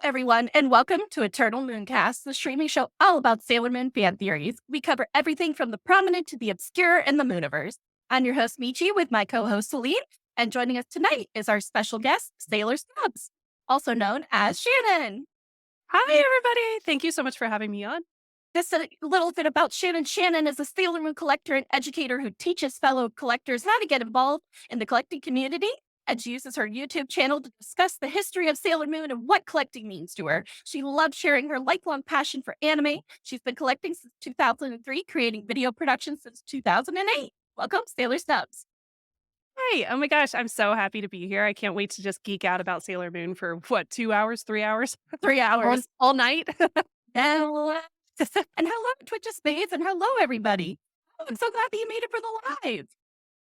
everyone, and welcome to Eternal Mooncast, the streaming show all about Sailor Moon fan theories. We cover everything from the prominent to the obscure in the Mooniverse. I'm your host, Michi, with my co-host, Selene, and joining us tonight is our special guest, Sailor Snubs, also known as Shannon. Hi, everybody. Thank you so much for having me on. Just a little bit about Shannon. Shannon is a Sailor Moon collector and educator who teaches fellow collectors how to get involved in the collecting community, and she uses her YouTube channel to discuss the history of Sailor Moon and what collecting means to her. She loves sharing her lifelong passion for anime. She's been collecting since 2003, creating video productions since 2008. Welcome, Sailor Snubs. Hi. Oh my gosh, I'm so happy to be here. I can't wait to just geek out about Sailor Moon for what, 2 hours, 3 hours? 3 hours. All night? And hello, Twitch of Spades, and hello, everybody. Oh, I'm so glad that you made it for the live.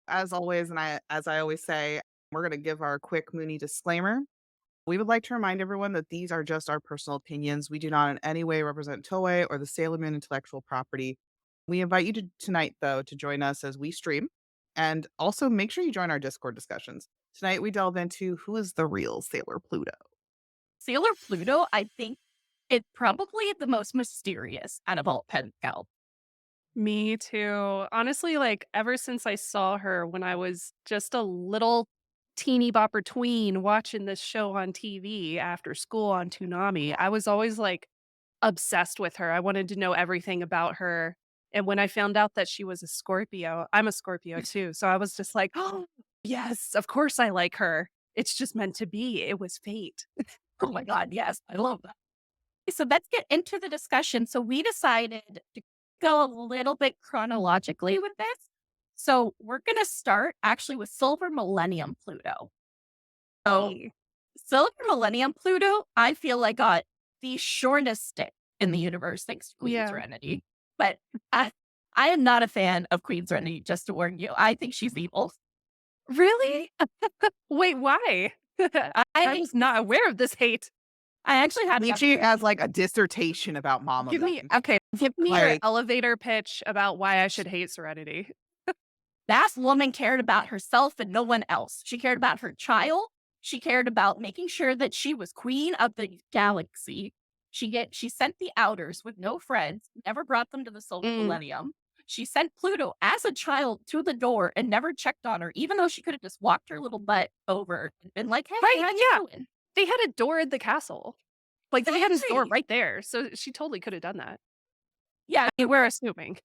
As always, as I always say, we're going to give our quick Moonie disclaimer. We would like to remind everyone that these are just our personal opinions. We do not in any way represent Toei or the Sailor Moon intellectual property. We invite you tonight, though, to join us as we stream. And also make sure you join our Discord discussions. Tonight, we delve into who is the real Sailor Pluto. Sailor Pluto, I think, is probably the most mysterious out of all pen pals. Me too. Honestly, like ever since I saw her when I was just a little teeny bopper tween watching this show on TV after school on Toonami, I was always like obsessed with her. I wanted to know everything about her. And when I found out that she was a Scorpio, I'm a Scorpio too. So I was just like, oh, yes, of course I like her. It's just meant to be. It was fate. Oh my God, yes, I love that. So let's get into the discussion. So we decided to go a little bit chronologically with this. So we're going to start actually with Silver Millennium Pluto. So Silver Millennium Pluto, I feel like got the shortest stick in the universe thanks to Queen Serenity. But I am not a fan of Queen Serenity, just to warn you. I think she's evil. Really? Wait, why? I was not aware of this hate. I actually had Michi has like a dissertation about Mama Give Moon. me your elevator pitch about why I should hate Serenity. That woman cared about herself and no one else. She cared about her child. She cared about making sure that she was queen of the galaxy. She sent the Outers with no friends, never brought them to the Silver Millennium. She sent Pluto as a child to the door and never checked on her, even though she could have just walked her little butt over and been like, hey, how you doing? They had a door at the castle. Like, they had a door right there. So she totally could have done that. Yeah, I mean, we're assuming.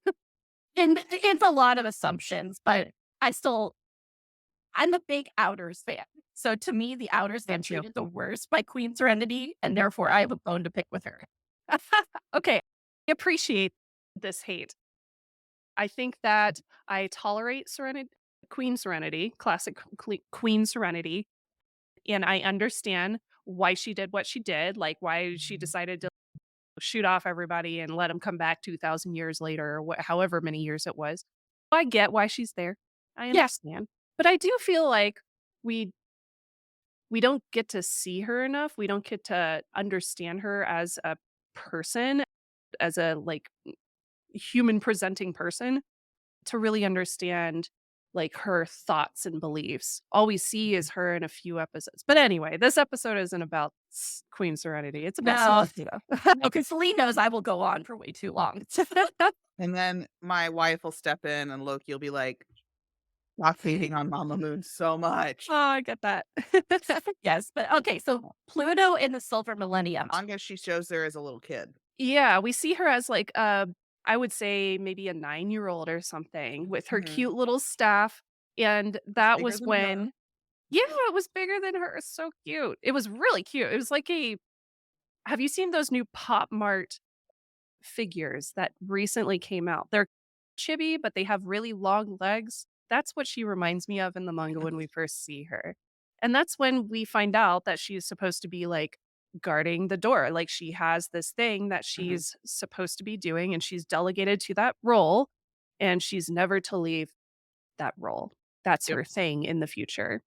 And it's a lot of assumptions, but I'm a big Outers fan. So to me, the Outers got treated the worst by Queen Serenity, and therefore I have a bone to pick with her. Okay, I appreciate this hate. I think that I tolerate Queen Serenity, classic Queen Serenity, and I understand why she did what she did, like why she decided to shoot off everybody and let them come back 2,000 years later, or however many years it was. I get why she's there. I understand. But I do feel like we don't get to see her enough. We don't get to understand her as a person, as a like human presenting person, to really understand like her thoughts and beliefs. All we see is her in a few episodes. But anyway, this episode isn't about Queen Serenity. It's about Okay, Selene knows I will go on for way too long. And then my wife will step in and Loki will be like, stop hating on Mama Moon so much. Oh, I get that. Yes, but okay, so Pluto in the Silver Millennium. I guess she shows there as a little kid. Yeah, we see her as like I would say maybe a 9-year-old or something with her cute little staff. And that was when it was bigger than her. It's so cute. It was really cute. It was like have you seen those new Pop Mart figures that recently came out? They're chibi, but they have really long legs. That's what she reminds me of in the manga when we first see her. And that's when we find out that she's supposed to be like guarding the door. Like she has this thing that she's supposed to be doing and she's delegated to that role and she's never to leave that role. That's her thing in the future.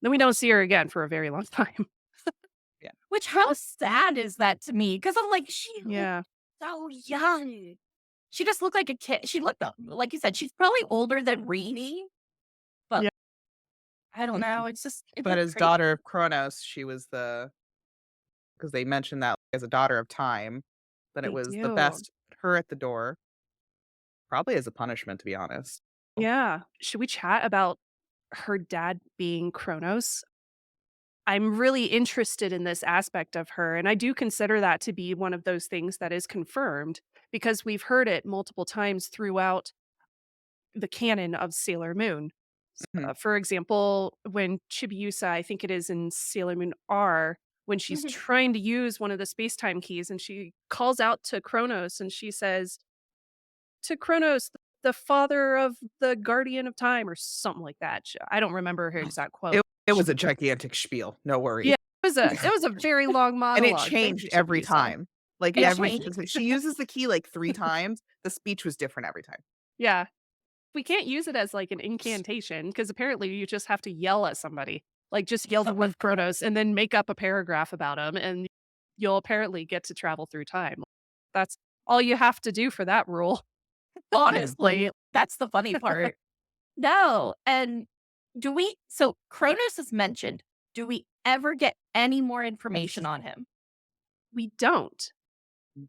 Then we don't see her again for a very long time. Which, how sad is that to me? Because I'm like, she looked so young. She just looked like a kid. She looked, like you said, she's probably older than Reenie. But I don't know. It's just. But as daughter of Kronos, she was the because they mentioned that as a daughter of time, then it They was the do. best her at the door, probably as a punishment, to be honest. Yeah. Should we chat about her dad being Kronos? I'm really interested in this aspect of her, and I do consider that to be one of those things that is confirmed because we've heard it multiple times throughout the canon of Sailor Moon. Mhm. For example, when ChibiUsa, I think it is in Sailor Moon R, when she's Mhm. trying to use one of the space-time keys and she calls out to Kronos and she says, "To Kronos, the father of the guardian of time," or something like that. I don't remember her exact quote. It was a gigantic spiel, no Yeah, worries. it was a very long And it monologue. Thank changed you, every ChibiUsa. time. Like, It Yeah, every changed. she uses the key, like, 3 times, the speech was different every time. yeah. We can't use it as, like, an incantation because apparently you just have to yell at somebody. Like, just yell the word Kronos and then make up a paragraph about him, and you'll apparently get to travel through time. That's all you have to do for that rule. Mhm. Honestly, that's the funny part. No, and so Cronus is mentioned. Do we ever get any more information on him? We don't.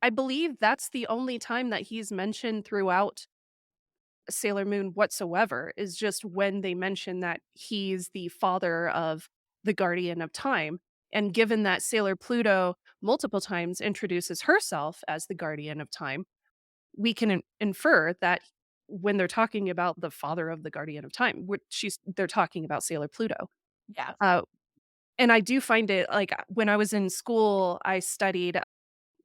I believe that's the only time that he's mentioned throughout Sailor Moon whatsoever, is just when they mention that he's the father of the guardian of time. And given that Sailor Pluto multiple times introduces herself as the guardian of time, we can infer that when they're talking about the father of the guardian of time, they're talking about Sailor Pluto. Yeah. Uh, and I do find it like when I was in school, I studied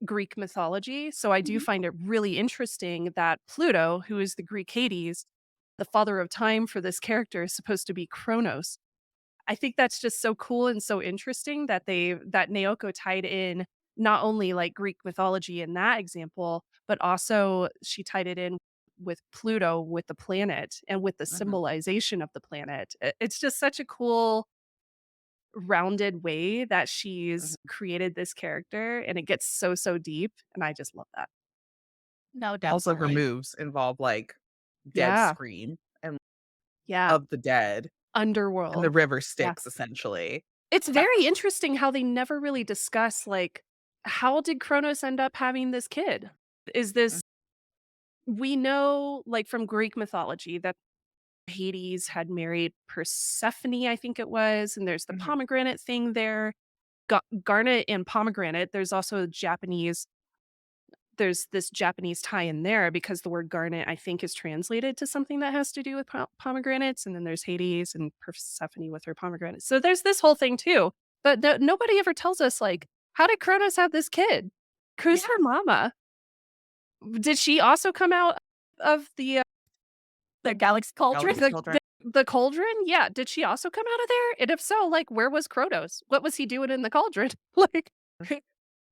Greek mythology. So I do Mhm. find it really interesting that Pluto, who is the Greek Hades, the father of time for this character is supposed to be Kronos. I think that's just so cool and so interesting that Naoko tied in not only like Greek mythology in that example, but also she tied it in with Pluto, with the planet, and with the Mhm. symbolization of the planet. It's just such a cool rounded way that she's Mhm. created this character, and it gets so, so deep, and I just love that. No, Also, her definitely. moves involve, like, dead Yeah, screen and yeah. of the dead and the Underworld. river Yeah. Styx, essentially. It's Yeah. very interesting how they never really discuss, like, how did Kronos end up having this kid? Is Mm, this we know, like, from Greek mythology that Hades had married Persephone, I think it was, and there's the mhm, pomegranate thing there. Garnet and pomegranate, there's this Japanese tie in there because the word garnet, I think, is translated to something that has to do with pomegranates, and then there's Hades and Persephone with her pomegranates. So there's this whole thing too, but nobody ever tells us, like, how did Kronos have this kid? Who's Yeah. her mama? Did she also come out of The Galaxy Cauldron. Galaxy Children. the cauldron? Yeah, did she also come out of there? And if so, like, where was Kronos? What was he doing in the cauldron? Like,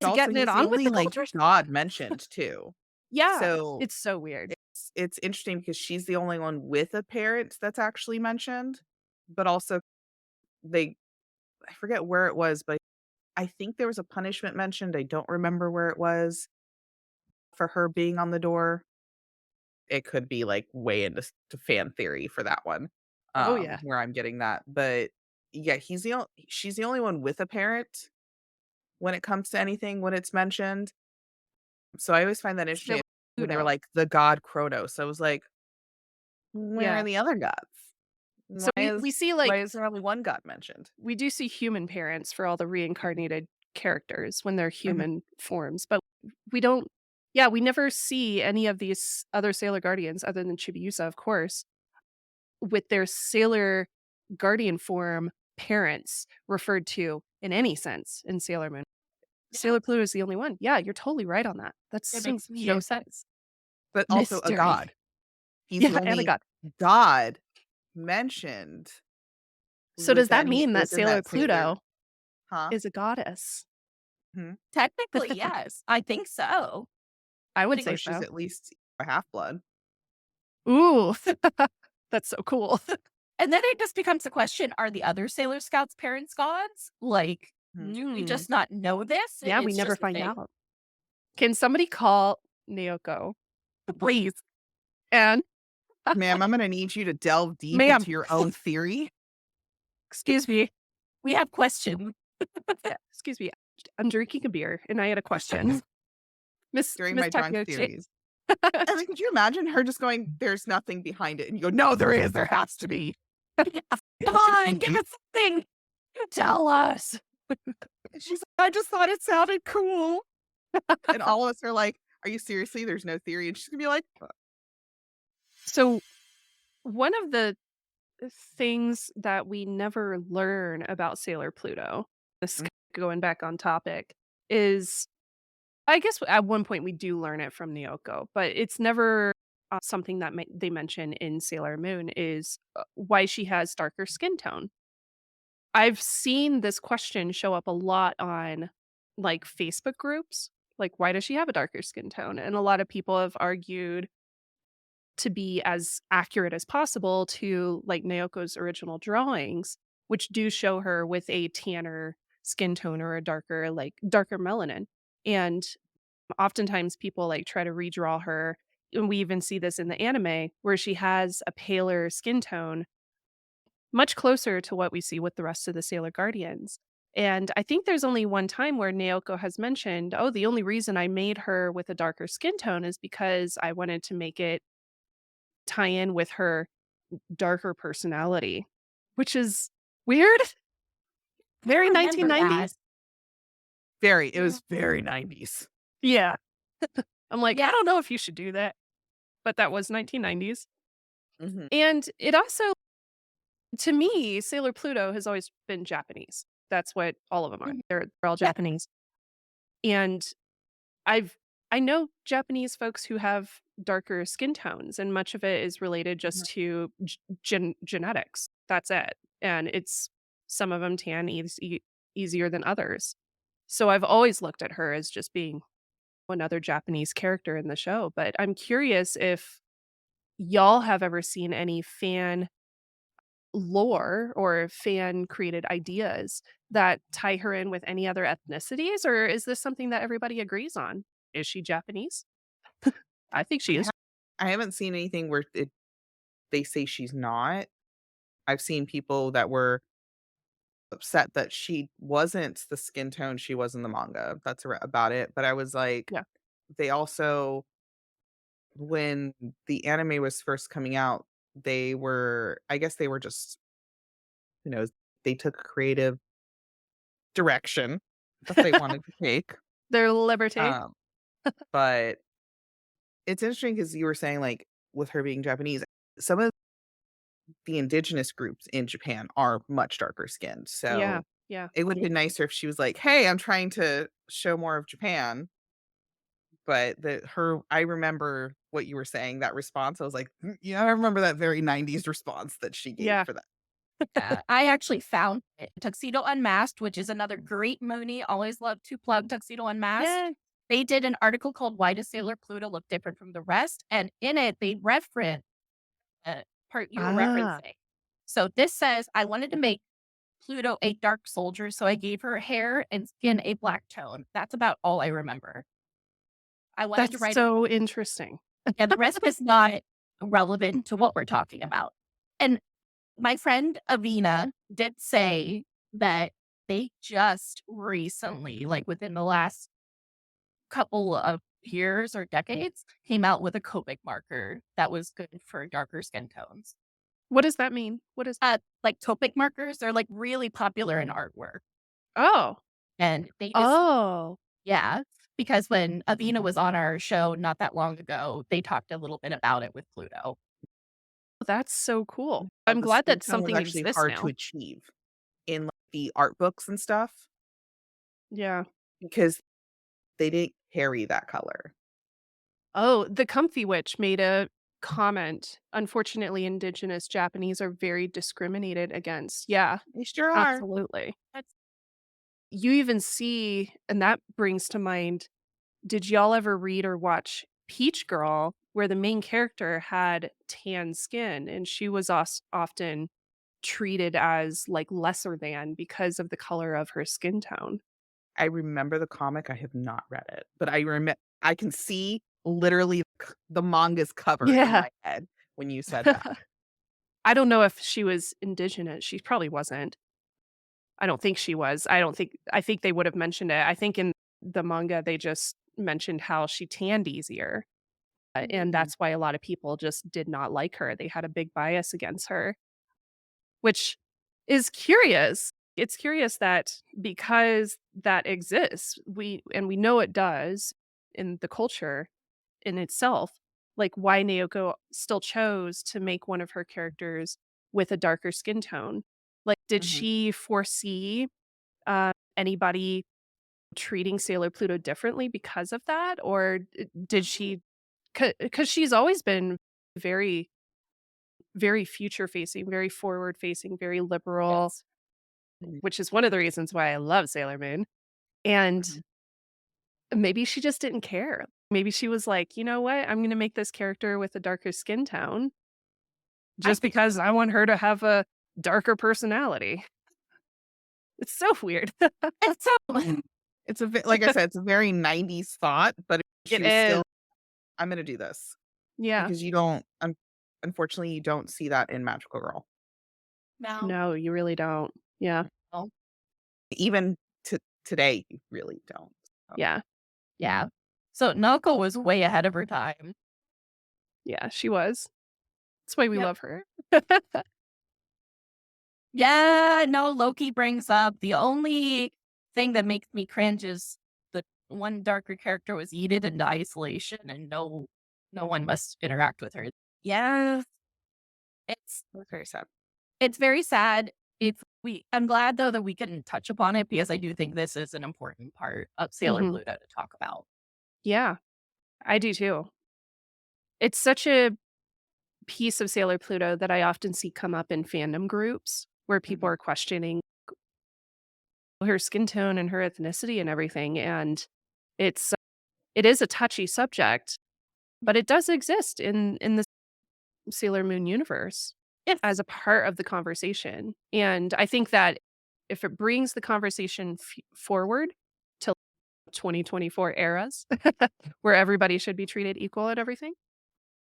is But he also, getting it he's the on with only, the like, cauldron? god mentioned, too. Yeah, So, it's so weird. it's interesting because she's the only one with a parent that's actually mentioned, but also they I forget where it was, but I think there was a punishment mentioned, I don't remember where it was, for her being on the door. It could be, like, way into to fan theory for that one, Oh yeah. where I'm getting that, but, yeah, she's the only one with a parent when it comes to anything when it's mentioned, so I always find that Sailor interesting when they were Pluto. like, "The god Kronos," I was like, "Where are Yeah. the other gods? So we see, like, Why is there only one god mentioned?" we do see human parents for all the reincarnated characters when they're Mhm, human forms, but we don't yeah, we never see any of these other Sailor Guardians other than Chibiusa, of course, with their Sailor Guardian form parents referred to in any sense in Sailor Moon. Yeah. Sailor Pluto is the only one. Yeah, you're totally right on that. That's It so makes no weird. sense. but also a Mystery. god. He's the Yeah, and a only god. god mentioned So does that mean that within Sailor that Sailor. Pluto Huh? is a goddess? Mhm. Technically, yes. I think so. I would Think- say Or she's so. at least a half-blood. Ooh, that's so cool. And then it just becomes a question, are the other Sailor Scouts parents gods? Like, Mhm. do we Mm. just not know this? Yeah, we It's never just a find thing. out. Can somebody call Naoko? Please. And Ma'am, I'm gonna need you to delve deep ma'am, into your own theory. excuse me. We have questions. Yeah, excuse me. I'm drinking a beer and I had a question. Miss during Miss my drunk Takuchi. series. And then could you imagine her just going, "There's nothing behind it," and you go, "No, there is. There has to be." Come on, give us something. Tell us. And she's like, "I just thought it sounded cool." And all of us are like, "Are you seriously? There's no theory." And she's gonna be like, So one of the things that we never learn about Sailor Pluto, this Mm. going back on topic, is I guess at one point we do learn it from Nyoko, but it's never something that they mention in Sailor Moon is why she has darker skin tone. I've seen this question show up a lot on like Facebook groups, like why does she have a darker skin tone? And a lot of people have argued to be as accurate as possible to like Naoko's original drawings, which do show her with a tanner skin tone or a darker melanin. And oftentimes people like try to redraw her. And we even see this in the anime where she has a paler skin tone, much closer to what we see with the rest of the Sailor Guardians. And I think there's only one time where Naoko has mentioned, oh, the only reason I made her with a darker skin tone is because I wanted to make it tie in with her darker personality, which is weird. Very Remember that. 1990s. it was very 90s. Yeah. I'm like, Yeah. I don't know if you should do that, but that was 1990s. Mhm. And it also, to me, Sailor Pluto has always been Japanese. That's what all of them are. Mhm. They're all Yeah. Japanese. And I've I know Japanese folks who have darker skin tones, and much of it is related just Mhm. to genetics. That's it. And it's some of them tan easier than others. So I've always looked at her as just being another Japanese character in the show. But I'm curious if y'all have ever seen any fan lore or fan created ideas that tie her in with any other ethnicities, or is this something that everybody agrees on? Is she Japanese? I think I she is. ha I haven't seen anything where they say she's not. I've seen people that were upset that she wasn't the skin tone she was in the manga. That's about it, but I was like, Yeah. they also when the anime was first coming out, I guess they were just, you know, they took a creative direction that they wanted to take. Their liberty. Um, but it's interesting because you were saying, like, with her being Japanese, some of the indigenous groups in Japan are much darker skinned. Yeah. So Yeah. it would have been nicer if she was like, "Hey, I'm trying to show more of Japan." But I remember what you were saying, that response. I was like, yeah, I remember that very 90s response that she gave Yeah. for that." I actually found it. Tuxedo Unmasked, which is another great Moonie. Always love to plug Tuxedo Unmasked. Yeah. They did an article called "Why Does Sailor Pluto Look Different from the Rest?" And in it, they reference part you were Ah, referencing. So this says, I wanted to make Pluto a dark soldier, so I gave her hair and skin a black tone. That's about all I remember. I wanted to that's write so interesting. yeah, the rest is not relevant to what we're talking about. And my friend Avina did say that they just recently, like within the last couple of years or decades, came out with a Copic marker that was good for darker skin tones. What does that mean? What is Like Copic markers are like really popular in artwork. Oh. And they just, Oh. yeah, because when Avina was on our show not that long ago, they talked a little bit about it with Pluto. That's so cool. I'm The glad skin that tone was something actually exists hard to now. achieve in, like, the art books and stuff Yeah. because they didn't carry that color. Oh, the Comfy Witch made a comment. Unfortunately, indigenous Japanese are very discriminated against. Yeah, They sure are. absolutely. That's You even see, and that brings to mind, did y'all ever read or watch Peach Girl, where the main character had tan skin and she was often treated as like lesser than because of the color of her skin tone? I remember the comic, I have not read it, but I can see literally the manga's cover in Yeah. my head when you said that. I don't know if she was indigenous. She probably wasn't. I don't think she was. I think they would have mentioned it. I think in the manga they just mentioned how she tanned easier. And Mm. that's why a lot of people just did not like her. They had a big bias against her, which is curious. It's curious that because that exists, we know it does in the culture in itself, like why Naoko still chose to make one of her characters with a darker skin tone. Like, did Mhm. she foresee anybody treating Sailor Pluto differently because of that? Or did she, because she's always been very, very future facing, very forward facing, very liberal, Yes. which is one of the reasons why I love Sailor Moon. And Mhm. maybe she just didn't care. Maybe she was like, you know what? I'm going to make this character with a darker skin tone I just think because I want her to have a darker personality. It's so weird. it's so It's like I said, it's a very 90s thought, but she It was is. still, "I'm gonna do this," Yeah. because you don't unfortunately, you don't see that in Magical Girl. now. No, you really don't. Yeah. Oh, Even today, you really don't. So, Yeah. yeah. So Naoko was way ahead of her time. Yeah. She was. That's why we Yep. love her. Yeah, no, Loki brings up the only thing that makes me cringe is the one darker character was yeeted into isolation and no one must interact with her. Yeah, it's that's very sad. it's very sad. I'm glad though that we can touch upon it because I do think this is an important part of Sailor Mhm. Pluto to talk about. Yeah. I do too. It's such a piece of Sailor Pluto that I often see come up in fandom groups where people Mhm. are questioning her skin tone and her ethnicity and everything. And it's it is a touchy subject, but it does exist in the Sailor Moon universe Yes, as a part of the conversation. And I think that if it brings the conversation forward to 2024 eras where everybody should be treated equal and everything,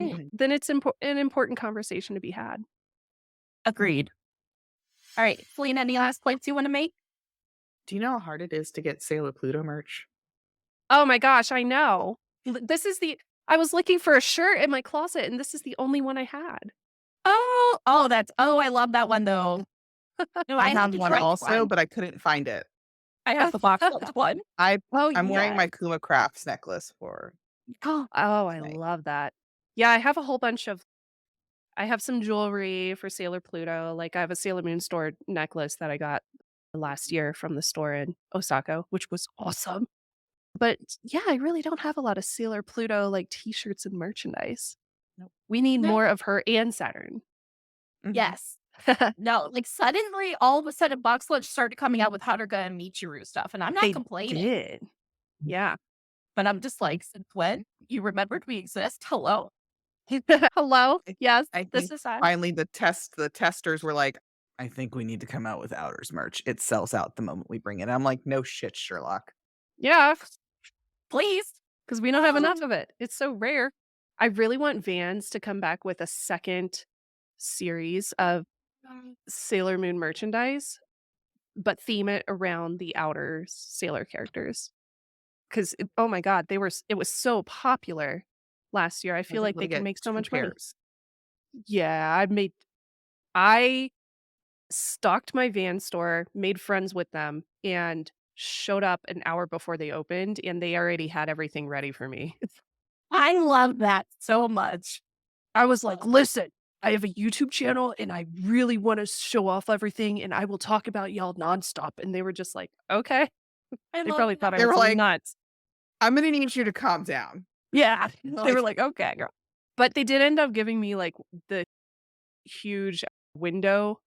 Mhm. then it's an important conversation to be had. agreed. All right, Feline, any last points you want to make? Do you know how hard it is to get Sailor Pluto merch? Oh my gosh, I know. This is the I was looking for a shirt in my closet and this is the only one I had. I love that one though. No, I I have have the one dress also, one. but I couldn't find it. I have the box one. I Oh, I'm wearing yeah. my Kuma Crafts necklace for Oh, I tonight. love that. Yeah, I have a whole bunch of I have some jewelry for Sailor Pluto. Like I have a Sailor Moon store necklace that I got last year from the store in Osaka, which was awesome. But yeah, I really don't have a lot of Sailor Pluto like t-shirts and merchandise. Nope. We need No. more of her and Saturn. Mhm. Yes. No, like suddenly, all of a sudden, Box Lunch started coming out with Haruka and Michiru stuff, and I'm not They complaining, did. Yeah. but I'm just like, since when? You remembered we exist? Hello. Hello? I Yes, I this think is us. finally the testers were like, "I think we need to come out with Outers merch. It sells out the moment we bring it." I'm like, "No shit, Sherlock." Yeah, Please. because we don't have enough of it. It's so rare. I really want Vans to come back with a second series of Sailor Moon merchandise, but theme it around the outer Sailor characters. Because oh my god, it was so popular last year. I I feel was like able they to can get make so 2 much money. pairs. Yeah, I stalked my van store, made friends with them, and showed up an hour before they opened, and they already had everything ready for me. I love that so much. I was like, "Listen, I have a YouTube channel and I really want to show off everything and I will talk about y'all nonstop." And they were just like, "Okay." I They love probably thought that. I They was were like, nuts. "I'm gonna need you to calm down." Yeah. They were Like, like, okay, girl. But they did end up giving me like the huge window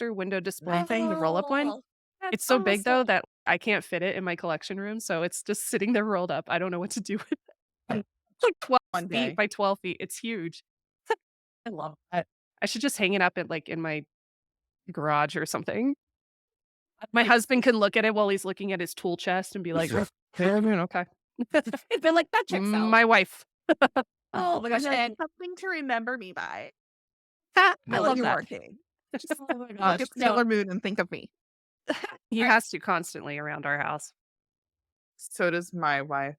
window display thing, the roll up one. Oh, that's It's so big though awesome. that I can't fit it in my collection room. So it's just sitting there rolled up. I don't know what to do with it. It's like 12 one feet day. by 12 feet. It's huge. I love that. I should just hang it up in my garage or something. My It's husband can look at it while he's looking at his tool chest and be like, "Okay, I mean, okay." it's been like that checks out. My wife. Oh my gosh. That's And something to remember me by I while love you're that. working. oh my Look gosh. at No, Sailor Moon and think of me. He Alright. has to constantly around our house. So does my wife.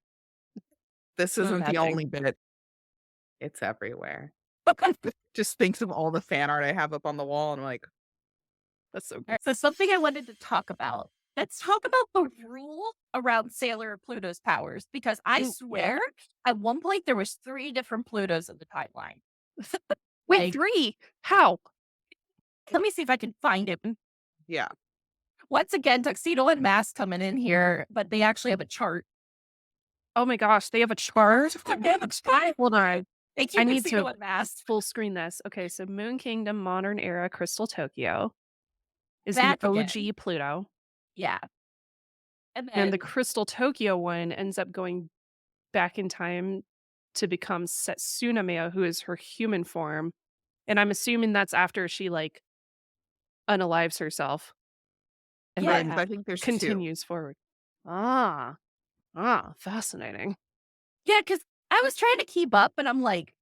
This Oh, isn't the bad thing. only bit. It's everywhere. Just thinks of all the fan art I have up on the wall, and I'm like, That's so good. Alright, so something I wanted to talk about. Let's talk about the rule around Sailor Pluto's powers, because I swear at one point there was 3 different Plutos in the timeline. Wait, Like, 3? How? let me see if I can find it. yeah. Once again, tuxedo and mask coming in here, but they actually have a chart. Oh my gosh, they have a chart? They have a chart. Hold on. Thank you, I need tuxedo to and mask. full screen this. Okay, so Moon Kingdom, Modern Era, Crystal Tokyo is the Back OG again. Pluto. Yeah. And And the then Crystal Tokyo one ends up going back in time to become Setsuna Meo, who is her human form. And I'm assuming that's after she like unalives herself and Right, then but I think there's 2. continues forward. Fascinating. yeah, because I was trying to keep up, and I'm like,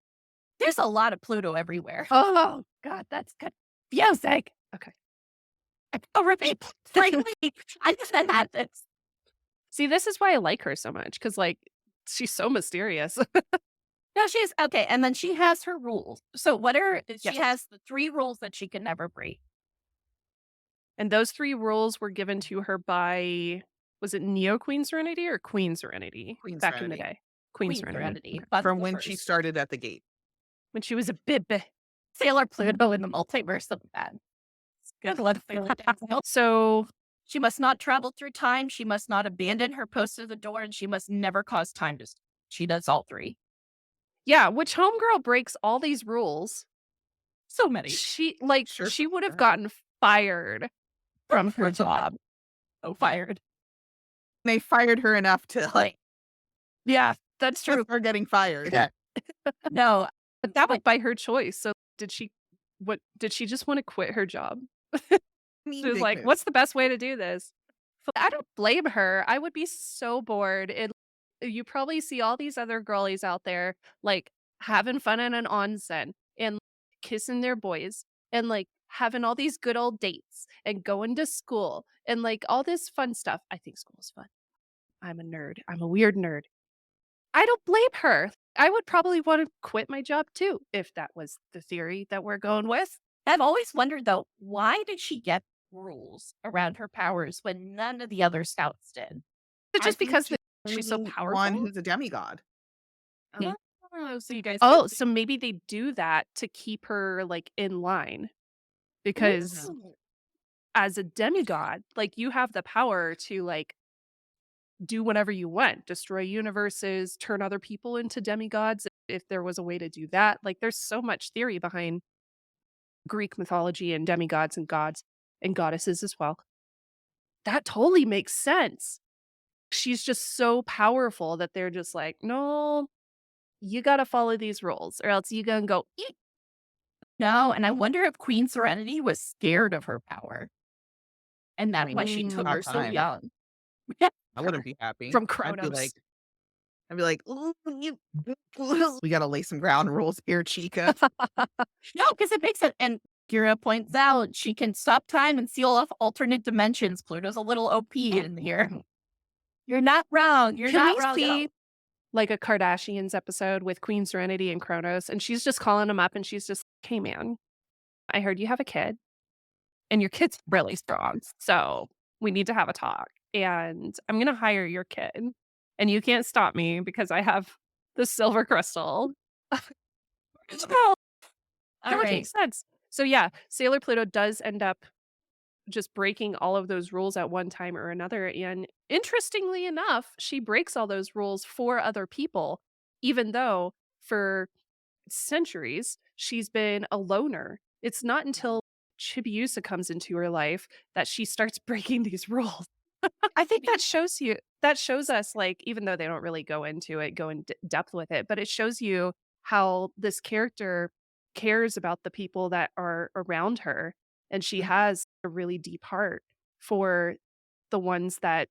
there's a lot of Pluto everywhere. Oh God, that's confusing. okay. Oh, repeat. Like, I just had this. See, this is why I like her so much because like she's so mysterious. No, she's okay. And then she has her rules. So what are Yes. she has the 3 rules that she can never break. And those 3 rules were given to her by was it Neo Queen Serenity or Queen Serenity Queen back in the Serenity. day? Queen Queen Serenity. Serenity. Okay. That's From the when she first. started at the gate. When she was a baby. Sailor Pluto in the multiverse of that. It's good. Let's Sailor down. So She must not travel through time. She must not abandon her post at the door, and she must never cause time to. She does all 3. yeah, which homegirl breaks all these rules? So many She Sure. she would have gotten fired. from her job. So fired. They fired her enough to like Yeah, that's true. her getting fired. Yeah. No, but that was By her choice. So did she just want to quit her job? She was like, what's the best way to do this? I don't blame her. I would be so bored. You probably see all these other girlies out there like having fun in an onsen and kissing their boys and like having all these good old dates and going to school and like all this fun stuff. I think school is fun. I'm a nerd. I'm a weird nerd. I don't blame her. I would probably want to quit my job too if that was the theory that we're going with. I've always wondered though, why did she get rules around her powers when none of the other scouts did? Is it just because she's she's so only powerful? one who's a demigod. Yeah. Oh, so you guys. Oh, so maybe they do that to keep her like in line because Ooh. as a demigod, like you have the power to like do whatever you want, destroy universes, turn other people into demigods if there was a way to do that. Like there's so much theory behind Greek mythology and demigods and gods and goddesses as well. That totally makes sense. She's just so powerful that they're just like, no, you got to follow these rules or else you gonna go eat. No, and I wonder if Queen Serenity was scared of her power. And that's why she took About her so time. young. I wouldn't be happy. From I'd Kronos. be like, "Ooh, we gotta lay some ground rules here, Chica." No, because it makes it. And Gira points out she can stop time and seal off alternate dimensions. Pluto's a little OP in here. You're not wrong. You're Can not we wrong. see like a Kardashians episode with Queen Serenity and Kronos, and she's just calling him up and she's just, hey man, I heard you have a kid and your kid's really strong. So we need to have a talk. And I'm gonna hire your kid. And you can't stop me because I have the silver crystal. All That would right. make sense. So yeah, Sailor Pluto does end up just breaking all of those rules at one time or another. And interestingly enough, she breaks all those rules for other people, even though for centuries she's been a loner. It's not until ChibiUsa comes into her life that she starts breaking these rules. I think that shows us, like, even though they don't really go into it, go in depth with it, but it shows you how this character cares about the people that are around her. And she has a really deep heart for the ones that,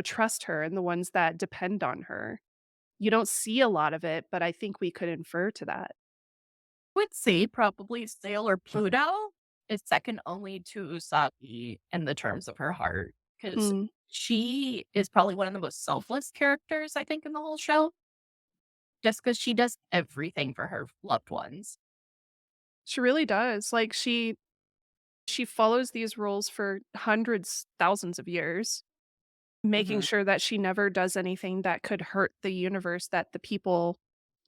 trust her and the ones that depend on her. You don't see a lot of it, but I think we could infer to that. Would say probably Sailor Pluto is second only to Usagi in the terms of her heart, because Mm, she is probably one of the most selfless characters, I think, in the whole show, just because she does everything for her loved ones. she really does. Like she follows these rules for hundreds, thousands of years, making Mhm. sure that she never does anything that could hurt the universe that the people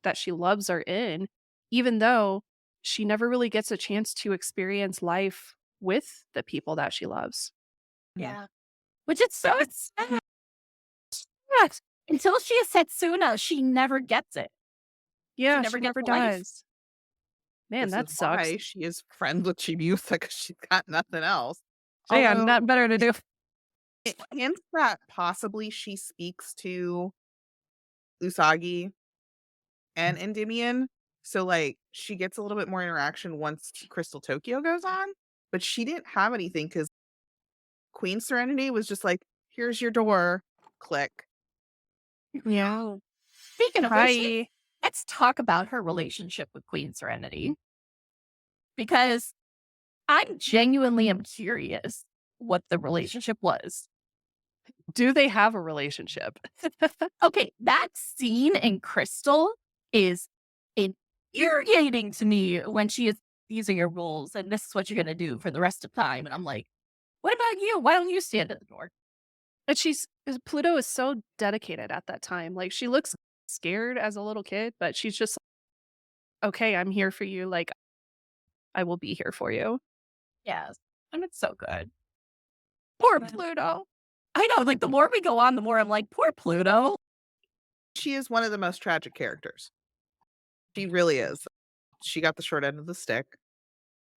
that she loves are in, even though she never really gets a chance to experience life with the people that she loves. Mhm. Yeah. Which is so sad. Yes. Until she is Setsuna, she never gets it. She Yeah, never she gets never life. does. Man, This is that sucks. why she is friends with ChibiUsa because she's got nothing else. She got Although nothing better to do. it hints that possibly she speaks to Usagi and Endymion. So, like, she gets a little bit more interaction once Crystal Tokyo goes on, but she didn't have anything because Queen Serenity was just like, here's your door, click. Yeah. Speaking of which, Hi. let's talk about her relationship with Queen Serenity, because I genuinely am curious what the relationship was. Do they have a relationship? Okay, that scene in Crystal is infuriating to me when she is, these are your rules and this is what you're going to do for the rest of time. And I'm like, what about you? Why don't you stand at the door? And Pluto is so dedicated at that time. Like she looks scared as a little kid, but she's just like, okay, I'm here for you. Like I will be here for you. Yes. And it's so good. Poor Pluto. I know, like the more we go on, the more I'm like, poor Pluto. She is one of the most tragic characters. She really is. She got the short end of the stick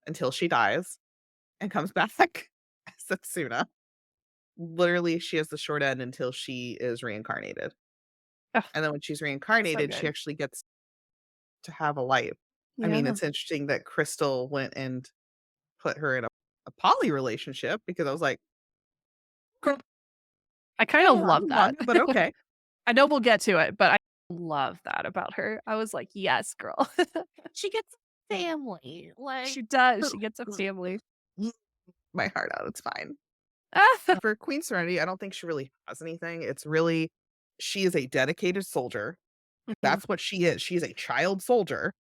until she dies and comes back as Setsuna. Literally, she has the short end until she is reincarnated. Ugh, And then when she's so reincarnated, she good. actually gets to have a life. I mean, Yeah. it's interesting that Crystal went and put her in a poly relationship because I was like, "Girl, I kind I of don't love that. want you, but okay." I know we'll get to it, but I love that about her. I was like, yes, girl. She gets family. Like, She does. She gets a family. My heart out. It's fine. Ah, For Queen Serenity, I don't think she really has anything. It's really, she is a dedicated soldier. mhm, That's what she is. She is a child soldier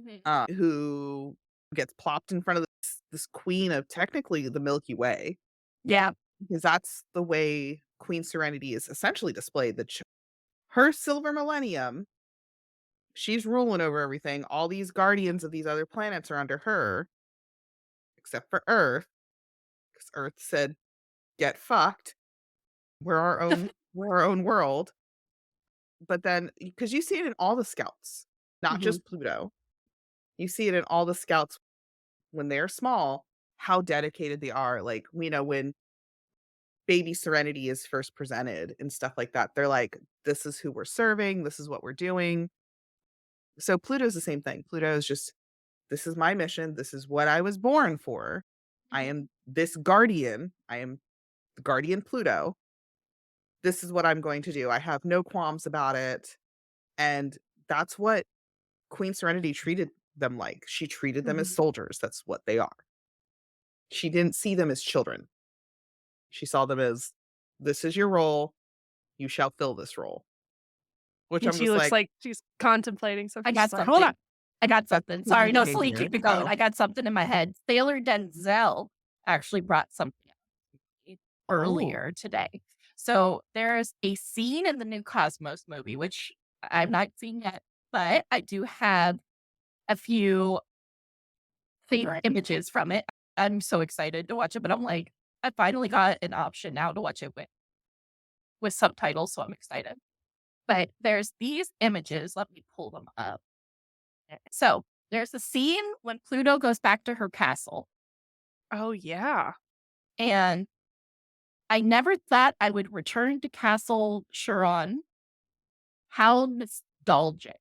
mhm. who gets plopped in front of this queen of technically the Milky Way, Yeah. because that's the way Queen Serenity is essentially displayed. Her silver millennium, she's ruling over everything. All these guardians of these other planets are under her, except for Earth, because Earth said, "Get fucked. We're our own world." But then, because you see it in all the scouts, not mhm, just Pluto, you see it in all the scouts when they're small, how dedicated they are. Like, we know when Baby Serenity is first presented and stuff like that, they're like, this is who we're serving, this is what we're doing. So Pluto's the same thing. Pluto is just, this is my mission, this is what I was born for. I Mhm. am this guardian. I am the guardian Pluto. This is what I'm going to do. I have no qualms about it. And that's what Queen Serenity treated them like. She treated them as mhm. soldiers. That's what they are. She didn't see them as children. She saw them as, this is your role. You shall fill this role. Which And I'm she just looks like, like she's contemplating I something. got She's like, hold on. something. I got something. Sorry, "Who no, came Celine, here?" keep it going. Oh, I got something in my head. Sailor Denzel actually brought something up oh, earlier today. So there's a scene in the new Cosmos movie, which I've not seen yet, but I do have a few favorite images from it. I'm so excited to watch it, but I'm like, I finally got an option now to watch it with subtitles, so I'm excited. But there's these images. Let me pull them up. So there's a scene when Pluto goes back to her castle, Oh yeah. and I never thought I would return to Castle Chiron. How nostalgic.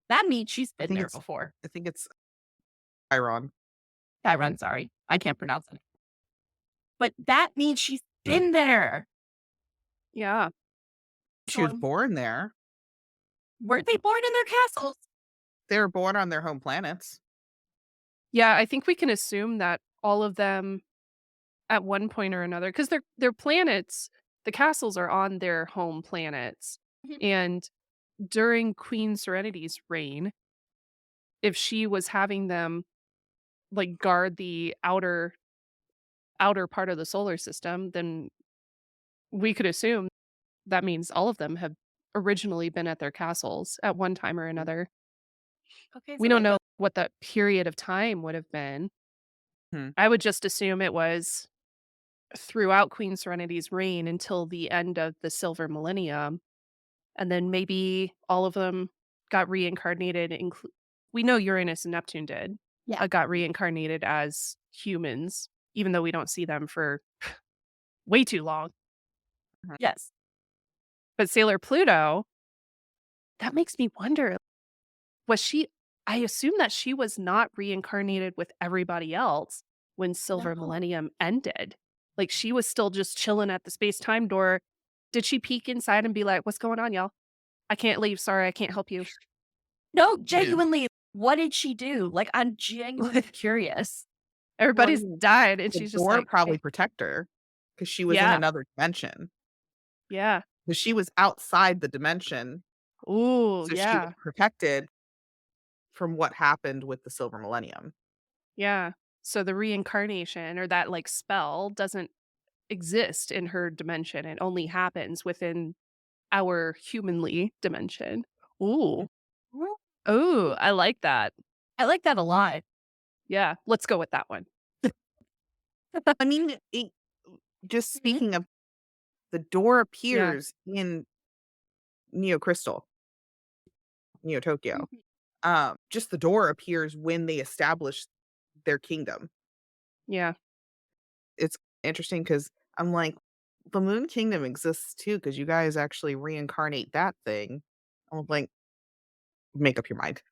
That means she's I been think there it's, before. I think it's Chiron. Chiron, sorry. I can't pronounce it. But that means she's been there. She Yeah. So was born there. weren't they born in their castles? They were born on their home planets. Yeah, I think we can assume that all of them at one point or another, because their planets, the castles are on their home planets. Mhm. And during Queen Serenity's reign, if she was having them like guard the outer part of the solar system, then we could assume that means all of them have originally been at their castles at one time or another. Okay, We so don't that know does. what that period of time would have been. Hmm. I would just assume it was throughout Queen Serenity's reign until the end of the Silver Millennium, and then maybe all of them got reincarnated. We know Uranus and Neptune did. Yeah. Got reincarnated as humans, even though we don't see them for way too long. Yes. But Sailor Pluto, that makes me wonder, was she I assume that she was not reincarnated with everybody else when Silver No. Millennium ended. Like, she was still just chilling at the space-time door. Did she peek inside and be like, "What's going on, y'all? I can't leave. Sorry, I can't help you." No, genuinely, what did she do? Like, I'm genuinely curious. Well, I Everybody's mean, died, and the she's just door like, probably "Hey." protect her because she was in Yeah, another dimension. yeah. Because she was outside the dimension, Ooh, so she was yeah, protected from what happened with the Silver Millennium. yeah. So the reincarnation or that, like, spell doesn't exist in her dimension. It only happens within our humanly dimension. Ooh. Well, Ooh, I like that. I like that a lot. Yeah, let's go with that one. I mean, just Mhm. speaking of, the door Yeah, appears in Neo Crystal, Neo Tokyo. Mhm. Just the door appears when they establish their kingdom. yeah. It's interesting because I'm like, the Moon Kingdom exists too, because you guys actually reincarnate that thing. I'm like, make up your mind.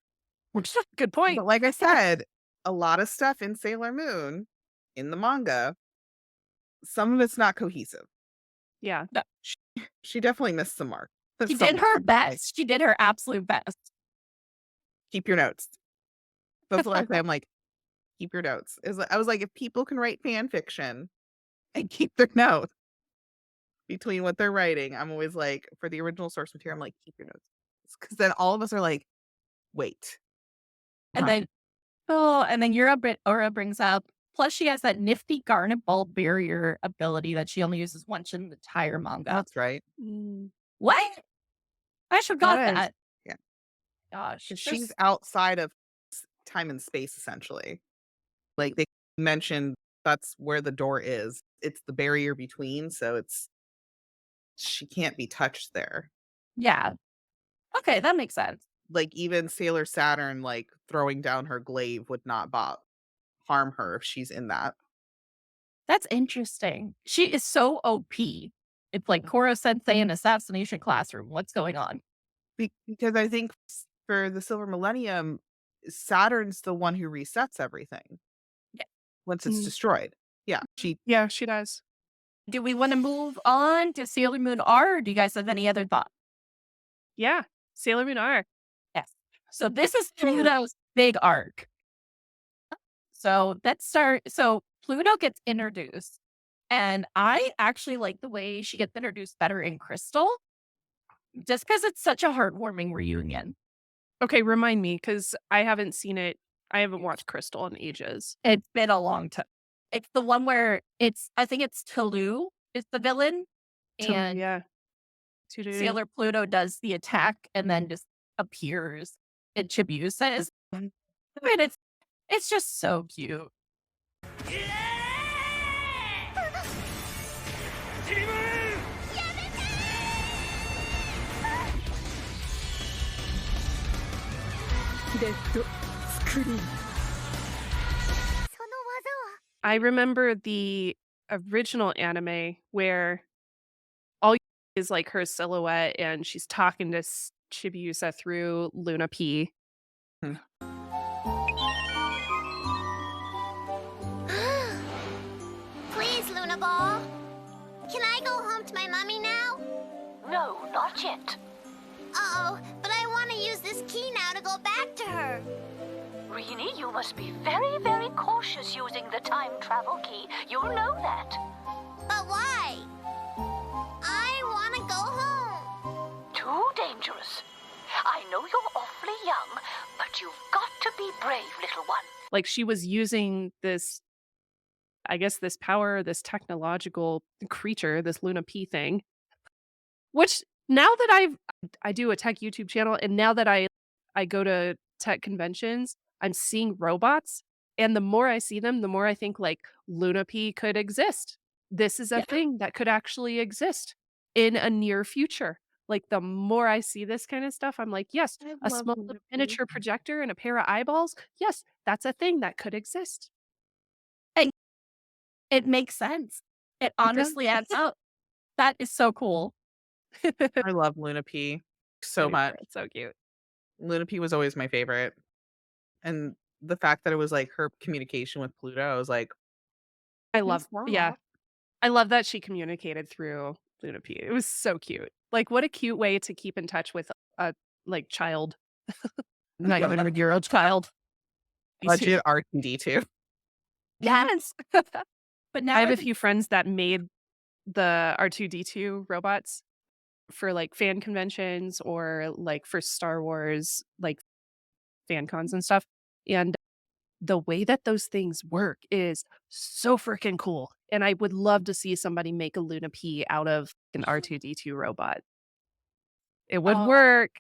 Good point. But like I said, a lot of stuff in Sailor Moon in the manga, some of it's not cohesive. Yeah. No, She, she definitely missed the mark she did somewhere. her best. She did her absolute best. Keep your notes. That's what I say. I'm like, keep your notes. I was like, if people can write fan fiction and keep their notes between what they're writing, I'm always like, for the original source material, I'm like, keep your notes. Because then all of us are like, wait. And then, and then Aura brings up, plus she has that nifty garnet ball barrier ability that she only uses once in the entire manga. That's right. Mm, What? I forgot that is. that. Yeah. Gosh. Because she's outside of time and space, essentially. Like they mentioned, that's where the door is. It's the barrier between, so she can't be touched there. Yeah. Okay, that makes sense. Like even Sailor Saturn, like throwing down her glaive would not harm her if she's in that. That's interesting. She is so OP. It's like Koro Sensei in Assassination Classroom. What's going on? Because I think for the Silver Millennium, Saturn's the one who resets everything Yeah. once it's Mm, destroyed. Yeah, she yeah, she does. Do we want to move on to Sailor Moon R, or do you guys have any other thoughts? Yeah. Sailor Moon R. Yes. So this is Pluto's big arc. So let's start. So Pluto gets introduced, and I actually like the way she gets introduced better in Crystal, just because it's such a heartwarming reunion. Okay, remind me, because I haven't seen it. I haven't watched Crystal in ages. It's been a long time. It's the one where I think it's Toulouse is the villain, and Yeah. Doo-doo-doo. Sailor Pluto does the attack and then just appears. And ChibiUsa is, I mean, it's just so cute. I remember the original anime where all you see is like her silhouette and she's talking to Chibiusa through Luna P. hmm, Please, Luna Ball. Can I go home to my mommy now? No, not yet. Uh-oh, but I want to use this key now to go back to her. Greenie, you must be very, very cautious using the time travel key. You know that. But why? I want to go home. Too dangerous. I know you're awfully young, but you've got to be brave, little one. Like, she was using this, I guess, this power, this technological creature, this Luna P thing, which now that I do a tech YouTube channel, and now that I go to tech conventions, I'm seeing robots, and the more I see them, the more I think, like, Luna P could exist. This is a Yeah. thing that could actually exist in a near future. Like, the more I see this kind of stuff, I'm like, "Yes, I a love small Luna little P. miniature projector and a pair of eyeballs, yes, that's a thing that could exist." It makes sense. It does. honestly adds up. That is so cool. I love Luna P so much. It's so cute. Luna P was always my favorite. And the fact that it was like her communication with Pluto, I was like, I "Who's love yeah. that?" I love that she communicated through Luna P. It was so cute. Like, what a cute way to keep in touch with a, like, child. 900-year-old child. Legit R2D2. Yes. But now I have a it's few friends that made the R2D2 robots for, like, fan conventions or, like, for Star Wars, like, fan cons and stuff, and the way that those things work is so freaking cool, and I would love to see somebody make a Luna P out of an R2D2 robot. It would Oh, work.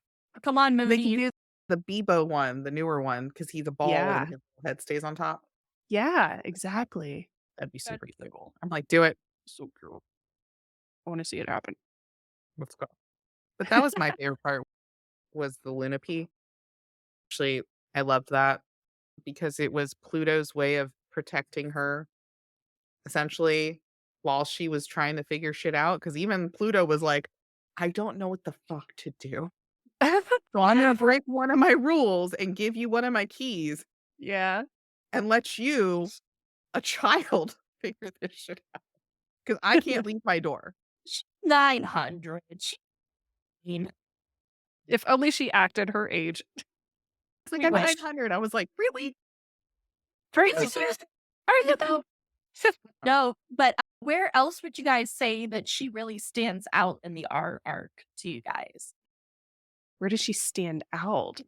come on, They movie. can do the Bebo one, the newer one, because he's a ball Yeah. and his head stays on top. Yeah, exactly. That'd be super That'd be cute. cool. I'm like, do it. So cool. I wanna see it happen. Let's go. But that was my favorite part was the Luna P. Actually, I loved that because it was Pluto's way of protecting her essentially while she was trying to figure shit out. Because even Pluto was like, I don't know what the fuck to do. So I'm gonna break one of my rules and give you one of my keys Yeah. and let you, a child, figure this shit out. Because I can't leave my door. 900. If only she acted her age. It's like We I'm wish. 900. I was like, really? Are you though? No, but where else would you guys say that she really stands out in the R arc to you guys? Where does she stand out?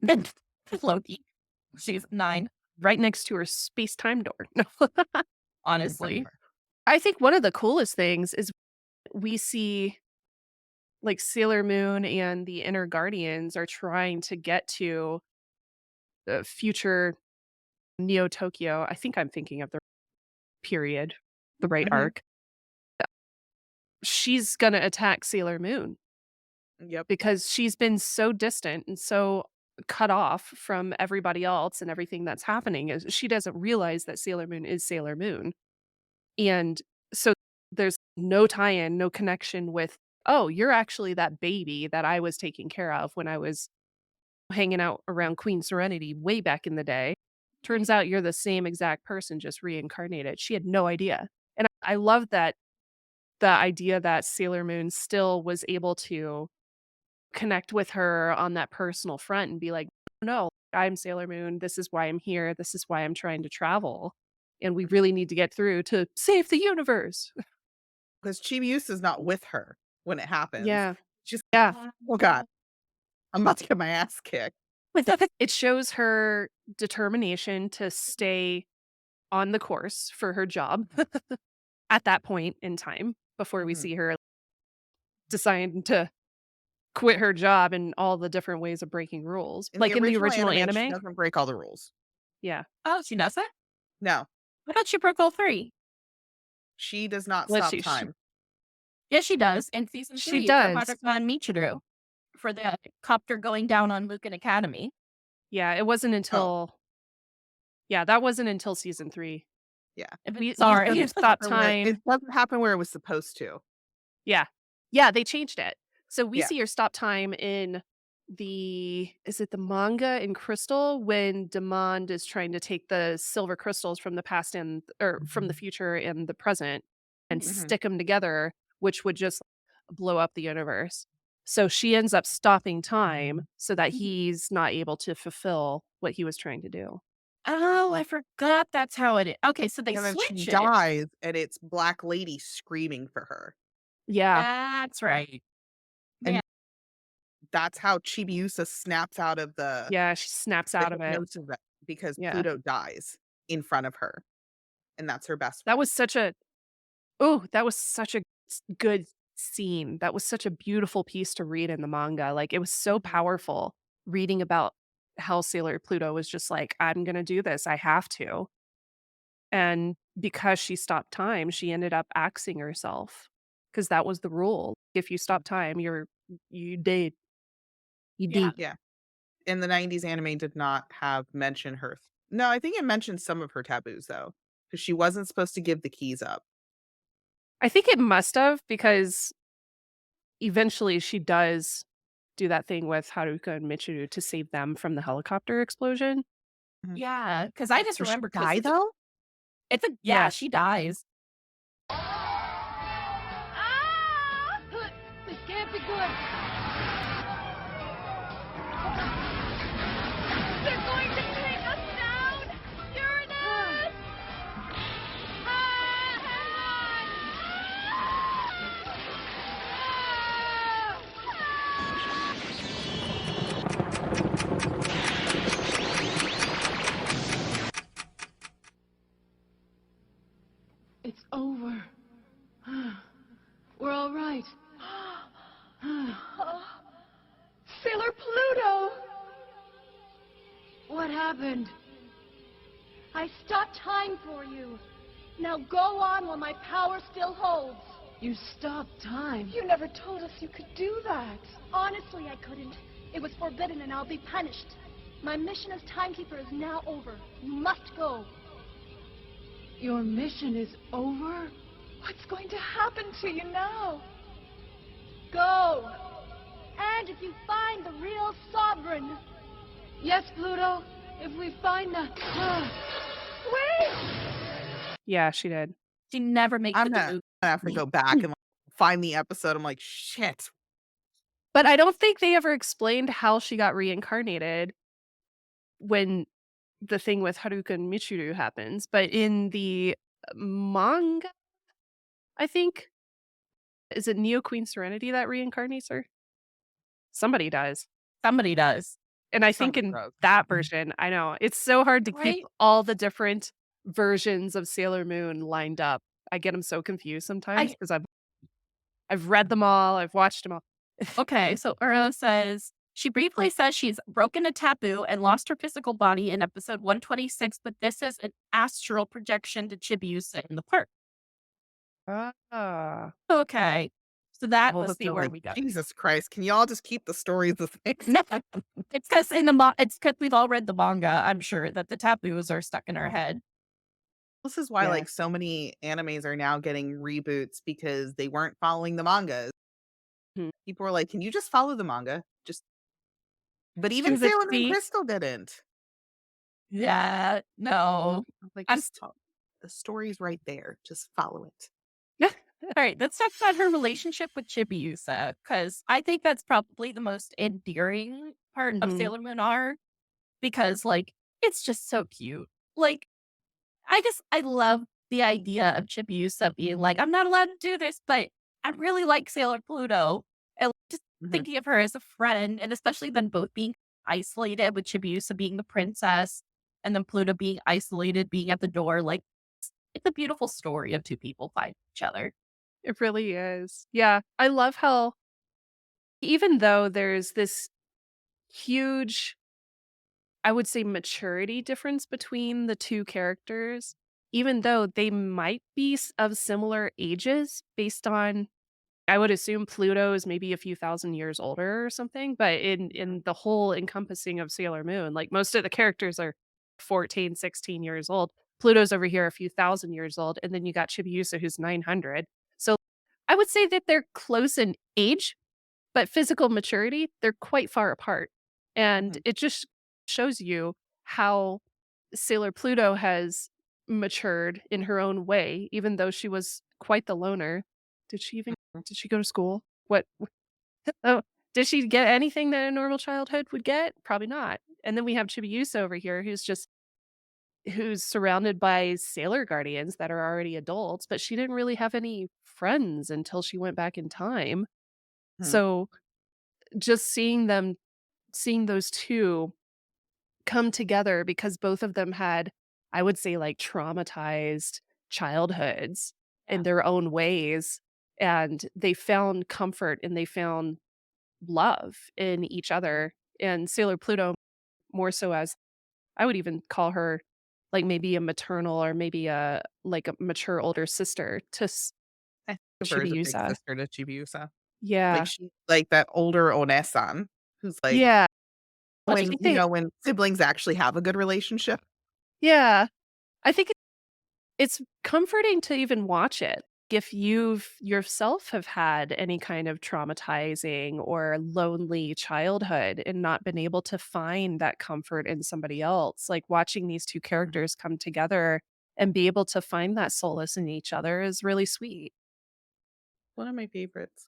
Loki. She's 9, Right next to her space-time door. No. honestly. I think one of the coolest things is we see, like, Sailor Moon and the Inner Guardians are trying to get to the future Neo Tokyo. I think I'm thinking of the period, the right Mhm. arc. She's gonna attack Sailor Moon Yep. because she's been so distant and so cut off from everybody else and everything that's happening. Is she doesn't realize that Sailor Moon is Sailor Moon. And so there's no tie-in, no connection with, "Oh, you're actually that baby that I was taking care of when I was hanging out around Queen Serenity way back in the day. Turns out you're the same exact person, just reincarnated." She had no idea. And I love that the idea that Sailor Moon still was able to connect with her on that personal front and be like, "No, I'm Sailor Moon. This is why I'm here. This is why I'm trying to travel. And we really need to get through to save the universe." Because ChibiUsa is not with her when it happens. Yeah. Just, Yeah. oh God, I'm about to get my ass kicked. It shows her determination to stay on the course for her job at that point in time before we Mhm. see her decide to quit her job and all the different ways of breaking rules. In Like the in the original original anime, she anime? doesn't break all the rules. Yeah. Oh, she does that? No, I thought she broke all 3. she does not Let's stop see, time. Yes, she does. In season She 3 does. for Haruka Michiru for the copter going down on Mugen Academy. Yeah, it wasn't until yeah, that wasn't until season 3. Yeah. We Sorry. see her stop Or where- time. It doesn't happen where it was supposed to. Yeah. Yeah, they changed it. So we Yeah. see her stop time in is it the manga in Crystal when Demond is trying to take the silver crystals from the past and or from the future and the present and Mhm. stick them together, which would just blow up the universe. So she ends up stopping time so that he's not able to fulfill what he was trying to do. Oh, I forgot that's how it is. Okay, so they And then she switch it. dies, and it's Black Lady screaming for her. Yeah. That's right. And Man, that's how ChibiUsa snaps out of Yeah, she snaps the out of it. hypnosis because Yeah. Pluto dies in front of her, and that's her best That friend. was such a that was such a good scene. That was such a beautiful piece to read in the manga. Like, it was so powerful reading about how Sailor Pluto was just like, "I'm gonna do this. I have to." And because she stopped time, she ended up axing herself because that was the rule. If you stop time, you dead. You yeah. dead. Yeah. In the 90s, anime did not have mention her no, I think it mentioned some of her taboos, though, because she wasn't supposed to give the keys up. I think it must have because eventually she does do that thing with Haruka and Michiru to save them from the helicopter explosion. Mhm. Yeah, because I just Does she remember because die, though? yeah, Yes. she dies. Ah! This can't be good. They're going to take us down! Uranus! Ah, It's over. We're all right. Sailor Pluto! What happened? I stopped time for you. Now go on while my power still holds. You stopped time. You never told us you could do that. Honestly, I couldn't. It was forbidden and I'll be punished. My mission as timekeeper is now over. You must go. Your mission is over? What's going to happen to you now? Go! And if you find the real sovereign... Yes, Pluto. If we find the... Wait! Yeah, she did. She never makes I'm it gonna to have to go back and like, find the episode. I'm like, shit. But I don't think they ever explained how she got reincarnated when the thing with Haruka and Michiru happens. But in the manga, I think, is it Neo Queen Serenity that reincarnates her? Somebody does. somebody does. And I think Somebody in does. that version, I know, it's so hard to keep Right? all the different versions of Sailor Moon lined up. I get them so confused sometimes because I've read them all, I've watched them all. Okay, so Uro says she briefly says she's broken a taboo and lost her physical body in episode 126, but this is an astral projection to Chibiusa in the park. Ah. Okay, so that All must of be them, where like, we go. Jesus Christ, can y'all just keep the stories the same? No, it's because it's because we've all read the manga. I'm sure that the taboos are stuck in our head. This is why, Yeah. like, so many animes are now getting reboots because they weren't following the manga. Mhm. People were like, "Can you just follow the manga?" But even Choose it Sailor to Moon be. Crystal didn't. Yeah, no. Like, I'm just the story's right there. Just follow it. All right, let's talk about her relationship with Chibiusa, because I think that's probably the most endearing part of Mhm. Sailor Moon R, because, like, it's just so cute. Like, I love the idea of Chibiusa being like, I'm not allowed to do this, but I really like Sailor Pluto. And just Mhm. thinking of her as a friend, and especially them both being isolated, with Chibiusa being the princess, and then Pluto being isolated, being at the door. Like, it's a beautiful story of two people finding each other. It really is. Yeah. I love how even though there's this huge, I would say, maturity difference between the two characters, even though they might be of similar ages based on, I would assume Pluto is maybe a few thousand years older or something, but in the whole encompassing of Sailor Moon, like most of the characters are 14, 16 years old. Pluto's over here a few thousand years old, and then you got Chibiusa who's 900. So I would say that they're close in age, but physical maturity, they're quite far apart. And Mhm. it just shows you how Sailor Pluto has matured in her own way, even though she was quite the loner. Did she go to school? What oh, did she get anything that a normal childhood would get? Probably not. And then we have Chibiusa over here who's just who's surrounded by sailor guardians that are already adults, but she didn't really have any friends until she went back in time. Hmm. So just seeing those two come together because both of them had, I would say, like, traumatized childhoods in Yeah. their own ways, and they found comfort and they found love in each other, and Sailor Pluto more so as, I would even call her, like, maybe a maternal or maybe a like, a mature older sister to I think of her as a big ChibiUsa. sister to ChibiUsa. Like, Yeah. she's like that older Onesan who's like Yeah. I when, think they when siblings actually have a good relationship. Yeah. I think it's comforting to even watch it. If you've yourself have had any kind of traumatizing or lonely childhood and not been able to find that comfort in somebody else, like watching these two characters come together and be able to find that solace in each other is really sweet. One of my favorites.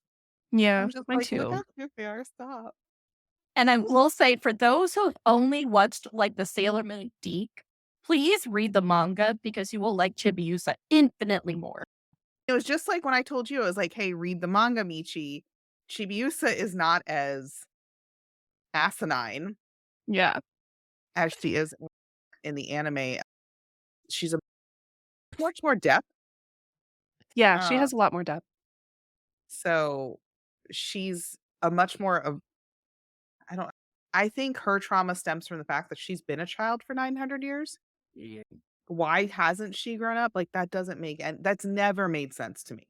Yeah, I'm just mine like, "Look too. how cute they are, stop." And I will say, for those who only watched like the Sailor Moon Geek, please read the manga because you will like Chibiusa infinitely more. It was just like when I told you, I was like, "Hey, read the manga, Michi." Chibiusa is not as asinine Yeah. as she is in the anime. She's a much more depth. Yeah, she Uh, has a lot more depth. so she's a much more of I don't I think her trauma stems from the fact that she's been a child for 900 years. Yeah. Why hasn't she grown up? Like, that doesn't make and that's never made sense to me,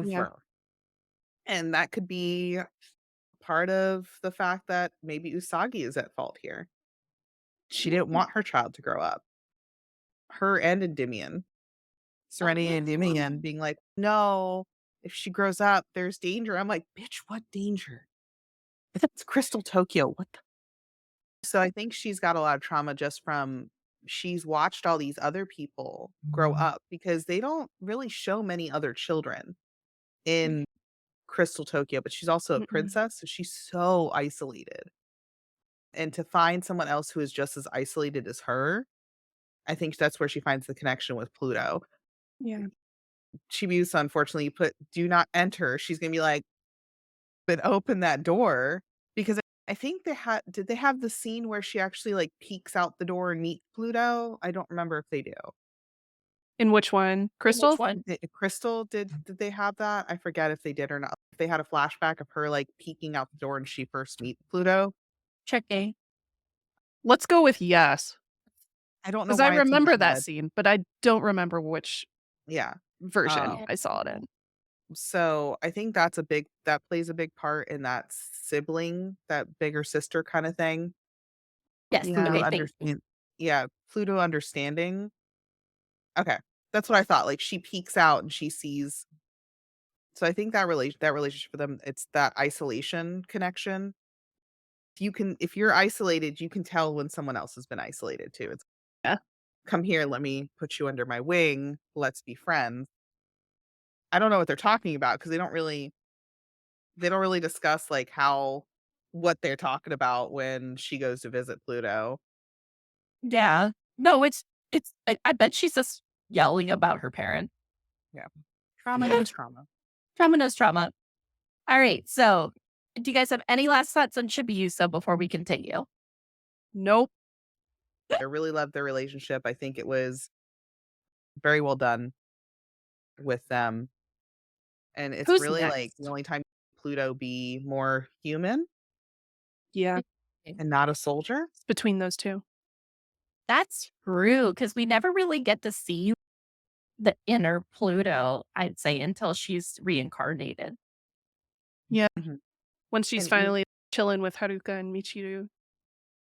Yeah. ever. And that could be part of the fact that maybe Usagi is at fault here. She didn't want her child to grow up. Her and Endymion, Serenity and Endymion being like, "No, if she grows up, there's danger." I'm like, "Bitch, what danger? It's Crystal Tokyo. What the?" So I think she's got a lot of trauma just from she's watched all these other people grow up because they don't really show many other children in Crystal Tokyo, but she's also a Mm-mm. princess, so she's so isolated. And to find someone else who is just as isolated as her, I think that's where she finds the connection with Pluto. Yeah. Chibiusa, unfortunately, you put "do not enter." She's gonna be like, "But open that door," because I think they had did they have the scene where she actually, like, peeks out the door and meet Pluto? I don't remember if they do. In which one? In which Crystal? one? Crystal, did they have that? I forget if they did or not. If they had a flashback of her, like, peeking out the door and she first meets Pluto. Checking. Let's go with yes. I don't know 'Cause I why it's in my remember that head. scene, but I don't remember which Yeah. version Um, Yeah. I saw it in. so I think that plays a big part in that sibling, that bigger sister kinda thing. Yes, Pluto Yeah. okay, thank you. understand Yeah, Pluto understanding. Okay. That's what I thought, like, she peeks out and she sees so I think that relationship for them, it's that isolation connection. If you're isolated, you can tell when someone else has been isolated too. It's, Yeah. "Come here, let me put you under my wing, let's be friends." I don't know what they're talking about because they don't really discuss, like, how what they're talking about when she goes to visit Pluto. Yeah. No, I bet she's just yelling about her parent. Yeah. Trauma knows trauma. Trauma knows trauma. All right. So, do you guys have any last thoughts on Chibiusa before we continue? Nope. I really loved their relationship. I think it was very well done with them, and it's Who's really, like, the next? only time Pluto be more human Yeah, and not a soldier. it's between those 2. That's true because we never really get to see the inner Pluto, I'd say, until she's reincarnated. Yeah, Mhm. when she's And e finally chilling with Haruka and Michiru.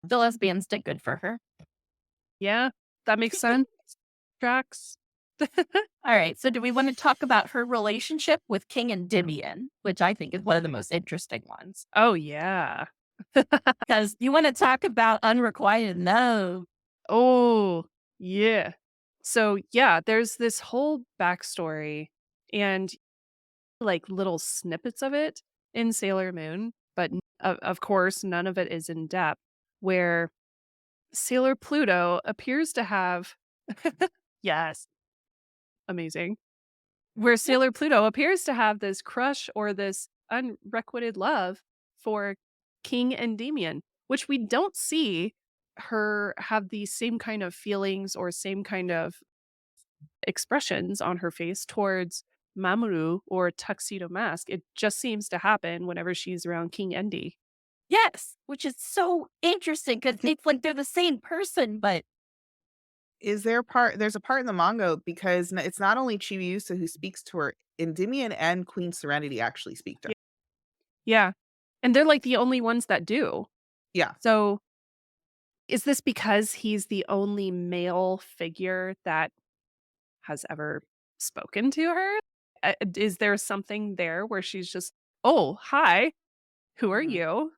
The lesbians did good for her. Yeah, that makes sense. Tracks. All right. So, do we want to talk about her relationship with King Endymion, which I think is one of the most interesting ones? Oh, yeah. Because you want to talk about unrequited love. Oh, yeah. So, yeah, there's this whole backstory and, like, little snippets of it in Sailor Moon, but of course, none of it is in depth, where Sailor Pluto appears to have yes, amazing. Where Sailor Pluto appears to have this crush or this unrequited love for King Endymion, which we don't see her have the same kind of feelings or same kind of expressions on her face towards Mamoru or Tuxedo Mask. It just seems to happen whenever she's around King Endy. Yes, which is so interesting because it's like they're the same person, but There's a part in the manga because it's not only ChibiUsa who speaks to her, Endymion and Queen Serenity actually speak to her. Yeah. And they're like the only ones that do. Yeah. So is this because he's the only male figure that has ever spoken to her? Is there something there where she's just, "Oh, hi. Who are Mhm. you?"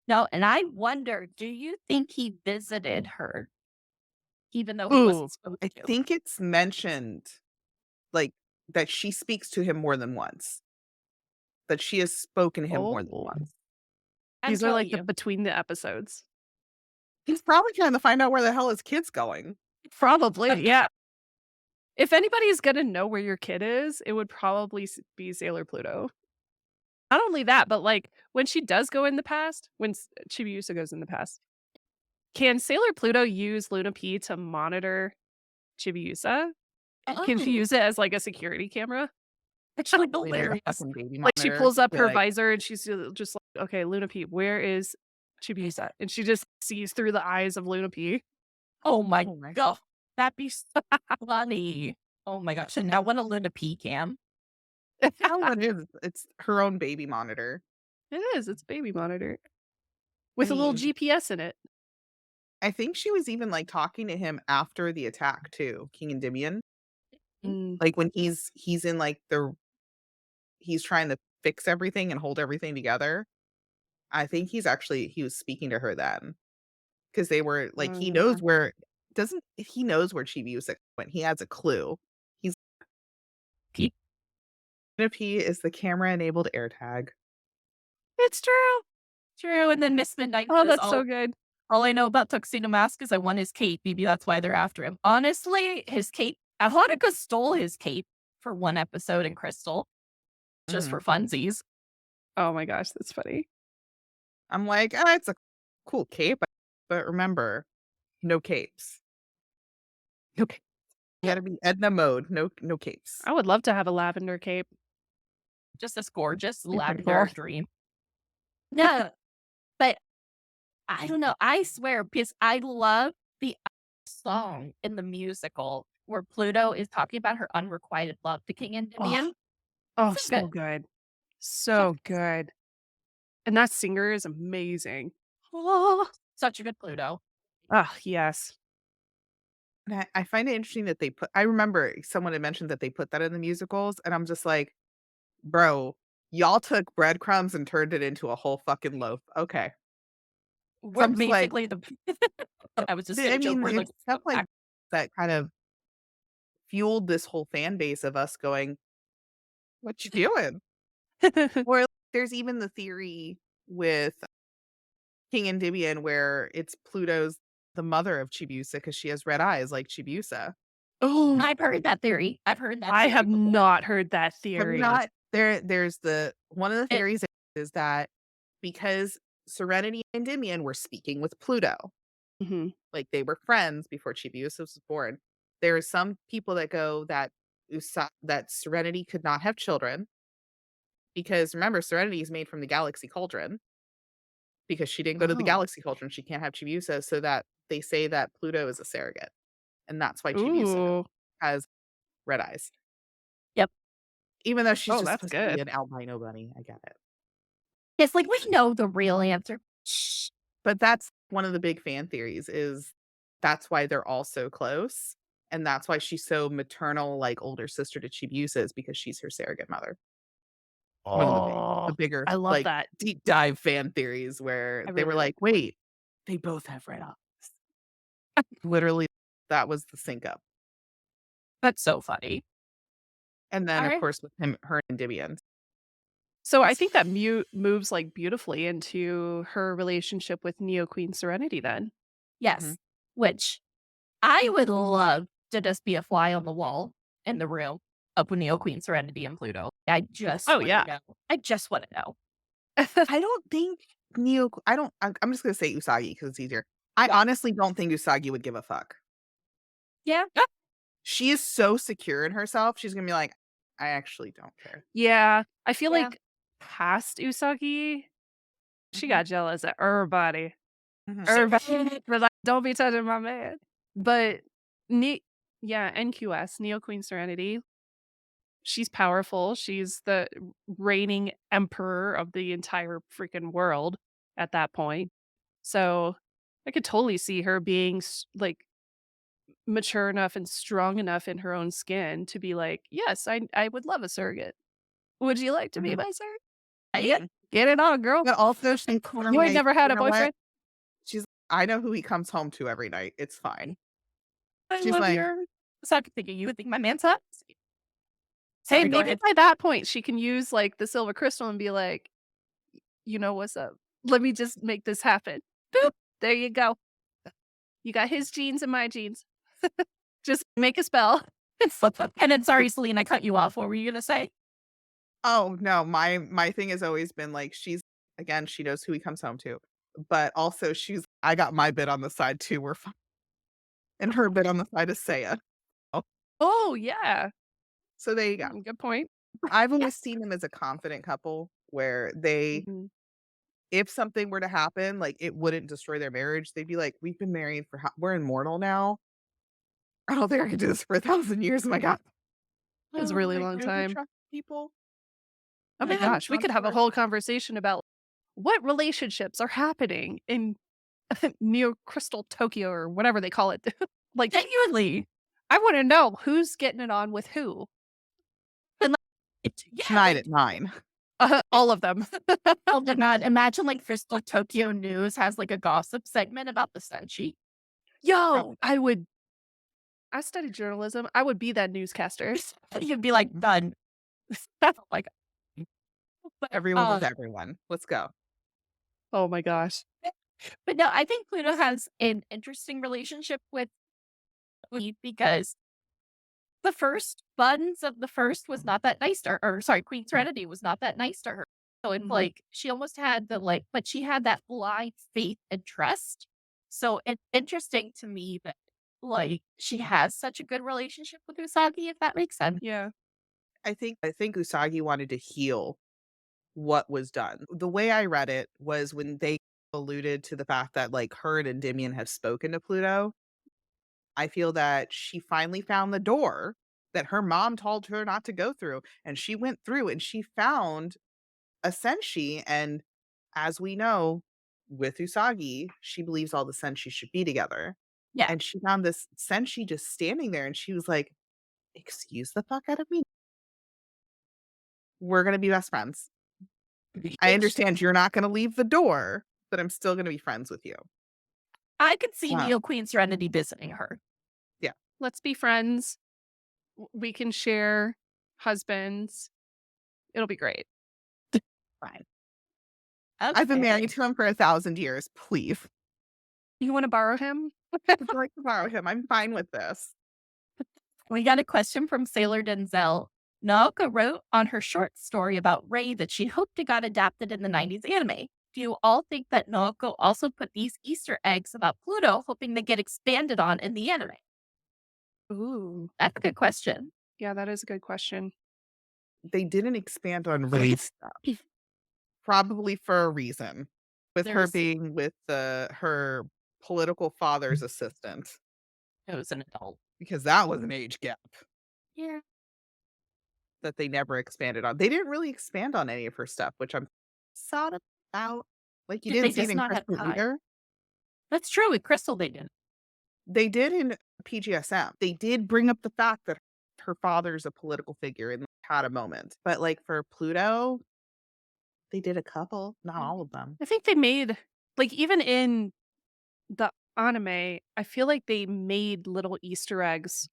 no. And I wonder, do you think he visited her, even though he wasn't Ooh, supposed I to? think it's mentioned like that she speaks to him more than once. That she has spoken to him more than oh. once. I'm These are telling like the you, between the episodes. He's probably trying to find out where the hell his kid's going. probably. Yeah. If anybody's gonna know where your kid is, it would probably be Sailor Pluto. Not only that, but, like, when she does go in the past, when Chibiusa goes in the past, can Sailor Pluto use Luna P to monitor Chibiusa? Can she Oh, use it as, like, a security camera? actually Like a hilarious. fucking baby Like, she monitor. pulls up Be her like, visor and she's just like, "Okay, Luna P, where is Chibiusa?" And she just sees through the eyes of Luna P. Oh my oh my god, that'd be so funny. Oh my gosh! And now what a Linda P cam. how it is. It's her own baby monitor. It is, it's baby monitor I with a little mean, GPS in it. I think she was even like talking to him after the attack too, King Endymion. Mm, Like when he's in like he's trying to fix everything and hold everything together. I think he was speaking to her then. Because they were like, he yeah. knows where doesn't he knows where Chibiusa went. He has a clue. He's P. if he is the camera-enabled AirTag. It's true. True. And then Miss Midnight Oh, says, that's so good. all I know about Tuxedo Mask is I want his cape. Maybe that's why they're after him. Honestly, his cape, Haruka stole his cape for one episode in Crystal, just Mhm. for funsies. Oh my gosh, that's funny. I'm like, "Ah, it's a cool cape, but remember, no capes. Okay. You gotta be Edna mode, no capes." I would love to have a lavender cape. Just this gorgeous Be pretty lavender cool. dream. No, but I don't know. I swear, because I love the song in the musical where Pluto is talking about her unrequited love to King Endymion. Oh, So so good. good. Yes. So good. And that singer is amazing. Oh, such a good Pluto. Ah, yes. And I find it interesting that I remember someone had mentioned that they put that in the musicals, and I'm just like, "Bro, y'all took breadcrumbs and turned it into a whole fucking loaf." Okay. So We're I'm just like, basically the. I was just I gonna joke. mean, We're like it's stuff like that kind of fueled this whole fan base of us going, "What you doing?" Or there's even the theory with King Endymion where it's Pluto's the mother of Chibiusa because she has red eyes like Chibiusa. Oh, I've heard that theory. I've heard that. I theory have before. not heard that Have you theory. not? There's the one of the It- theories is that because Serenity and Endymion were speaking with Pluto, Mhm. like they were friends before Chibiusa was born. There are some people that go that Serenity could not have children because remember Serenity is made from the Galaxy Cauldron. Because she didn't go to the Oh, Galaxy Cauldron, she can't have Chibiusa, so that they say that Pluto is a surrogate, and that's why Chibiusa Ooh. has red eyes. yep. Even though she's Oh, just that's supposed to be good. an albino bunny, I get it. It's like we know the real answer. But that's one of the big fan theories is that's why they're all so close, and that's why she's so maternal, like, older sister to Chibiusa is because she's her surrogate mother. One of the Oh, bigger, I love like, that. deep dive fan theories where I they were really like like, "Wait, they both have red eyes." Literally, that was the sync up. That's so funny. And then, All of right. course, with her and Endymion. So I think that moves like beautifully into her relationship with Neo Queen Serenity then. Yes. Mhm. Which I would love to just be a fly on the wall in the room of Neo Queen Serenity and Pluto. I just Oh, want yeah. to know. I just want to know. I don't think I'm just gonna say Usagi because it's easier. I Yeah. honestly don't think Usagi would give a fuck. Yeah. She is so secure in herself, she's gonna be like, "I actually don't care." Yeah. I feel Yeah. like past Usagi, she Mhm. got jealous of everybody. Mhm. Everybody was like, don't be touching my man. But NQS, Neo Queen Serenity, she's powerful. She's the reigning emperor of the entire freaking world at that point. So I could totally see her being like mature enough and strong enough in her own skin to be like, yes, I would love a surrogate. Would you like to be Mhm. my surrogate? Yeah, Mhm. get it on, girl. But also she You ain't never had you a know what? boyfriend. She's I know who he comes home to every night. It's fine. I She's love like, your. So I'm thinking you would think my man's hot. Hey, Sorry, go maybe ahead. by that point she can use like the silver crystal and be like, you know what's up? Let me just make this happen. Boop. There you go. You got his genes and my genes. Just make a spell. Flip flip. And then sorry, Celine, I cut you off. What were you gonna say? "Oh, no, my thing has always been like again, she knows who he comes home to, but also I got my bit on the side too, we're fine." And her bit on the side is Seiya. Oh, Oh, yeah. so there you go. Good point. I've always seen them as a confident couple where Mhm. if something were to happen, like, it wouldn't destroy their marriage. They'd be like, "We've been married we're immortal now. I don't think I could do this for 1,000 years, my god." It's a Oh, really like, long do they time. trust people? Oh my Again, gosh, we could have a controversial. whole conversation about what relationships are happening in Neo Crystal Tokyo or whatever they call it. Like, Genuinely. I want to know who's getting it on with who. Yeah, Tonight like, at 9. All of them. oh my god. Imagine like Crystal Tokyo News has like a gossip segment about the Senshi. Yo, I studied journalism. I would be that newscaster. You'd be like, done. That's like, but, Everyone with everyone. Let's go. Oh my gosh. but no, I think Pluto has an interesting relationship with Eve because the first buns of the first was not that nice to her. Or sorry, Queen Serenity was not that nice to her. So it's Mhm. like she almost had but she had that blind faith and trust. So it's interesting to me that like she has such a good relationship with Usagi, if that makes sense. Yeah. I think Usagi wanted to heal what was done. The way I read it was when they alluded to the fact that, like, her and Endymion have spoken to Pluto, I feel that she finally found the door that her mom told her not to go through, and she went through and she found a senshi, and as we know, with Usagi, she believes all the senshi should be together, Yeah. and she found this senshi just standing there, and she was like, "Excuse the fuck out of me? We're gonna be best friends. I understand you're not gonna leave the door, but I'm still gonna be friends with you." I could see Uh, Neo Queen Serenity visiting her. yeah. Let's be friends. We can share husbands. It'll be great. Fine. I've been Okay. married to him for 1,000 years, please. You want to borrow him? Would you like to borrow him? I'm fine with this. We got a question from Sailor Denzel. Naoka wrote on her short story about Ray that she hoped it got adapted in the 90s anime. Do you all think that Naoko also put these Easter eggs about Pluto, hoping they get expanded on in the anime? Ooh. That's a good question. Yeah, that is a good question. They didn't expand on race stuff, probably for a reason, with her There's being with her political father's assistant, it was an adult. because that was an age gap Yeah. that they never expanded on. They didn't really expand on any of her stuff, which I'm sad about. Like, you Did they didn't see it just in not have Crystal time? either. That's true. With Crystal, they didn't. They did in PGSM. They did bring up the fact that her father's a political figure and had a moment. But, like, for Pluto, they did a couple, not all of them. I think they made, like, even in the anime, I feel like they made little Easter eggs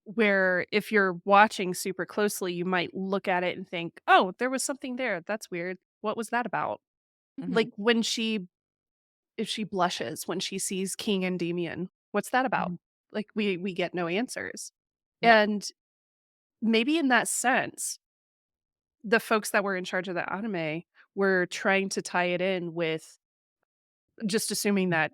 where if you're watching super closely, you might look at it and think, oh, there was something there. That's weird. What was that about? Mhm. Like when she if she blushes when she sees King Endymion. What's that about? Like we get no answers. Yeah. And maybe in that sense, the folks that were in charge of the anime were trying to tie it in with just assuming that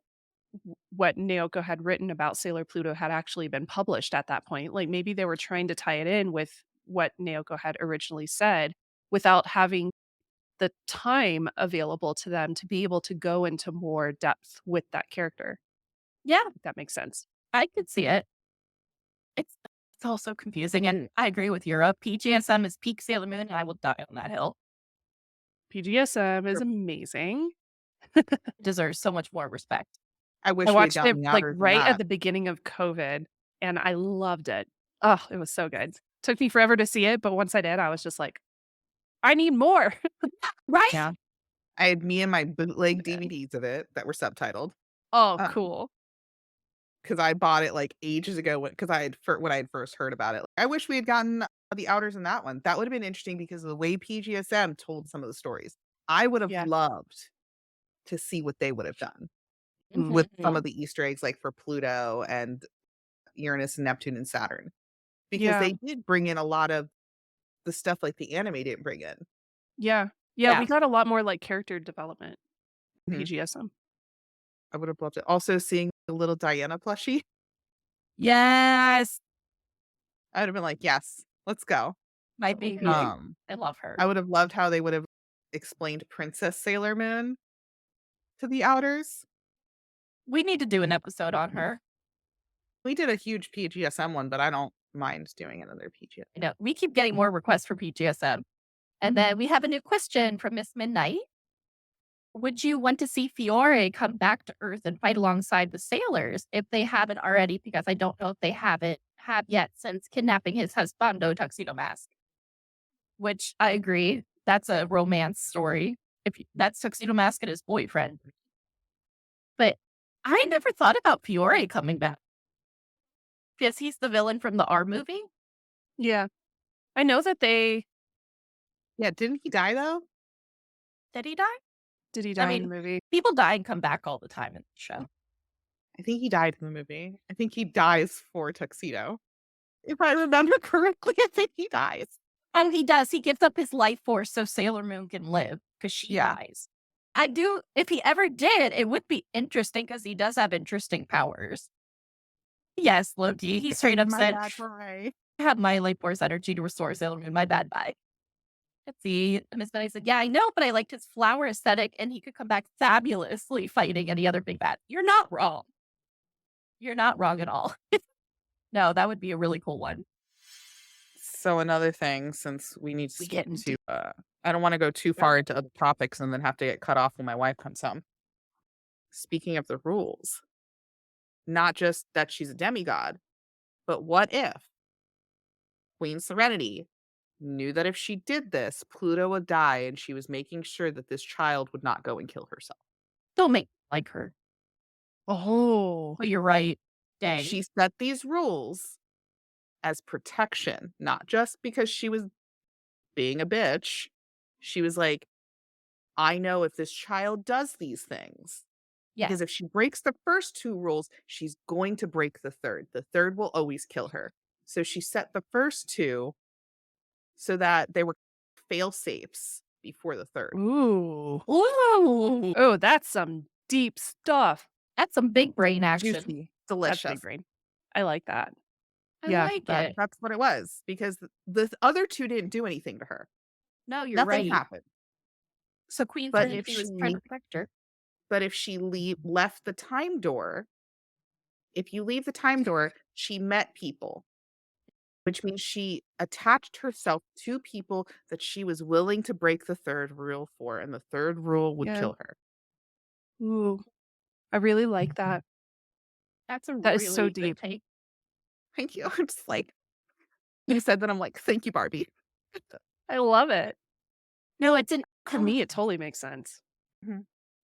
what Naoko had written about Sailor Pluto had actually been published at that point. Like maybe they were trying to tie it in with what Naoko had originally said without having the time available to them to be able to go into more depth with that character. Yeah, If that makes sense. I could see it. It's also confusing, and I agree with Europe. PGSM is peak Sailor Moon, and I will die on that hill. PGSM is Sure. amazing. It deserves so much more respect. I wish I we had watched it gotten like outers than right at that. the beginning of COVID and I loved it. Oh, it was so good. Took me forever to see it, but once I did, I was just like, I need more. Right? Yeah. I had me and my bootleg DVDs of it that were subtitled. Oh, Um, cool. because I bought it like ages ago because when I had first heard about it. I wish we had gotten the outers in that one. That would have been interesting because of the way PGSM told some of the stories. I would have Yeah. loved to see what they would have done with some Mhm. of the Easter eggs, like for Pluto and Uranus and Neptune and Saturn, because Yeah. they did bring in a lot of the stuff like the anime didn't bring in. Yeah. Yeah. Yeah. We got a lot more like character development. Mhm. PGSM. I would have loved it. Also, seeing the little Diana plushie, Yes, I would have been like, yes, let's go. my baby. Um, I love her. I would have loved how they would have explained Princess Sailor Moon to the outers. We need to do an episode on her. We did a huge PGSM one, but I don't mind doing another PGSM. I know we keep getting more requests for PGSM. And then we have a new question from Miss Midnight. Would you want to see Fiore come back to Earth and fight alongside the sailors if they haven't already? Because I don't know if they have yet since kidnapping his husbando Tuxedo Mask. Which I agree, that's a romance story. That's Tuxedo Mask and his boyfriend. But I never thought about Fiore coming back because he's the villain from the R movie. Yeah. I know that they Yeah, didn't he die though? Did he die? did he die in mean, the movie. People die and come back all the time in the show. I think he died in the movie. I think he dies for Tuxedo. If I remember correctly, I think he dies. And he does. He gives up his life force so Sailor Moon can live because she Yeah. dies. I do. If he ever did, it would be interesting because he does have interesting powers. Yes, Loki. He straight up My said, bad, Ray. I have my life force energy to restore Sailor Moon. My bad, bye. Let's see. Miss Betty said, yeah, I know, but I liked his flower aesthetic and he could come back fabulously fighting any other big bad. You're not wrong. You're not wrong at all. No, that would be a really cool one. So another thing, since we need We to get skip into- to, I don't want to go too far into other topics and then have to get cut off when my wife comes home. Speaking of the rules, not just that she's a demigod, but what if Queen Serenity knew that if she did this, Pluto would die, and she was making sure that this child would not go and kill herself. Don't make me like her. Oh. But you're right. Dang. She set these rules as protection, not just because she was being a bitch. She was like, I know if this child does these things. Yeah. Because if she breaks the first two rules, she's going to break the third. The third will always kill her. So she set the first two so that they were fail safes before the third. Ooh. Ooh, Oh, that's some deep stuff. that's some big brain action. Juicy, That's delicious. big brain. I like that. I Yeah, like That- it. that's what it was. Because the other two didn't do anything to her. No, you're Nothing right. happened. So Queen But Serenity if was she- trying to protect her. But if she left the time door, if you leave the time door, she met people, which means she attached herself to people that she was willing to break the third rule for, and the third rule would Yeah. kill her. Ooh. I really like that. That's a That really is so good deep. take. Thank you. I'm just like, you said that, I'm like, thank you, Barbie. I love it. No, it's an To me, it totally makes sense.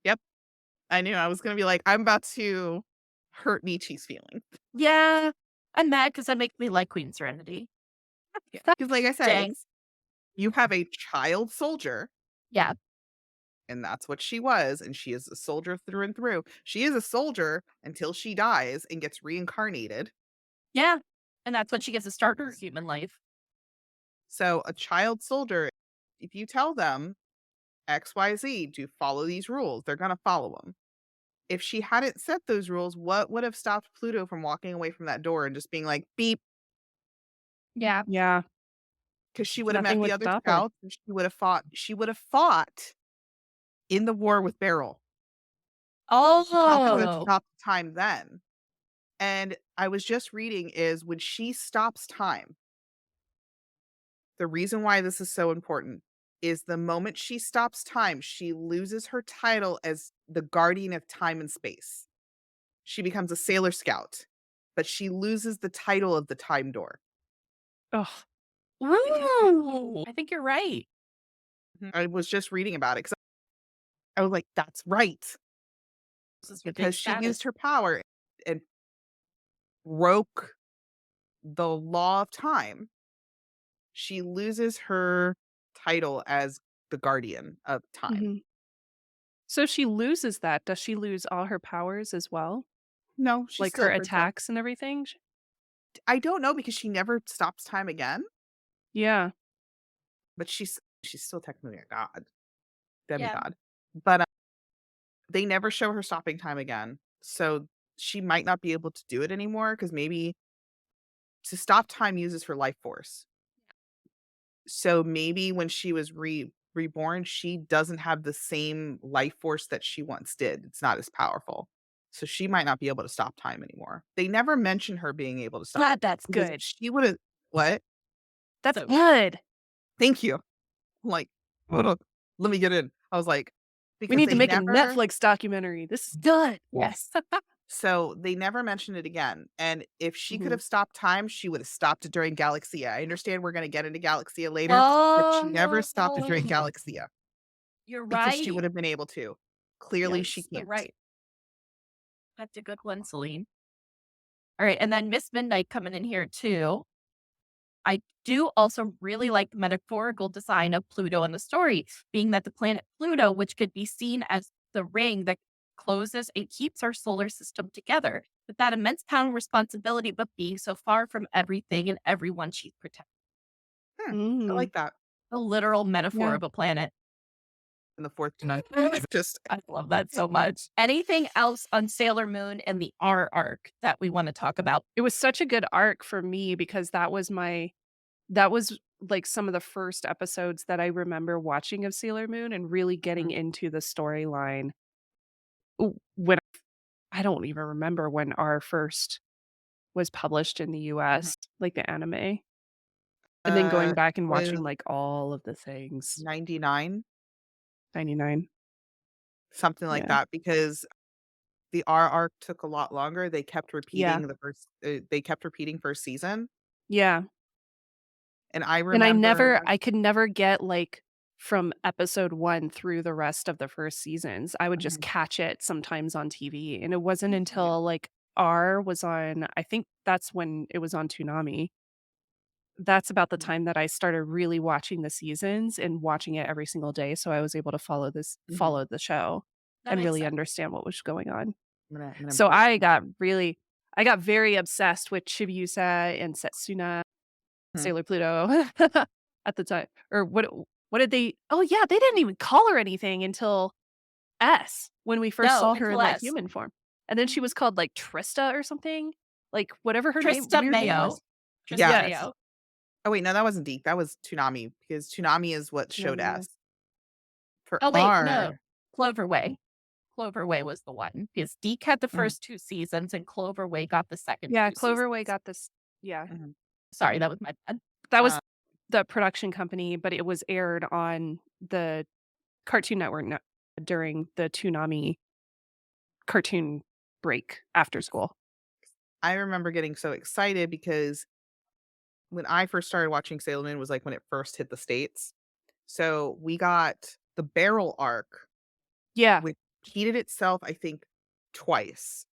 Yep. I knew I was going to be like, I'm about to hurt Michi's feelings. Yeah, I'm mad because that makes me like Queen Serenity. Because like I said, Dang. you have a child soldier Yeah, And that's what she was. And she is a soldier through and through. She is a soldier until she dies and gets reincarnated. Yeah. And that's when she gets to start her human life. So a child soldier, if you tell them XYZ, do follow these rules, they're going to follow them. If she hadn't set those rules, what would have stopped Pluto from walking away from that door and just being like, beep? Yeah. Yeah. Because she would have Nothing met the would other stop her. scouts and she would have fought in the war with Beryl. That would have Oh. stopped time then. And I was just reading is when she stops time, the reason why this is so important is the moment she stops time, she loses her title as the guardian of time and space. She becomes a Sailor Scout, but she loses the title of the Time Door. Oh, Ooh, I think you're right. I was just reading about it because I was like, that's right. This is your big Because she status. used her power and broke the law of time. She loses her title as the guardian of time. mhm. So she loses that. Does she lose all her powers as well? No, she's Like still her a princess. attacks and everything? I don't know because she never stops time again, Yeah. but she's still technically a god, Yeah. demigod. But they never show her stopping time again. So she might not be able to do it anymore because maybe to stop time uses her life force. So maybe when she was reborn, she doesn't have the same life force that she once did. It's not as powerful. So she might not be able to stop time anymore. They never mention her being able to stop. Glad that's because good. She would have what? That's So- good. Thank you. I'm like, hold on, let me get in. I was like, because We need to they make never, a Netflix documentary. This is good. Yes. So they never mentioned it again. And if she could Mhm. have stopped time, she would have stopped it during Galaxia. I understand we're going to get into Galaxia later, but she never stopped it during Galaxia You're because right. she would have been able to. Clearly, she Yes, you're can't. right. That's a good one, Celine. All right. And then Miss Midnight coming in here too. I do also really like the metaphorical design of Pluto in the story, being that the planet Pluto, which could be seen as the ring that closes and keeps our solar system together, with that immense power and responsibility, but being so far from everything and everyone she's protecting. I Mm. like that. A literal metaphor Yeah. of a planet. In the fourth tonight, just I love that so much. Anything else on Sailor Moon and the R arc that we want to talk about? It was such a good arc for me because that was like some of the first episodes that I remember watching of Sailor Moon and really getting into the storyline. When I don't even remember when R first was published in the US, like the anime. And then going back and was watching like all of the things. 99, 99. something like Yeah. that, because the R arc took a lot longer. They kept repeating they kept repeating first season. Yeah. And I And remember I could never get like from episode 1 through the rest of the first seasons. I would just catch it sometimes on TV. And it wasn't until like R was on, I think that's when it was on Toonami. That's about the time that I started really watching the seasons and watching it every single day. So I was able to follow the show That and makes really sense. understand what was going on. I'm gonna So post I got very obsessed with ChibiUsa and Setsuna, Mhm. Sailor Pluto at the time. Or what did they oh yeah, they didn't even call her anything until S when we first No, saw her in until like S. human form. And then she was called like Trista or something. Like whatever her Trista weird name Mayo. was. Trista Yeah. Mayo. Oh wait, no, that wasn't Deke. That was Toonami because Toonami is what showed Toonami, yeah. S. For Oh, wait, R, no. Cloverway. Cloverway was the one because Deke had the first 2 seasons and Cloverway got the second Yeah, 2 Cloverway seasons. got this. Yeah. Sorry, that was my bad. That was the production company, but it was aired on the Cartoon Network during the Toonami cartoon break after school. I remember getting so excited because when I first started watching Sailor Moon was like when it first hit the States. So we got the Barrel arc, Yeah. which repeated itself, I think, twice.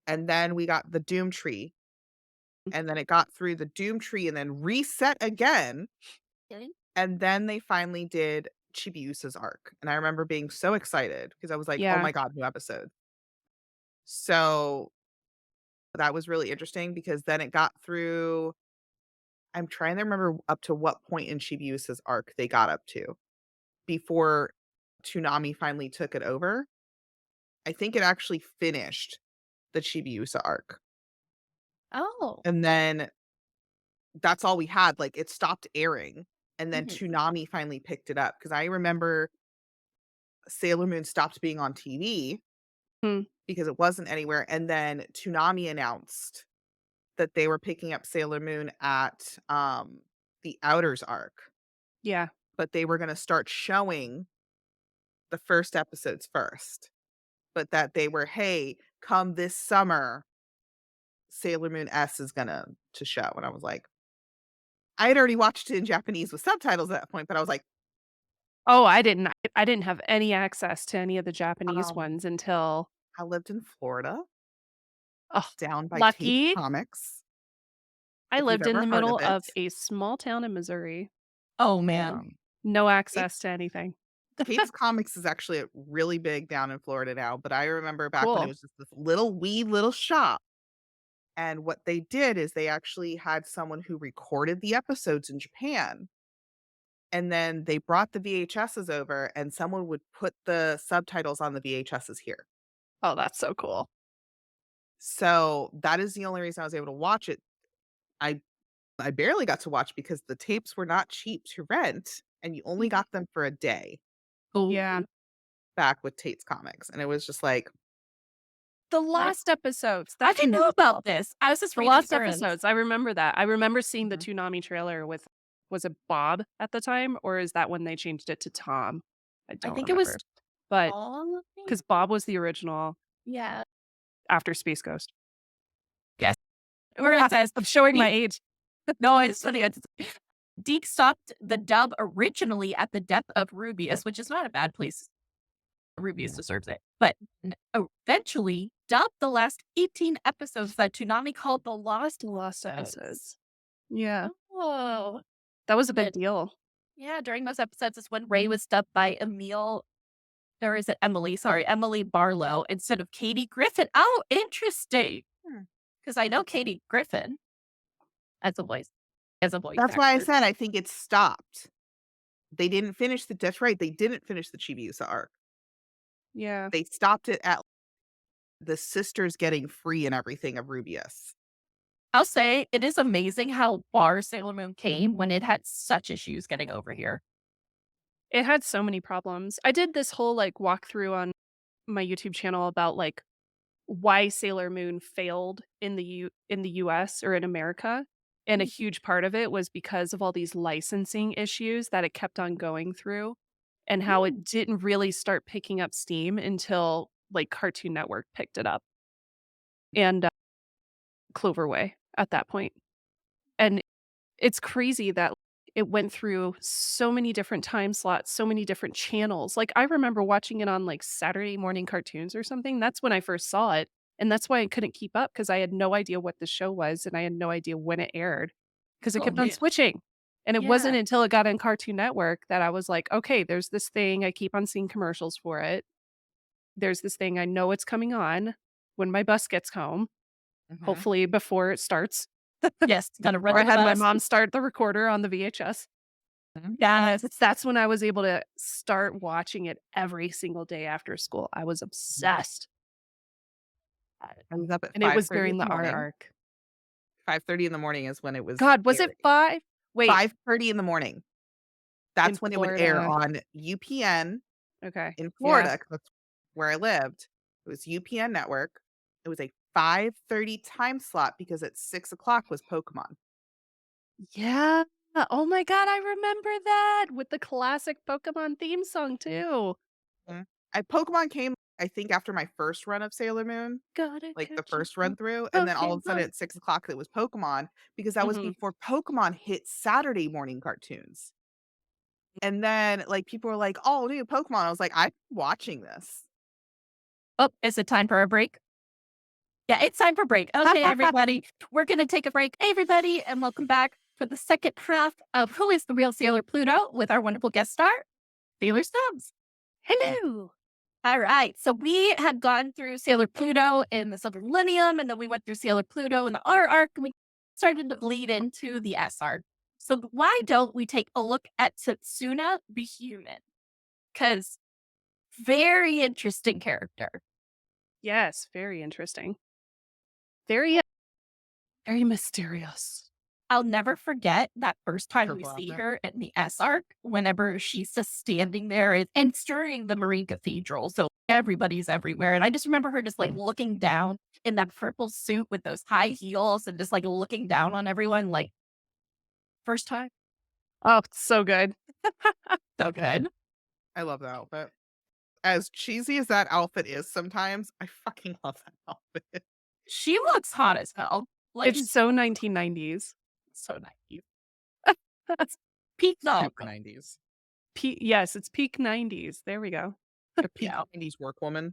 And then we got the Doom Tree. And then it got through the Doom Tree and then reset again. Okay. And then they finally did ChibiUsa's arc. And I remember being so excited because I was like, oh Yeah. my God, new episode. So that was really interesting because then it got through. I'm trying to remember up to what point in ChibiUsa's arc they got up to before Toonami finally took it over. I think it actually finished the ChibiUsa arc. Oh. And then that's all we had. Like it stopped airing. And then Mhm. Toonami finally picked it up. Because I remember Sailor Moon stopped being on TV Hmm. because it wasn't anywhere. And then Toonami announced that they were picking up Sailor Moon at the Outers arc, Yeah. but they were going to start showing the first episodes first. But that they were, hey, come this summer, Sailor Moon S is gonna to show. And I was like, I had already watched it in Japanese with subtitles at that point, but I was like, Oh, I didn't. I didn't have any access to any of the Japanese um, ones until I lived in Florida, oh, down by Tate's lucky. Comics, I if you've lived in ever the heard of middle it. of a small town in Missouri. Oh, man. Um, No Tate's, access to anything. Tate's Comics is actually really big down in Florida now, but I remember back when it Cool. was just this wee little shop. And what they did is they actually had someone who recorded the episodes in Japan. And then they brought the VHSs over and someone would put the subtitles on the VHSs here. Oh, that's so cool. So that is the only reason I was able to watch it. I I barely got to watch because the tapes were not cheap to rent and you only got them for a day Yeah. back with Tate's Comics. And it was just like, The I last episodes. I didn't know about this. I was just The reading last forums. episodes. I remember that. I remember seeing the Mhm. Toonami trailer with, was it Bob at the time, or is that when they changed it to Tom? I I don't think it was remember. But all because Bob was the original yeah. after Space Ghost. Yes. Whereas I'm showing my age. no, it's funny. Deke stopped the dub originally at the death of Rubius, which is not a bad place. Rubius deserves it. But eventually dubbed the last 18 episodes that Toonami called the Lost Episodes. Yeah. Oh. That was a big But- deal. Yeah, during those episodes is when Ray was dubbed by Emily Barlow instead of Katie Griffin. Oh, interesting. Because I know Katie Griffin as a voice. that's why I actor. said I think it stopped. They didn't finish that's right. They didn't finish the ChibiUsa arc. Yeah. They stopped it at the sisters getting free and everything of Rubius. I'll say it is amazing how far Sailor Moon came when it had such issues getting over here. It had so many problems. I did this whole like walkthrough on my YouTube channel about like why Sailor Moon failed in the US or in America. And a huge part of it was because of all these licensing issues that it kept on going through and how it didn't really start picking up steam until like Cartoon Network picked it up and Cloverway at that point. And it's crazy that it went through so many different time slots, so many different channels. Like I remember watching it on like Saturday morning cartoons or something. That's when I first saw it. And that's why I couldn't keep up because I had no idea what the show was and I had no idea when it aired because it Oh, kept on man. switching. And it Yeah. wasn't until it got on Cartoon Network that I was like, okay, there's this thing. I keep on seeing commercials for it. There's this thing. I know it's coming on when my bus gets home, hopefully before it starts. Yes, gotta run Or I the had my bus. mom start the recorder on the VHS. Yes. That's when I was able to start watching it every single day after school. I was obsessed. I was up at And it was 5:30 during in the the R morning. arc. 5:30 in the morning is when it was God, was it airing. 5? Wait. 5:30 in the morning. That's when it would air Florida. on UPN Okay. in Yeah. Florida, 'cause that's where I lived. It was UPN network. It was a 5:30 time slot because at 6:00 was Pokemon. Yeah. Oh my God, I remember that with the classic Pokemon theme song too. Pokemon came, I think, after my first run of Sailor Moon, Gotta like the catch first a run through, and then all of a sudden Pokemon. at 6:00 it was Pokemon because that was Mhm. before Pokemon hit Saturday morning cartoons. And then like people were like, "Oh, new Pokemon." I was like, "I'm watching this." Oh, is it time for a break? Yeah, it's time for break. Okay, everybody, we're going to take a break. Hey, everybody, and welcome back for the second half of Who is the Real Sailor Pluto with our wonderful guest star. Sailor Snubs. Hello. All right. So we had gone through Sailor Pluto in the Silver Millennium, and then we went through Sailor Pluto in the R arc, and we started to bleed into the S arc. So why don't we take a look at Setsuna the Human? Because very interesting character. Yes, very interesting. Very, very mysterious. I'll never forget that first time we Purple see outfit. her in the S arc, whenever she's just standing there and stirring the Marine Cathedral. So everybody's everywhere. And I just remember her just like looking down in that purple suit with those high heels and just like looking down on everyone like first time. Oh, so good. So good. I love that outfit. As cheesy as that outfit is sometimes, I fucking love that outfit. She looks hot as hell. Like It's so 1990s. so naive. That's peak dog. Super 90s. Yes, it's peak 90s. There we go. A peak Yeah. 90s workwoman.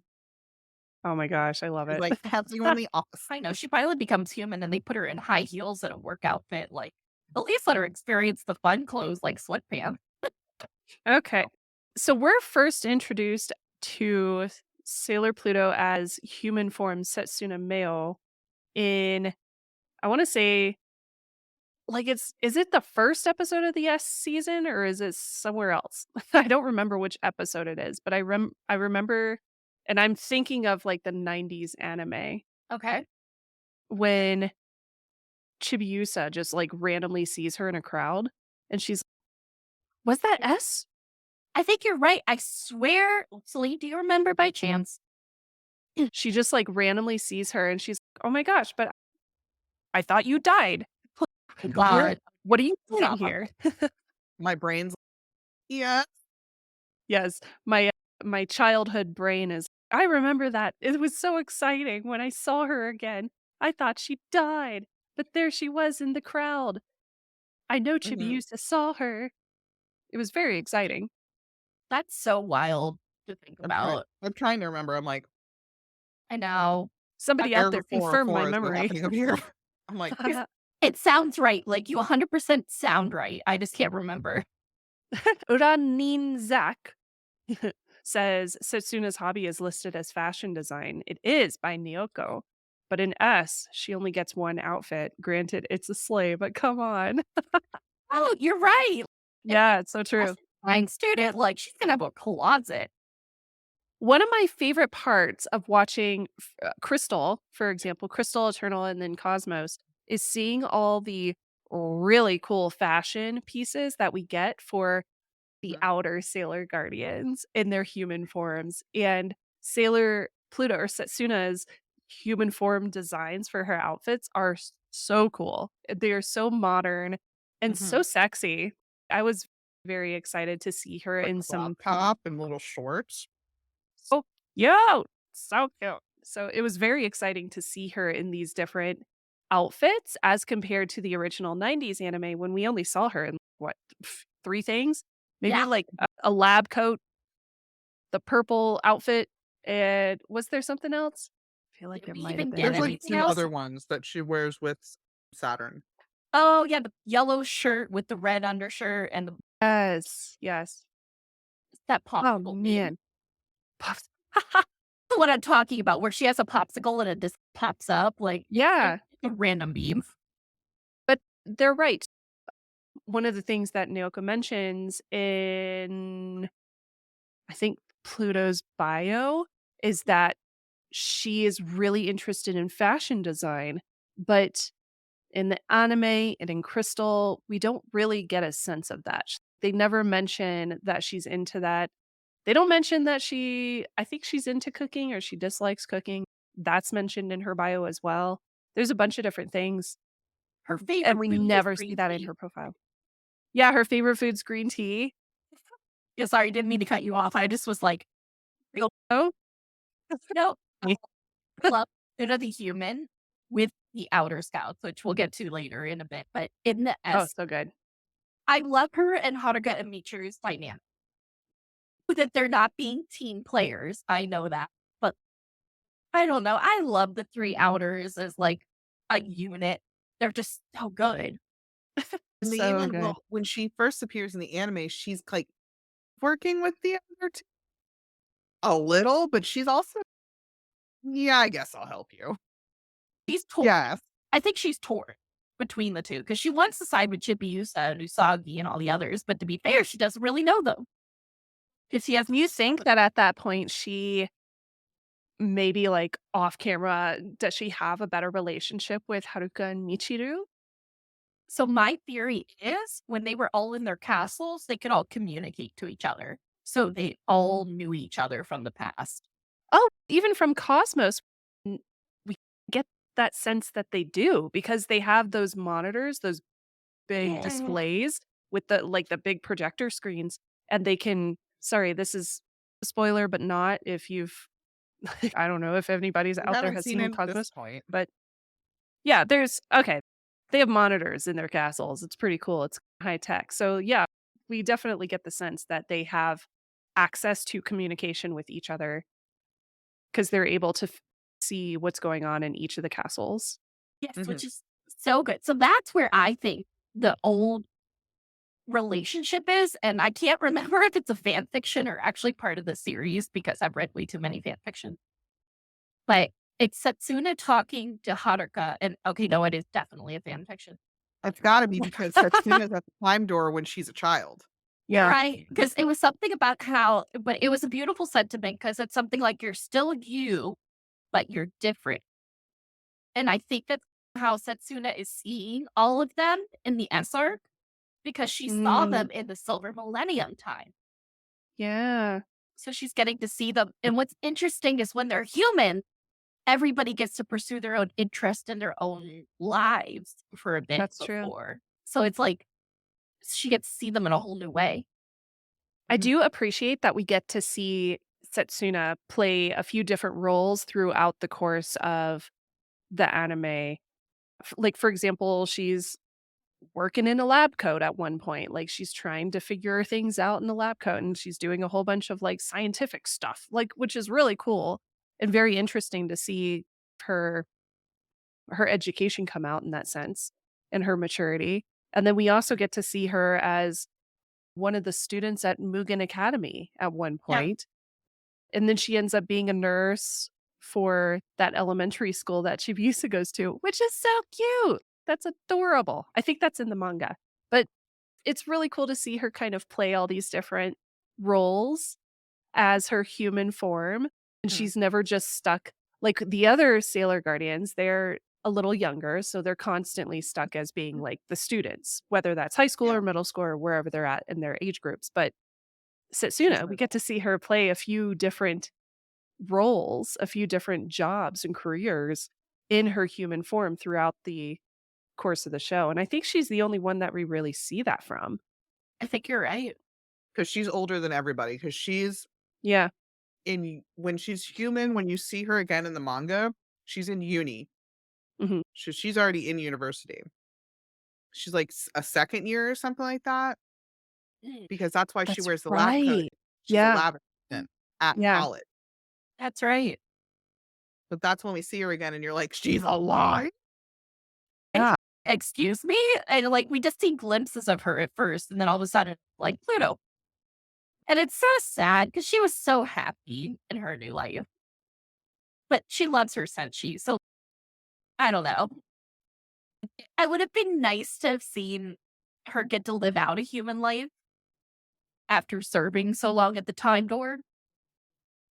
Oh my gosh, I love it. Like having on the office. I know. She finally becomes human and they put her in high heels and a work outfit. Like, at least let her experience the fun clothes like sweatpants. Okay. So we're first introduced to Sailor Pluto as human form Setsuna Meo in, I want to say, like is it the first episode of the S season or is it somewhere else? I don't remember which episode it is, but I remember, and I'm thinking of like the 90s anime Okay. when ChibiUsa just like randomly sees her in a crowd and she's, was that S? I think you're right. I swear. Celine, do you remember by chance? She just like randomly sees her and she's like, oh my gosh, but I thought you died. God. What are you doing Stop. here? My brain's yeah. Yes, my childhood brain is, I remember that. It was so exciting when I saw her again. I thought she died, but there she was in the crowd. I know Mhm. Chibiusa saw her. It was very exciting. That's so wild to think about. I'm trying to remember. I'm like, I know. Somebody out error there confirm my 404 is what's memory. happening up here. I'm like, It sounds right. Like you 100% sound right. I just can't remember. Uranin Zak says Setsuna's hobby is listed as fashion design. It is by Nyoko. But in S, she only gets one outfit. Granted, it's a sleigh, but come on. Oh, you're right. Yeah, it's so true. Fine student. Like she's gonna have a closet. One of my favorite parts of watching Crystal, for example, Crystal, Eternal, and then Cosmos, is seeing all the really cool fashion pieces that we get for the outer Sailor Guardians in their human forms. And Sailor Pluto or Setsuna's human form designs for her outfits are so cool. They are so modern and so sexy. I was very excited to see her in some top and little shorts. Oh, yo, so cute. So it was very exciting to see her in these different outfits as compared to the original 90s anime when we only saw her in what, three things? Maybe Yeah. like a lab coat, the purple outfit, and was there something else? I feel like Did it we might even have get been. There's like everything two else? other ones that she wears with Saturn. Oh yeah, the yellow shirt with the red undershirt and the Yes. that Oh popsicle. man. What I'm talking about, where she has a popsicle and it just pops up like Yeah, a random beam. but they're right. One of the things that Naoka mentions in, I think, Pluto's bio is that she is really interested in fashion design, but in the anime and in Crystal, we don't really get a sense of that. They never mention that she's into that. They don't mention that I think she's into cooking or she dislikes cooking. That's mentioned in her bio as well. There's a bunch of different things, Her favorite and we food is never green see that in tea. her profile. Yeah, her favorite food's green tea. Yeah, sorry, didn't mean to cut you off. I just was like, Oh, no, love the human with the outer scouts, which we'll get to later in a bit. But in the oh, S, so good. I love her and Haruka and Michiru's dynamic. That they're not being team players. I know that. But I don't know. I love the three outers as like a unit. They're just so good. And they So even good. when she first appears in the anime, she's like working with the other two a little, but she's also, yeah, I guess I'll help you. She's torn. Yes. I think she's torn between the two because she wants to side with ChibiUsa and Usagi and all the others, but to be fair, she doesn't really know them. Because she has You think that at that point she maybe like off camera, does she have a better relationship with Haruka and Michiru? So my theory is when they were all in their castles, they could all communicate to each other. So they all knew each other from the past. Oh, even from Cosmos, we get that sense that they do because they have those monitors, those big displays with the big projector screens, and they can. Sorry, this is a spoiler, but not if you've. I don't know if anybody's I out there haven't has seen seen it at this Cosmos, point. but yeah, there's okay. They have monitors in their castles. It's pretty cool. It's high tech. So yeah, we definitely get the sense that they have access to communication with each other because they're able to see what's going on in each of the castles. Yes, Mhm. which is so good. So that's where I think the old relationship is. And I can't remember if it's a fan fiction or actually part of the series because I've read way too many fan fiction. But it's Setsuna talking to Haruka. And okay, no, it is definitely a fan fiction. It's gotta be because Setsuna's at the time door when she's a child. Yeah. Right. Because it was something about how, but it was a beautiful sentiment because it's something like you're still you, but you're different. And I think that's how Setsuna is seeing all of them in the S arc because she saw them in the Silver Millennium time. Yeah. So she's getting to see them. And what's interesting is when they're human, everybody gets to pursue their own interest in their own lives for a bit That's true. before. So it's like she gets to see them in a whole new way. I do appreciate that we get to see Setsuna play a few different roles throughout the course of the anime. Like, for example, she's working in a lab coat at one point. Like, she's trying to figure things out in the lab coat and she's doing a whole bunch of like scientific stuff, like, which is really cool and very interesting to see her education come out in that sense and her maturity. And then we also get to see her as one of the students at Mugen Academy at one Yeah. point. And then she ends up being a nurse for that elementary school that ChibiUsa goes to, which is so cute. That's adorable. I think that's in the manga. But it's really cool to see her kind of play all these different roles as her human form. And Mhm. she's never just stuck like the other Sailor Guardians, they're a little younger, so they're constantly stuck as being like the students, whether that's high school Yeah. or middle school or wherever they're at in their age groups. But Setsuna, we get to see her play a few different roles, a few different jobs and careers in her human form throughout the course of the show. And I think she's the only one that we really see that from. I think you're right. Because she's older than everybody. Because she's Yeah. when she's human, when you see her again in the manga, she's in uni. Mhm. She's already in university. She's like a second year or something like that. Because that's why she That's wears the lab coat. right. She's a Yeah. lab assistant at Yeah. college. That's right. But that's when we see her again, and you're like, she's alive. Yeah. Excuse me? And like we just see glimpses of her at first, and then all of a sudden, like Pluto. And it's so sad because she was so happy in her new life. But she loves her Senshi. So I don't know. I would have been nice to have seen her get to live out a human life after serving so long at the time door.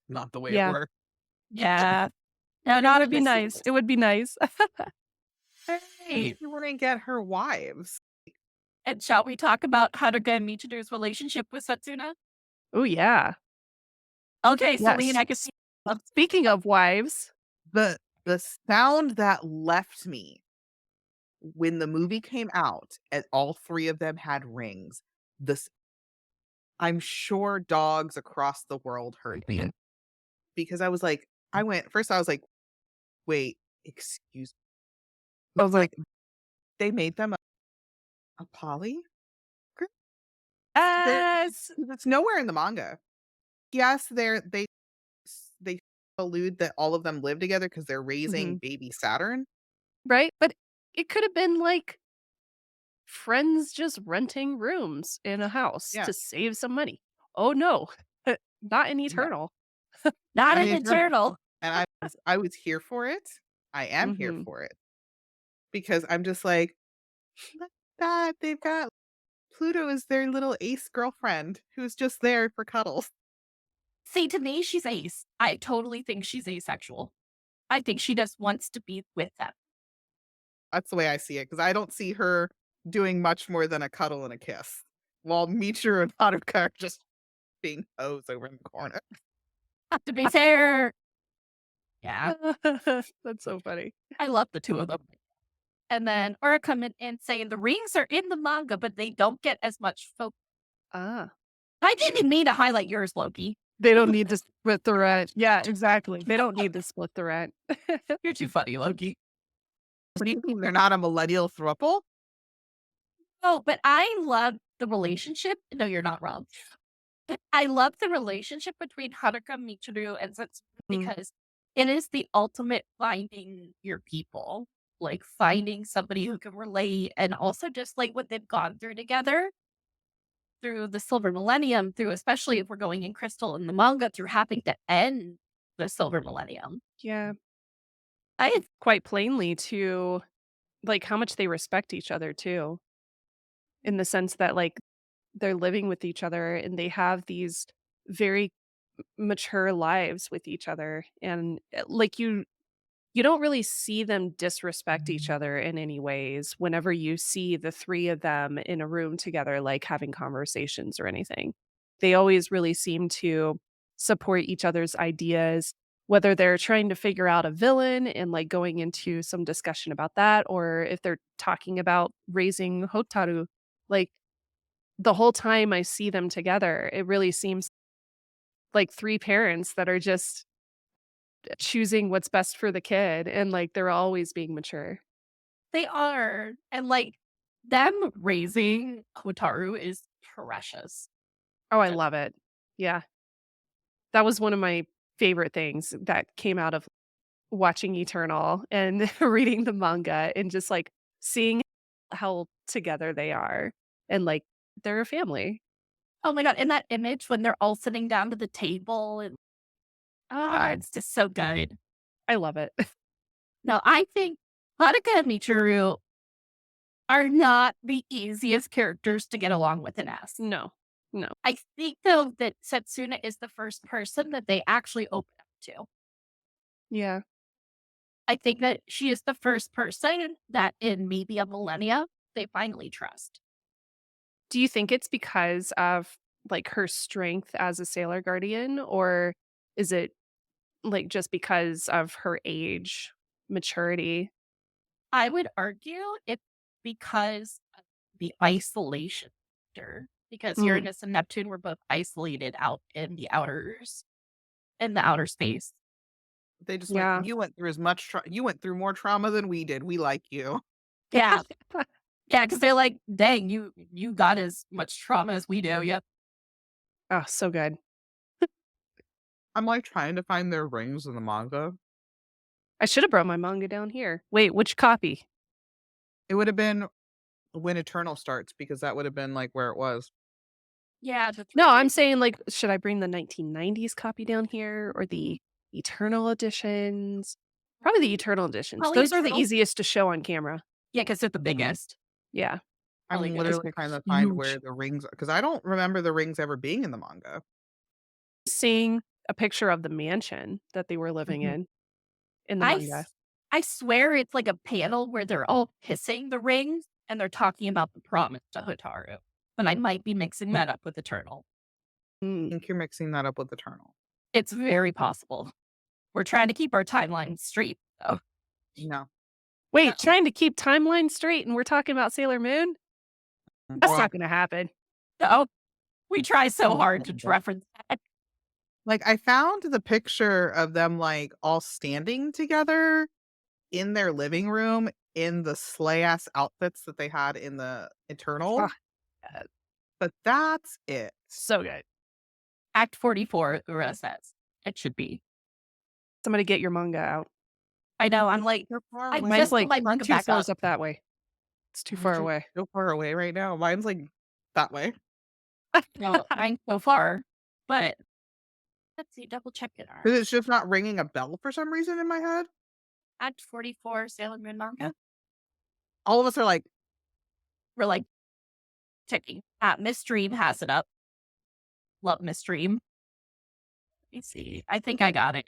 Not the way Yeah. it worked. Yeah. No, It not would be in this nice. series. It would be nice. Right. She wouldn't get her wives. And shall we talk about Haruka and Michiru's relationship with Setsuna? Oh, yeah. Okay, Yes. Selene, I can see. Speaking of wives, The sound that left me when the movie came out and all three of them had rings. This I'm sure dogs across the world heard me. Because I was like, I was like, wait, excuse me. I was like, they made them a poly? group? yes. It's nowhere in the manga. Yes, they allude that all of them live together because they're raising Mhm. baby Saturn. Right? But it could have been like friends just renting rooms in a house Yeah. to save some money. Oh no, not in No. Eternal. Not I an mean, eternal. and I was here for it. I am here Mhm. for it because I'm just like, look at that. They've got Pluto is their little ace girlfriend who's just there for cuddles. See, to me, she's ace. I totally think she's asexual. I think she just wants to be with them. That's the way I see it because I don't see her doing much more than a cuddle and a kiss, while Michiru and Haruka are just being hoes over in the corner. To be fair, yeah, That's so funny. I love the two of them. And then Aura coming in saying the rings are in the manga, but they don't get as much focus. Ah. I didn't mean to highlight yours, Loki. They don't need to split the rent. Yeah, exactly. They don't need to split the rent. You're too funny, Loki. What do you mean they're not a millennial throuple? Oh, but I love the relationship. No, you're not wrong. I love the relationship between Haruka Michiru and Setsu because it is the ultimate finding your people, like finding somebody who can relate, and also just like what they've gone through together through the Silver Millennium, through especially if we're going in Crystal in the manga, through having to end the Silver Millennium. Yeah, I quite plainly to like how much they respect each other too, in the sense that like they're living with each other and they have these very mature lives with each other and like you don't really see them disrespect each other in any ways whenever you see the three of them in a room together, like having conversations or anything. They always really seem to support each other's ideas, whether they're trying to figure out a villain and like going into some discussion about that, or if they're talking about raising Hotaru. Like the whole time I see them together, it really seems like three parents that are just choosing what's best for the kid and like they're always being mature. they are, and like them raising Hotaru is precious. Oh, I love it. Yeah. That was one of my favorite things that came out of watching Eternal and reading the manga and just like seeing how together they are and like they're a family. Oh my god, in that image when they're all sitting down to the table and it's just so good. I love it. No, I think Haruka and Michiru are not the easiest characters to get along with in S. No. No. I think though that Setsuna is the first person that they actually open up to. Yeah. I think that she is the first person that in maybe a millennia they finally trust. Do you think it's because of like her strength as a sailor guardian or is it like just because of her age, maturity? I would argue it's because of the isolation factor, because Mm. Uranus and Neptune were both isolated out in the outer space. They just Yeah. went, you went through as much you went through more trauma than we did. We like you. Yeah. Yeah, because they're like, dang, you got as much trauma as we do. Yep. Oh, so good. I'm like trying to find their rings in the manga. I should have brought my manga down here. Wait, which copy? It would have been when Eternal starts because that would have been like where it was. Yeah. No, I'm saying like, should I bring the 1990s copy down here or the Eternal editions? Probably the Eternal editions. Probably Those are the Eternal. easiest to show on camera. Yeah, because they're the biggest. Yeah. Probably I'm gonna literally be trying to find huge. where the rings because I don't remember the rings ever being in the manga. Seeing a picture of the mansion that they were living Mhm. in the manga. I swear it's like a panel where they're all kissing the rings and they're talking about the promise to Hotaru. But I might be mixing that up with Eternal. I Mm. think you're mixing that up with Eternal. It's very possible. We're trying to keep our timeline straight, though. No. Wait, No. trying to keep timeline straight and we're talking about Sailor Moon? That's Well, not going to happen. No, we try so hard to reference that. like I found the picture of them like all standing together in their living room in the slay ass outfits that they had in the Eternal. Ah, But that's it. so good. Act 44, Ura says. It should be. Somebody get your manga out. I know, I'm like, You're far I away. Mine's just like put my manga 2 back floors up. up that way. It's too far away. So far away right now. Mine's like that way. No, mine so far. But let's see, double check it. Because it's just not ringing a bell for some reason in my head. At 44 Sailor Moon manga. All of us are like, We're like ticking. Miss Dream has it up. Love Miss Dream. Let me see. I think I got it.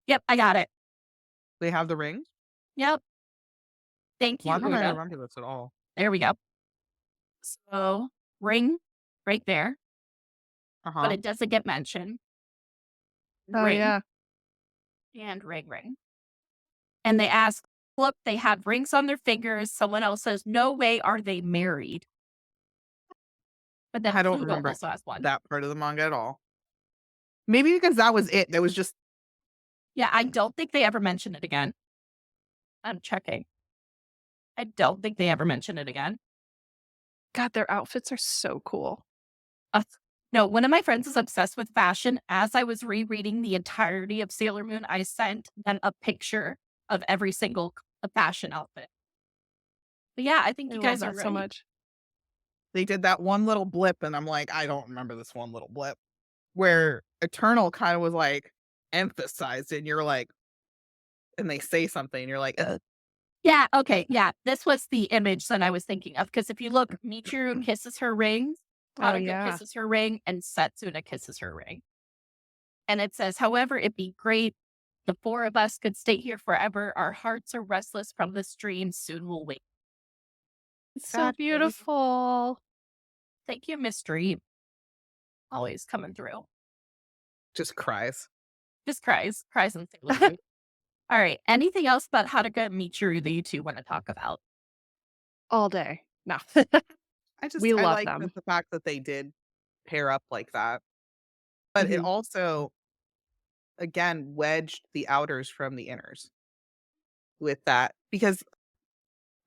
Yep, I got it. they have the rings. Yep. Thank you, Why don't I Uda. remember this at all? There we go. So, ring right there, but Uh-huh. it doesn't get mentioned. Oh, Ring yeah. and ring. And they ask, look, they have rings on their fingers. Someone else says, no way are they married. But then I don't Pluto remember also has one. that part of the manga at all. Maybe because that was it. There was just Yeah, I don't think they ever mention it again. I'm checking. I don't think they ever mention it again. God, their outfits are so cool. No, one of my friends is obsessed with fashion. As I was rereading the entirety of Sailor Moon, I sent them a picture of every single fashion outfit. But yeah, I think I you love guys are that so right. much. they did that one little blip, and I'm like, I don't remember this one little blip where Eternal kind of was like emphasized, and you're like, and they say something, and you're like, Yeah, okay, yeah. This was the image that I was thinking of. Because if you look, Michiru kisses her ring, Oh, Haruka yeah. kisses her ring, and Setsuna kisses her ring. And it says, however, it'd be great. The four of us could stay here forever. Our hearts are restless from this dream. Soon we'll wake. It's so Exactly. beautiful. Thank you, Miss Dream. Always coming through. just cries. Just cries and Sailor Moon. All right. Anything else about Haruka and Michiru that you two want to talk about? All day. No. I love like them. the fact that they did pair up like that. But it Mhm. also, again, wedged the outers from the inners with that. Because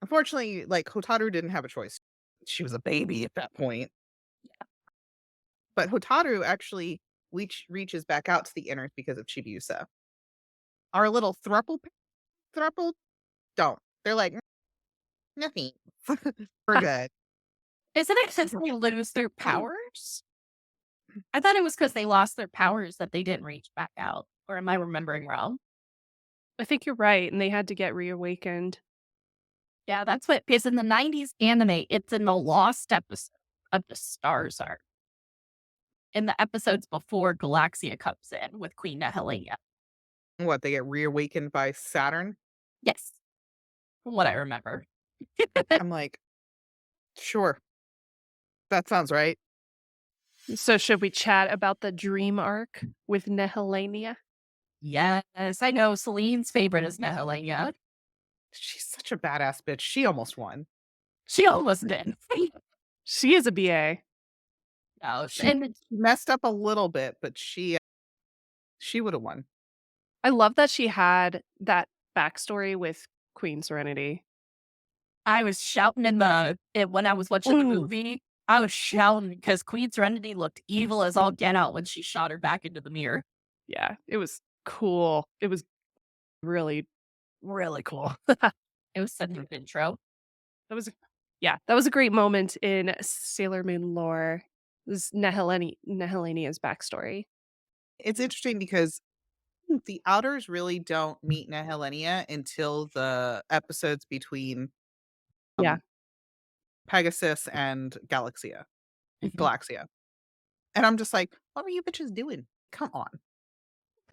unfortunately, like Hotaru didn't have a choice. She was a baby at that point. But Hotaru actually reaches back out to the inners because of ChibiUsa. Our little thruple don't. They're like, nothing. We're good. Isn't it because they lose their powers? I thought it was because they lost their powers that they didn't reach back out. Or am I remembering wrong? I think you're right. And they had to get reawakened. Yeah, that's what, because in the 90s anime, it's in the lost episode of the Stars arc. In the episodes before Galaxia comes in with Queen Helena. What, they get reawakened by Saturn? Yes. From what I remember. I'm like, sure. That sounds right. So should we chat about the dream arc with Nehelenia? Yes, I know. Celine's favorite is Helena. She's such a badass bitch. She almost won. She almost did. She is a BA. No, She and messed up a little bit, but she would have won. I love that she had that backstory with Queen Serenity. I was shouting when I was watching the movie. I was shouting because Queen Serenity looked evil as all get out when she shot her back into the mirror. Yeah, it was cool. It was really, really cool. It was such an intro. That was a great moment in Sailor Moon lore. This Nehelenia's backstory. It's interesting because the outers really don't meet Nehelenia until the episodes between Yeah. Pegasus and Galaxia. Mhm. Galaxia. And I'm just like, what were you bitches doing? Come on.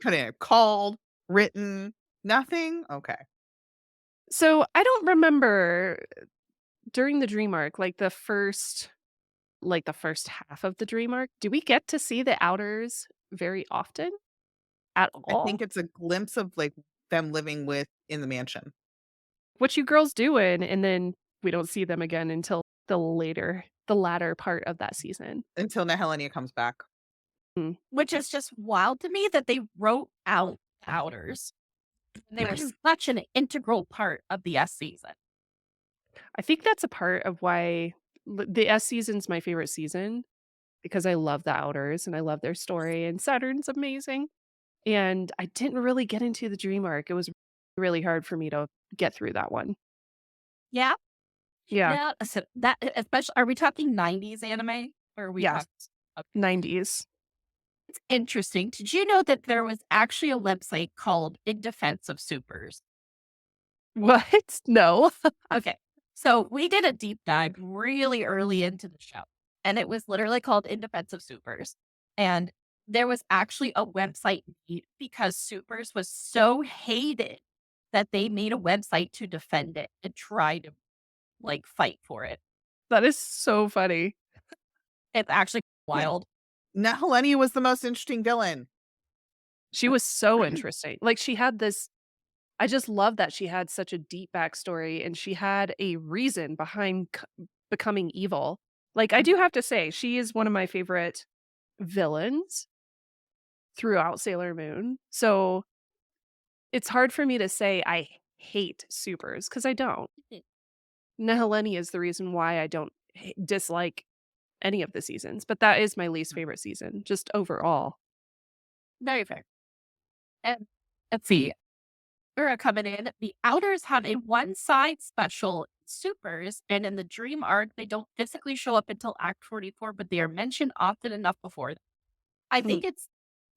Couldn't have called, written, nothing? Okay. So I don't remember during the dream arc, like the first half of the dream arc, do we get to see the outers very often at I all? think it's a glimpse of like them living in the mansion. What you girls doing? And then we don't see them again until the latter part of that season. Until Nehelenia comes back. Which is just wild to me that they wrote out outers. They were such an integral part of the S season. I think that's a part of why the S season's my favorite season, because I love the outers and I love their story, and Saturn's amazing. And I didn't really get into the dream arc. It was really hard for me to get through that one. Yeah. Yeah. Now, so that especially, are we talking 90s anime or are we Yes. talking? 90s. It's interesting. Did you know that there was actually a website called In Defense of Supers? What? No. Okay. So we did a deep dive really early into the show, and it was literally called In Defense of Supers. And there was actually a website made because Supers was so hated that they made a website to defend it and try to like fight for it. That is so funny. It's actually wild. Millennium was the most interesting villain. She was so interesting. Like, she had this I just love that she had such a deep backstory and she had a reason behind becoming evil. Like, I do have to say, she is one of my favorite villains throughout Sailor Moon. So it's hard for me to say I hate supers because I don't. Neheleni is the reason why I don't dislike any of the seasons, but that is my least favorite season, just overall. Very fair. And let's see. We're coming in. The Outers have a one-side special supers, and in the Dream arc, they don't physically show up until Act 44, but they are mentioned often enough before that. I think it's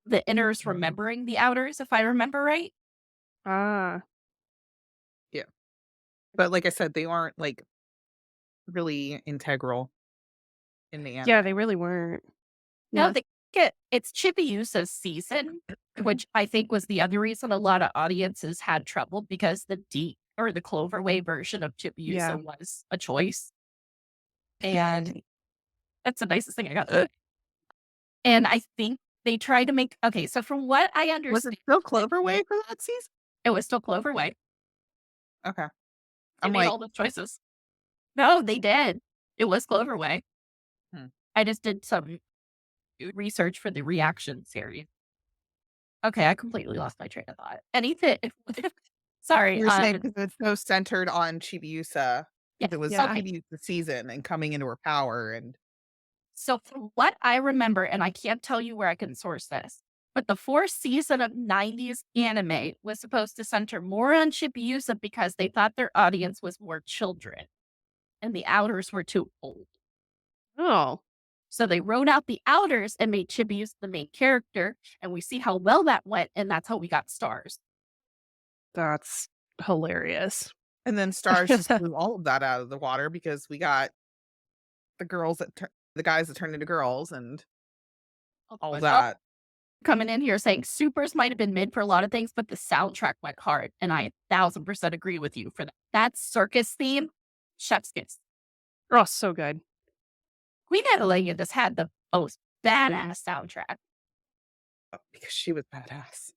the Inners remembering the Outers, if I remember right. Ah, Yeah. But like I said, they aren't like really integral in the anime. yeah, they really weren't. No, Yeah. they get it's ChibiUsa's season, which I think was the other reason a lot of audiences had trouble because the D or the Cloverway version of ChibiUsa Yeah. was a choice. And that's the nicest thing I got. And I think they tried to make okay, so from what I Was understand, it still Cloverway for that season? it was still Cloverway. Okay. They I'm made like, all the choices. No, they did. It was Cloverway. Hmm. I just did some research for the reaction series. Okay, I completely lost my train of thought. Anything sorry, you were saying because it's so centered on Chibiusa. yeah, It was Yeah. okay. Chibiusa season and coming into her power and So from what I remember, and I can't tell you where I can source this, but the fourth season of 90s anime was supposed to center more on ChibiUsa because they thought their audience was more children and the Outers were too old. Oh, So they wrote out the Outers and made ChibiUsa the main character, and we see how well that went, and that's how we got Stars. that's hilarious. and then Stars just blew all of that out of the water because we got the girls the guys that turned into girls and all Oh, that. coming in here saying supers might have been mid for a lot of things, but the soundtrack went hard. And I 1000% agree with you for that. That circus theme, chef's kiss. Oh, so good. Queen Adelia just had the most badass soundtrack. Because she was badass.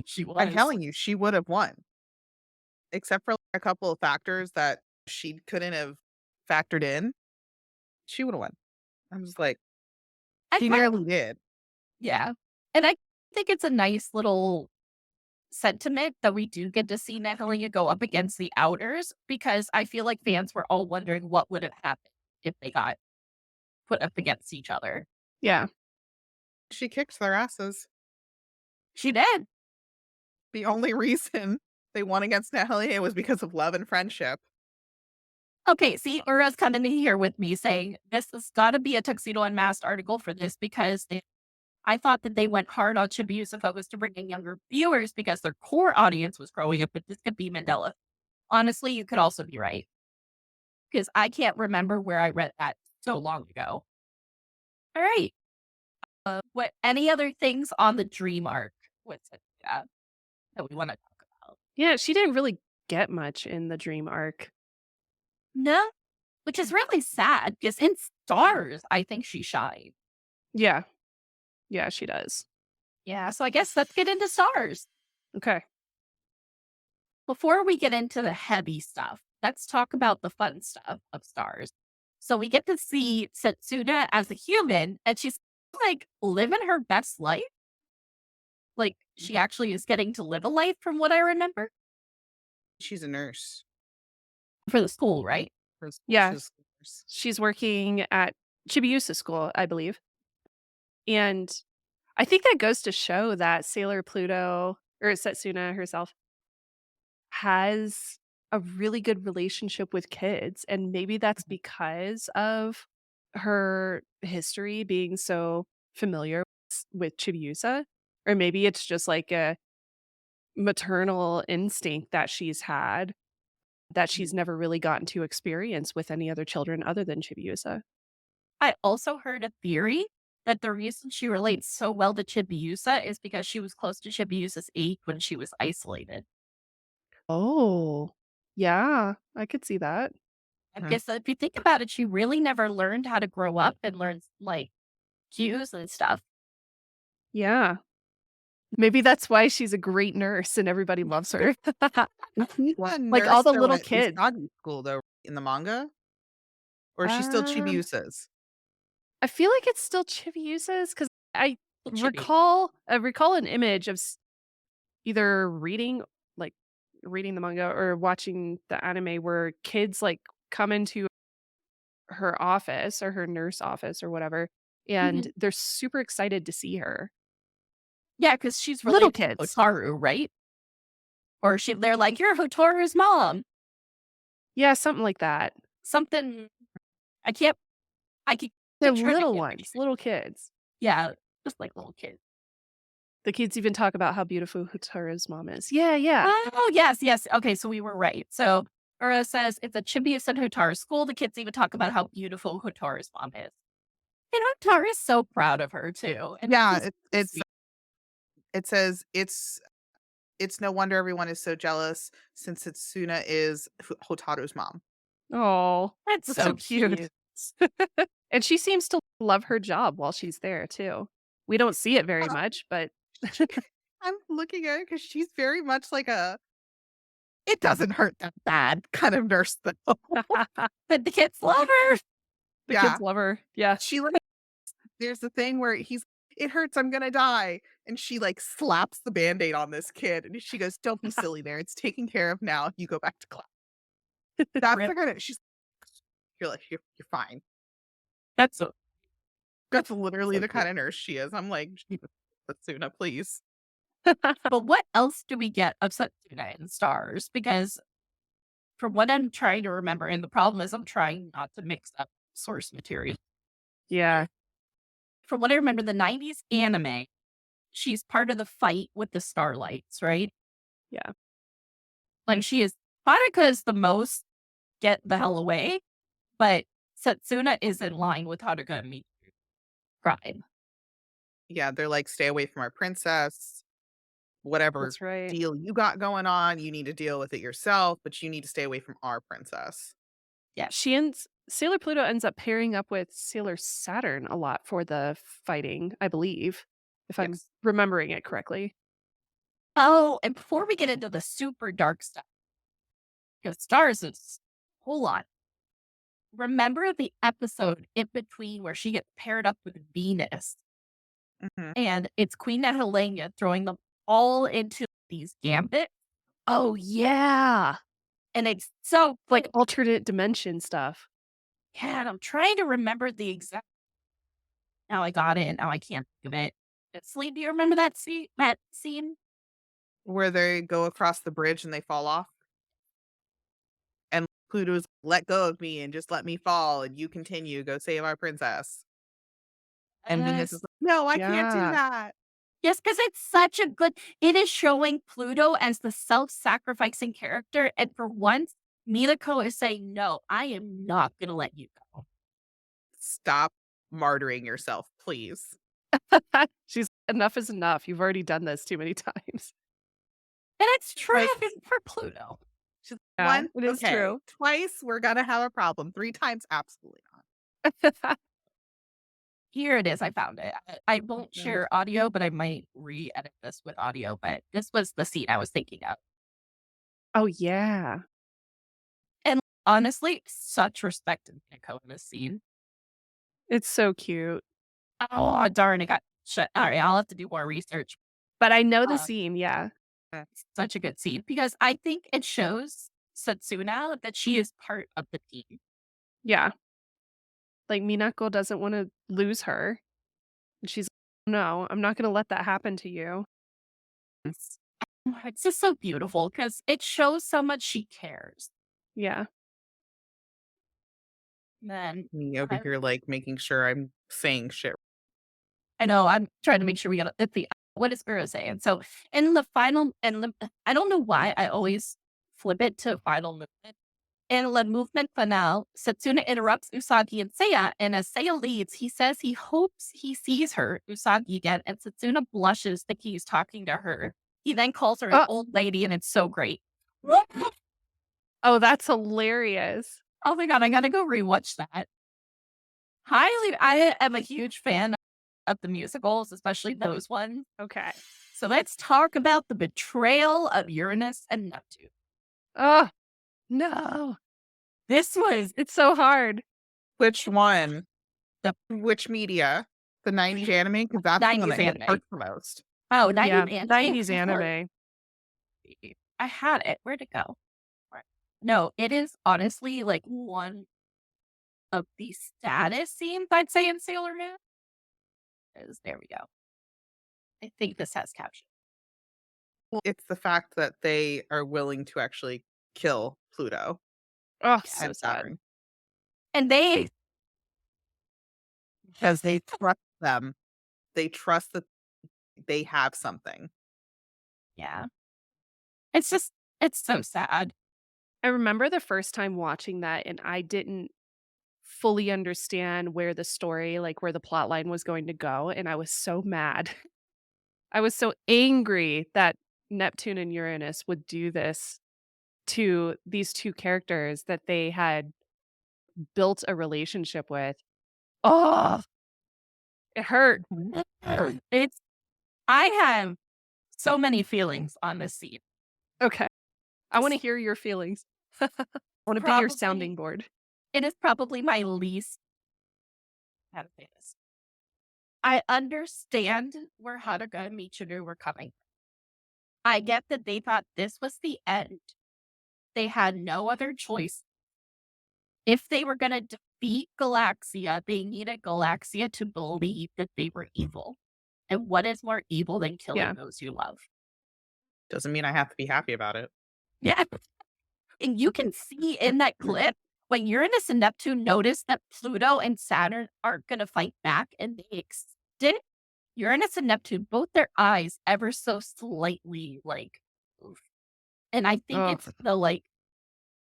She was. I'm telling you, she would have won. Except for a couple of factors that she couldn't have factored in. She would have won. I'm just like, I she find- nearly did. Yeah. And I think it's a nice little sentiment that we do get to see Natalia go up against the Outers because I feel like fans were all wondering what would have happened if they got put up against each other. Yeah. She kicked their asses. She did. The only reason they won against Natalia was because of love and friendship. Okay, see, Ura's coming in here with me saying this has got to be a Tuxedo Unmasked article for this because I thought that they went hard on ChibiUsa focus to bring in younger viewers because their core audience was growing up, but this could be Mandela. Honestly, you could also be right because I can't remember where I read that so long ago. All right. What any other things on the Dream arc? What's it that we want to talk about? Yeah, she didn't really get much in the Dream arc. No, which is really sad because in Stars, I think she shined. Yeah. Yeah, she does. Yeah, so I guess let's get into Stars. Okay. Before we get into the heavy stuff, let's talk about the fun stuff of Stars. So we get to see Setsuna as a human, and she's like living her best life. Like she actually is getting to live a life from what I remember She's a nurse. for the school, right? For school, Yeah. she's a nurse. She's working at ChibiUsa school, I believe. And I think that goes to show that Sailor Pluto, or Setsuna herself, has a really good relationship with kids, and maybe that's because of her history being so familiar with ChibiUsa, or maybe it's just like a maternal instinct that she's had that she's never really gotten to experience with any other children other than ChibiUsa. I also heard a theory that the reason she relates so well to ChibiUsa is because she was close to ChibiUsa's age when she was isolated. Oh, yeah, I could see that. I Mhm. guess if you think about it, she really never learned how to grow up and learn like cues and stuff. Yeah. Maybe that's why she's a great nurse and everybody loves her. She's a Like all nurse the though little at kids. Usagi school though in the manga? Or is she still Um, Chibiusa's? I feel like it's still Chibiusa's because I The chibi. recall an image of either like reading the manga or watching the anime where kids like come into her office or her nurse office or whatever, and Mhm. they're super excited to see her. Yeah, because she's Little related to kids. Hotaru, right? Or they're like, you're Hotaru's mom. Yeah, something like that. Something I can't I keep They're picture it, I little can't ones, picture it. little kids. Yeah, just like little kids. The kids even talk about how beautiful Hotaru's mom is. Yeah, yeah. Oh, yes, yes. Okay, so we were right. So Ura says it's a Chibiusa and Hotaru school. The kids even talk about how beautiful Hotaru's mom is. And Hotaru is so proud of her too. And Yeah, it's it's sweet. it says it's no wonder everyone is so jealous since Setsuna is Hotaru's mom. Oh, That's that's so so cute. cute. And she seems to love her job while she's there too. We don't see it very much, but She I'm looking at her because she's very much like a "It doesn't hurt that bad" kind of nurse, though. But the kids love her. the Yeah. kids love her. Yeah. She, like there's the thing where "It hurts, I'm gonna die," and she, like, slaps the Band-Aid on this kid, and she goes, "Don't be silly there, it's taken care of now, you go back to class." That's Rip. the kinda you're like, "You're fine." That's so, That's literally so the cute. kinda nurse she is. I'm like, "Jesus, Setsuna, please." But what else do we get of Setsuna in Stars? Because from what I'm trying to remember, and the problem is I'm trying not to mix up source material. Yeah. From what I remember, the 90s anime, she's part of the fight with the Starlights, right? Yeah. Like she is Haruka is the most get the hell away, but Setsuna is in line with Haruka and Michi crime. Yeah, they're like, "Stay away from our princess. Whatever That's right. deal you got going on, you need to deal with it yourself, but you need to stay away from our princess." Yes. Sailor Pluto ends up pairing up with Sailor Saturn a lot for the fighting, I believe, if I'm Yes. remembering it correctly. Oh, and before we get into the super dark stuff, because Stars is a whole lot. Remember the episode in between where she gets paired up with Venus Mhm. and it's Queen Helena throwing them all into these gambits? Oh, yeah. And it's so Like cool. alternate dimension stuff. Yeah, and I'm trying to remember the exact. Now I got it. Now I can't think of it. Celine, do you remember that scene? That scene? Where they go across the bridge and they fall off, and Pluto's, "Let go of me and just let me fall, and you continue, go save our princess." And Venus is Yes. like, "No, I can't do Yeah. that." Yes, because it's such a good. It is showing Pluto as the self-sacrificing character, and for once, Minako is saying, "No, I am not going to let you go." "Stop martyring yourself, please." She's enough is enough. You've already done this too many times. And it's true Like for Pluto. she's Yeah, "1, it is okay. true. Twice, we're gonna have a problem. 3 times, absolutely not." Here it is. I found it. I won't Mhm. share audio, but I might re-edit this with audio. But this was the scene I was thinking of. Oh, yeah. And honestly, such respect to Minako in this scene. It's so cute. Oh, darn, it got shut. All right, I'll have to do more research. But I know the Uh, scene, yeah. it's such a good scene because I think it shows Setsuna that she is part of the team. Yeah. Like, Minako doesn't wanna lose her. And she's, "No, I'm not gonna let that happen to you." It's just so beautiful because it shows so much she cares. Yeah. Then Me over here, like, making sure I'm saying shit. I know I'm trying to make sure we got the what is Ura saying? So in the final I don't know why I always flip it to final movement. In the movement finale, Setsuna interrupts Usagi and Seiya, and as Seiya leaves, he says he hopes he sees her, Usagi, again, and Setsuna blushes thinking he's talking to her. He then calls her an old lady, and it's so great. Oh, that's hilarious. Oh my god, I gotta go rewatch that. I am a huge fan of the musicals, especially those ones. Okay. So let's talk about the betrayal of Uranus and Neptune. Oh, no. It's so hard. Which one? The- Which media? The 90s anime? Because that's the one 90s that hit anime. hurt the most. Oh, 90s Yeah, anime. 90s anime. I had it. Where'd it go? No, it is honestly like one of the saddest scenes, I'd say, in Sailor Moon. There we go. I think this has caption. Well, it's the fact that they are willing to actually kill Pluto Oh, so and sad. Saturn. And they Because they trust them. They trust that they have something. yeah. It's so sad. I remember the first time watching that, and I didn't fully understand where the story, like where the plot line was going to go, and I was so mad. I was so angry that Neptune and Uranus would do this to these two characters that they had built a relationship with. Oh, it hurt. I have so many feelings on this scene. Okay. I want to hear your feelings. I want to be your Probably- sounding board. It is probably my least. How to say this? I understand where Haruka and Michiru were coming. I get that they thought this was the end. They had no other choice. If they were going to defeat Galaxia, they needed Galaxia to believe that they were evil. And what is more evil than killing Yeah. those you love? Doesn't mean I have to be happy about it. Yeah. And you can see in that clip when Uranus and Neptune notice that Pluto and Saturn aren't going to fight back and they extend Uranus and Neptune, both their eyes ever so slightly like, oof. And I think Ugh.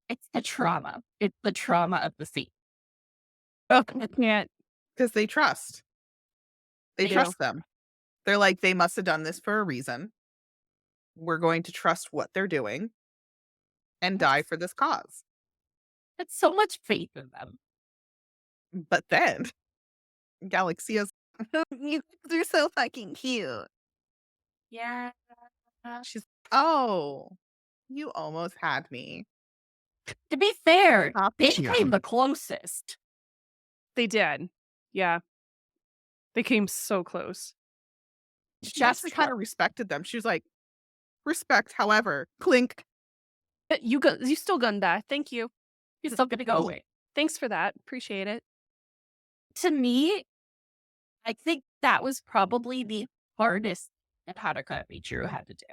it's the trauma. It's the trauma of the scene. Oh, I can't. Because they trust. They They trust them. They're like, they must have done this for a reason. We're going to trust what they're doing and die for this cause. That's so much faith in them. But then, Galaxia's, you're so fucking cute. Yeah. She's, oh, you almost had me. To be fair, Stop they you. came the closest. They did. Yeah. They came so close. She actually kind of respected them. She was like, respect, however, clink. You still gunned that. Thank you. You're still gonna go away. Thanks for that. Appreciate it. To me, I think that was probably the hardest that Haruka and Michiru had to do.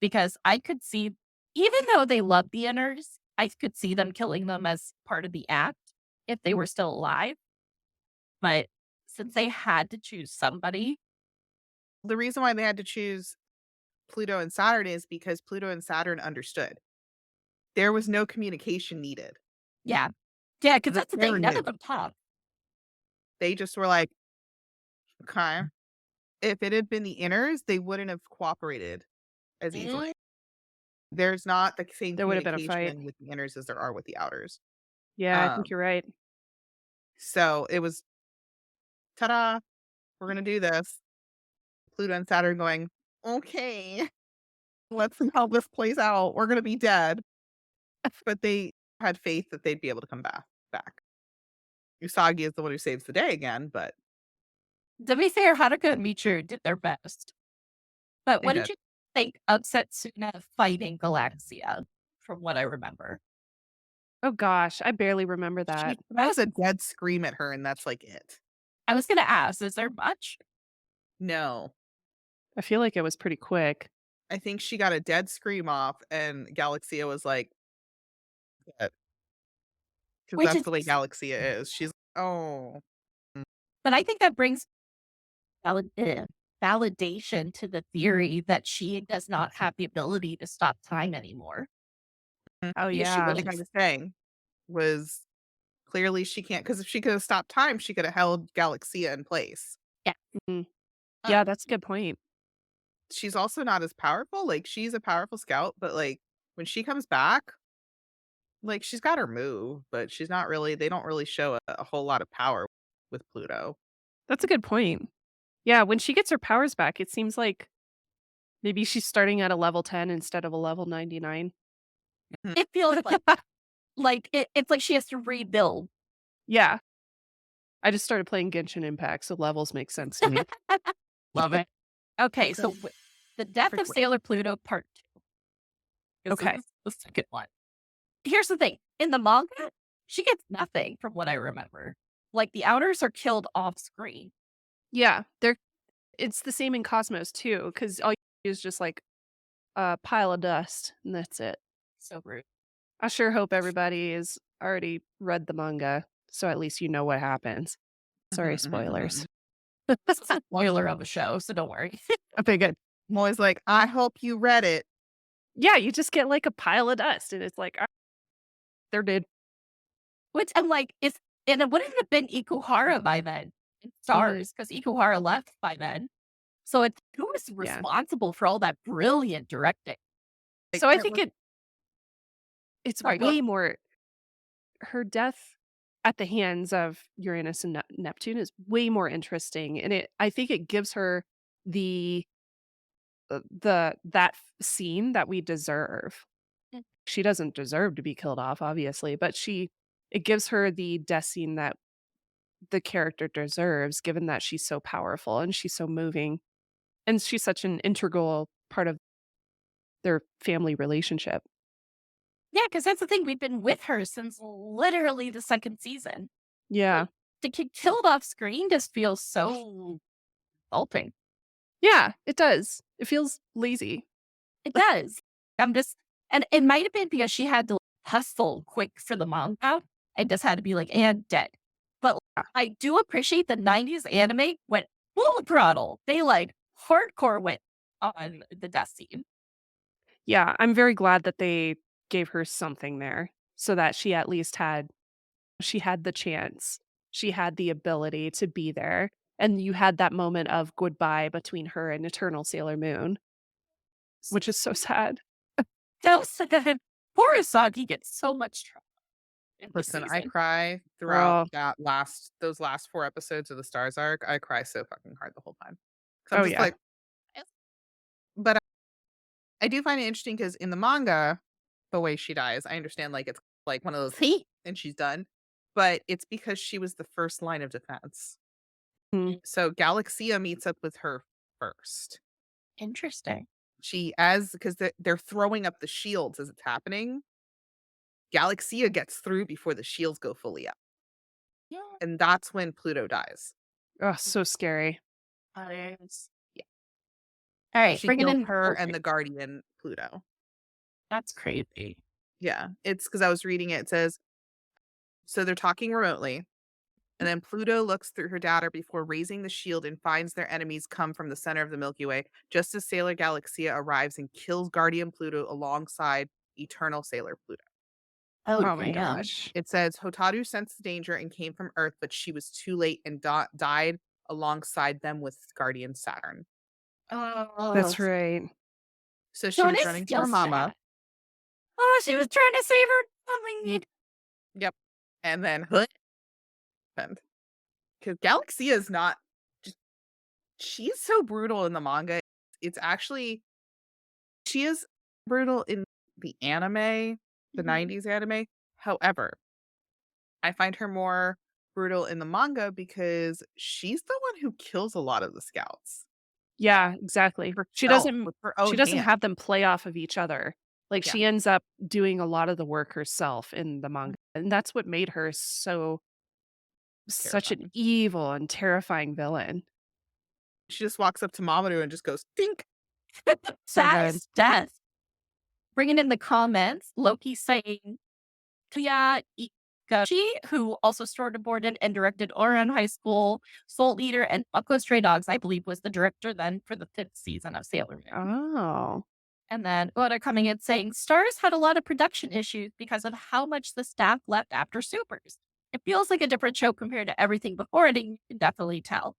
Because I could see, even though they loved the inners, I could see them killing them as part of the act if they were still alive. But since they had to choose somebody, The reason why they had to choose Pluto and Saturn is because Pluto and Saturn understood. There was no communication needed. yeah. Yeah, because that's the They thing. were None new. of them talk. They just were like, okay. If it had been the inners, they wouldn't have cooperated as easily. There's not the same There would have been a fight. communication with the inners as there are with the outers. Yeah, I think you're right. So it was, ta-da, we're going to do this. Pluto and Saturn going, okay, let's see how this plays out. We're going to be dead. But they had faith that they'd be able to come back. Usagi is the one who saves the day again, but To be fair, Haruka and Michiru did their best. But They what did. did you think of Setsuna fighting Galaxia, from what I remember? Oh gosh, I barely remember that. that was a dead scream at her, and that's like it. I was going to ask, is there much? No. I feel like it was pretty quick. I think she got a dead scream off, and Galaxia was like, because Which that's is, the way Galaxia is. She's oh, but I think that brings validation to the theory that she does not have the ability to stop time anymore. Oh, Because she yeah. like I wouldn't. was saying, was clearly she can't, because if she could have stopped time, she could have held Galaxia in place. Yeah. Mhm. Uh, Yeah, that's a good point. She's also not as powerful. Like, she's a powerful scout, but like when she comes back, like she's got her move, but she's not really. They don't really show a whole lot of power with Pluto. That's a good point. Yeah, when she gets her powers back, it seems like maybe she's starting at a level 10 instead of a level 99. Mhm. it feels like it's like she has to rebuild. Yeah. I just started playing Genshin Impact, so levels make sense to me. Love it. Okay, so the death of Frequent. Sailor Pluto Part 2 is Okay. the second one. Here's the thing. In the manga, she gets nothing from what I remember. Like, the outers are killed off screen. Yeah, it's the same in Cosmos too, because all you do is just like a pile of dust, and that's it. So rude. I sure hope everybody has already read the manga, so at least you know what happens. Sorry, Mhm, mhm, mhm, spoilers. This is a spoiler of a show, so don't worry. Okay, good. I'm always like, I hope you read it. Yeah, you just get like a pile of dust, and it's like, "Ah, they're dead." Which I'm like, and it wouldn't have been Ikuhara by then in Stars, because Ikuhara left by then. So it's who was Yeah. responsible for all that brilliant directing? Like, So I think it's Sorry, go way more her death at the hands of Uranus and Neptune is way more interesting, and I think it gives her the scene that we deserve. Mm. She doesn't deserve to be killed off, obviously, but it gives her the death scene that the character deserves, given that she's so powerful and she's so moving, and she's such an integral part of their family relationship. Yeah, because that's the thing. We've been with her since literally the second season. Yeah. To get killed off screen just feels so insulting. Yeah, it does. It feels lazy. It does. I'm just, and it might have been because she had to hustle quick for the manga. I just had to be like, and dead. But I do appreciate the 90s anime went full throttle. They like hardcore went on the death scene. Yeah, I'm very glad that they gave her something there so that she had the chance. She had the ability to be there, and you had that moment of goodbye between her and Eternal Sailor Moon, which is so sad. So poor Asagi gets so much trouble in this listen, I season. cry throughout those last 4 episodes of the Stars arc. I cry so fucking hard the whole time. 'Cause I'm Oh, just yeah. like, but I do find it interesting because in the manga, the way she dies, I understand like it's like one of those See? and she's done, but it's because she was the first line of defense. Mm. So Galaxia meets up with her first. Interesting. Because they're throwing up the shields as it's happening. Galaxia gets through before the shields go fully up. Yeah. And that's when Pluto dies. Oh, so scary. Yeah. Yeah. All right, She bringing killed in her and the Guardian Pluto. That's crazy. Yeah. It's because I was reading it. It says, so they're talking remotely. And then Pluto looks through her data before raising the shield and finds their enemies come from the center of the Milky Way, just as Sailor Galaxia arrives and kills Guardian Pluto alongside Eternal Sailor Pluto. Oh my damn. gosh. It says Hotaru sensed the danger and came from Earth, but she was too late and died alongside them with Guardian Saturn. Oh, That's right. So she So it was is running still for Mama. sad. Oh, she was trying to save her darling. Yep. And then happened. Because Galaxia is not just, she's so brutal in the manga. It's actually, she is brutal in the anime, the Mhm. 90s anime. However, I find her more brutal in the manga because she's the one who kills a lot of the scouts. Yeah, exactly. Herself, with her own She doesn't hand. have them play off of each other. Like, Yeah. she ends up doing a lot of the work herself in the manga, and that's what made her such an Terrifying. evil and terrifying villain. She just walks up to Mamoru and just goes, "Think." So That good. is death. Bringing in the comments, Loki saying, Kuya Ikashi, who also storyboarded and directed Ouran High School, Soul Eater, and Buckle Stray Dogs, I believe was the director then for the 5th season of Sailor Moon. Oh. And then Oda coming in saying, Stars had a lot of production issues because of how much the staff left after Supers. It feels like a different show compared to everything before it, and you can definitely tell.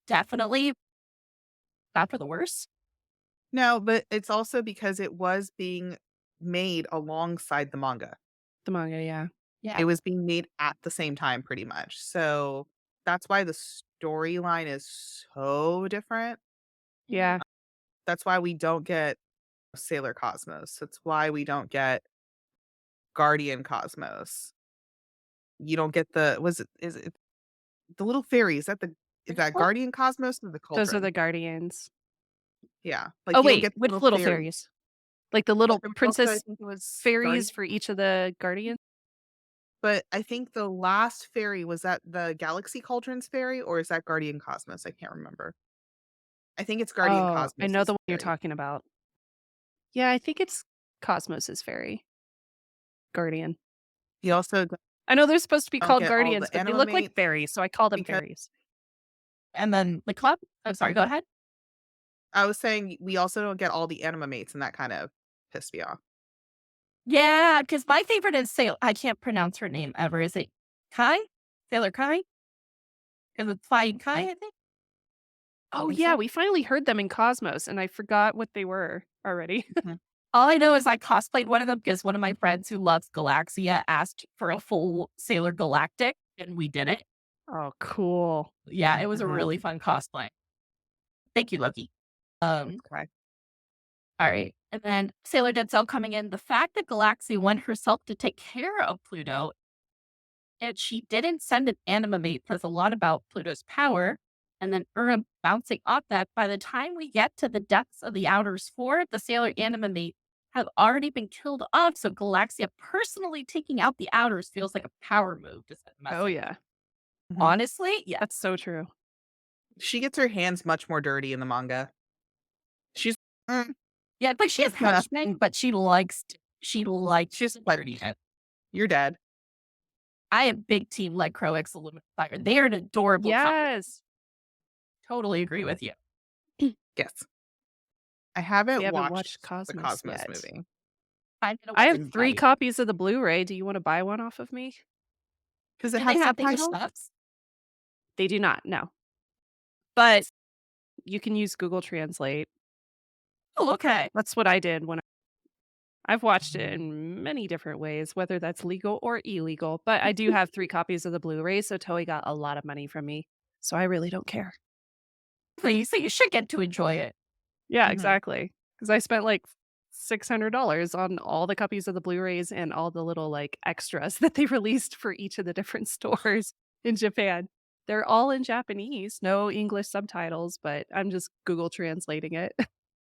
Definitely not for the worse. No, but it's also because it was being made alongside the manga. The manga, yeah. Yeah. It was being made at the same time pretty much. So that's why the storyline is so different. Yeah. That's why we don't get Sailor Cosmos. That's why we don't get Guardian Cosmos. You don't get is it the little fairy? Is that Well, Guardian Cosmos or the Cauldron? Those are the guardians. Yeah. Like Oh, you don't wait. get Which little fairies? Like the little There was also, I princess think it was fairies Guardian, for each of the guardians? but I think the last fairy was that the Galaxy Cauldron's fairy, or is that Guardian Cosmos? I can't remember. I think it's Guardian Oh, I know Cosmos' the one you're fairy. talking about. Yeah, I think it's Cosmos's fairy. Guardian. You also I know they're supposed to be don't called get all guardians, the but they look like animate fairies, so I call them because fairies. and then the club. I'm sorry, go ahead. I was saying we also don't get all the animates, and that kind of pissed me off. Yeah, because my favorite is Sailor. I can't pronounce her name ever. Is it Kai? Sailor Kai? Because it's Flying Kai, I think. Oh, think yeah, so. we finally heard them in Cosmos, and I forgot what they were already. Mhm. All I know is I cosplayed one of them because one of my friends who loves Galaxia asked for a full Sailor Galactic, and we did it. Oh, cool. Yeah, it was a Mhm. really fun cosplay. Thank you, Loki. Okay. All right. And then Sailor Denzel coming in. The fact that Galaxia went herself to take care of Pluto and she didn't send an animate says a lot about Pluto's power. And then Ura bouncing off that. By the time we get to the depths of the Outer Sphere, the Sailor Animate have already been killed off. So Galaxia personally taking out the Outers feels like a power move to send a message. Oh, yeah. Mhm. Honestly, yeah. That's so true. She gets her hands much more dirty in the manga. She's Yeah, it's like she has That's not- henchmen, but she likes she's the like, dirtiness. you're dead. I am big team like Crow X Aluminum Fire. They are an adorable couple. Yes. Totally agree with you. Yes. I haven't, We haven't watched watched the Cosmos Cosmos yet. movie. I'm gonna I watch have it 3 tonight. copies of the Blu-ray. Do you want to buy one off of me? Because it Do has they have English subtitles. subs? They do not, no. But you can use Google Translate. Oh, okay. That's what I did when I've watched it in many different ways, whether that's legal or illegal. But I do have 3 copies of the Blu-ray, so Toei got a lot of money from me. So I really don't care. Please, so you should get to enjoy it. Yeah, Mhm. exactly. Because I spent like $600 on all the copies of the Blu-rays and all the little like extras that they released for each of the different stores in Japan. They're all in Japanese, no English subtitles, but I'm just Google translating it.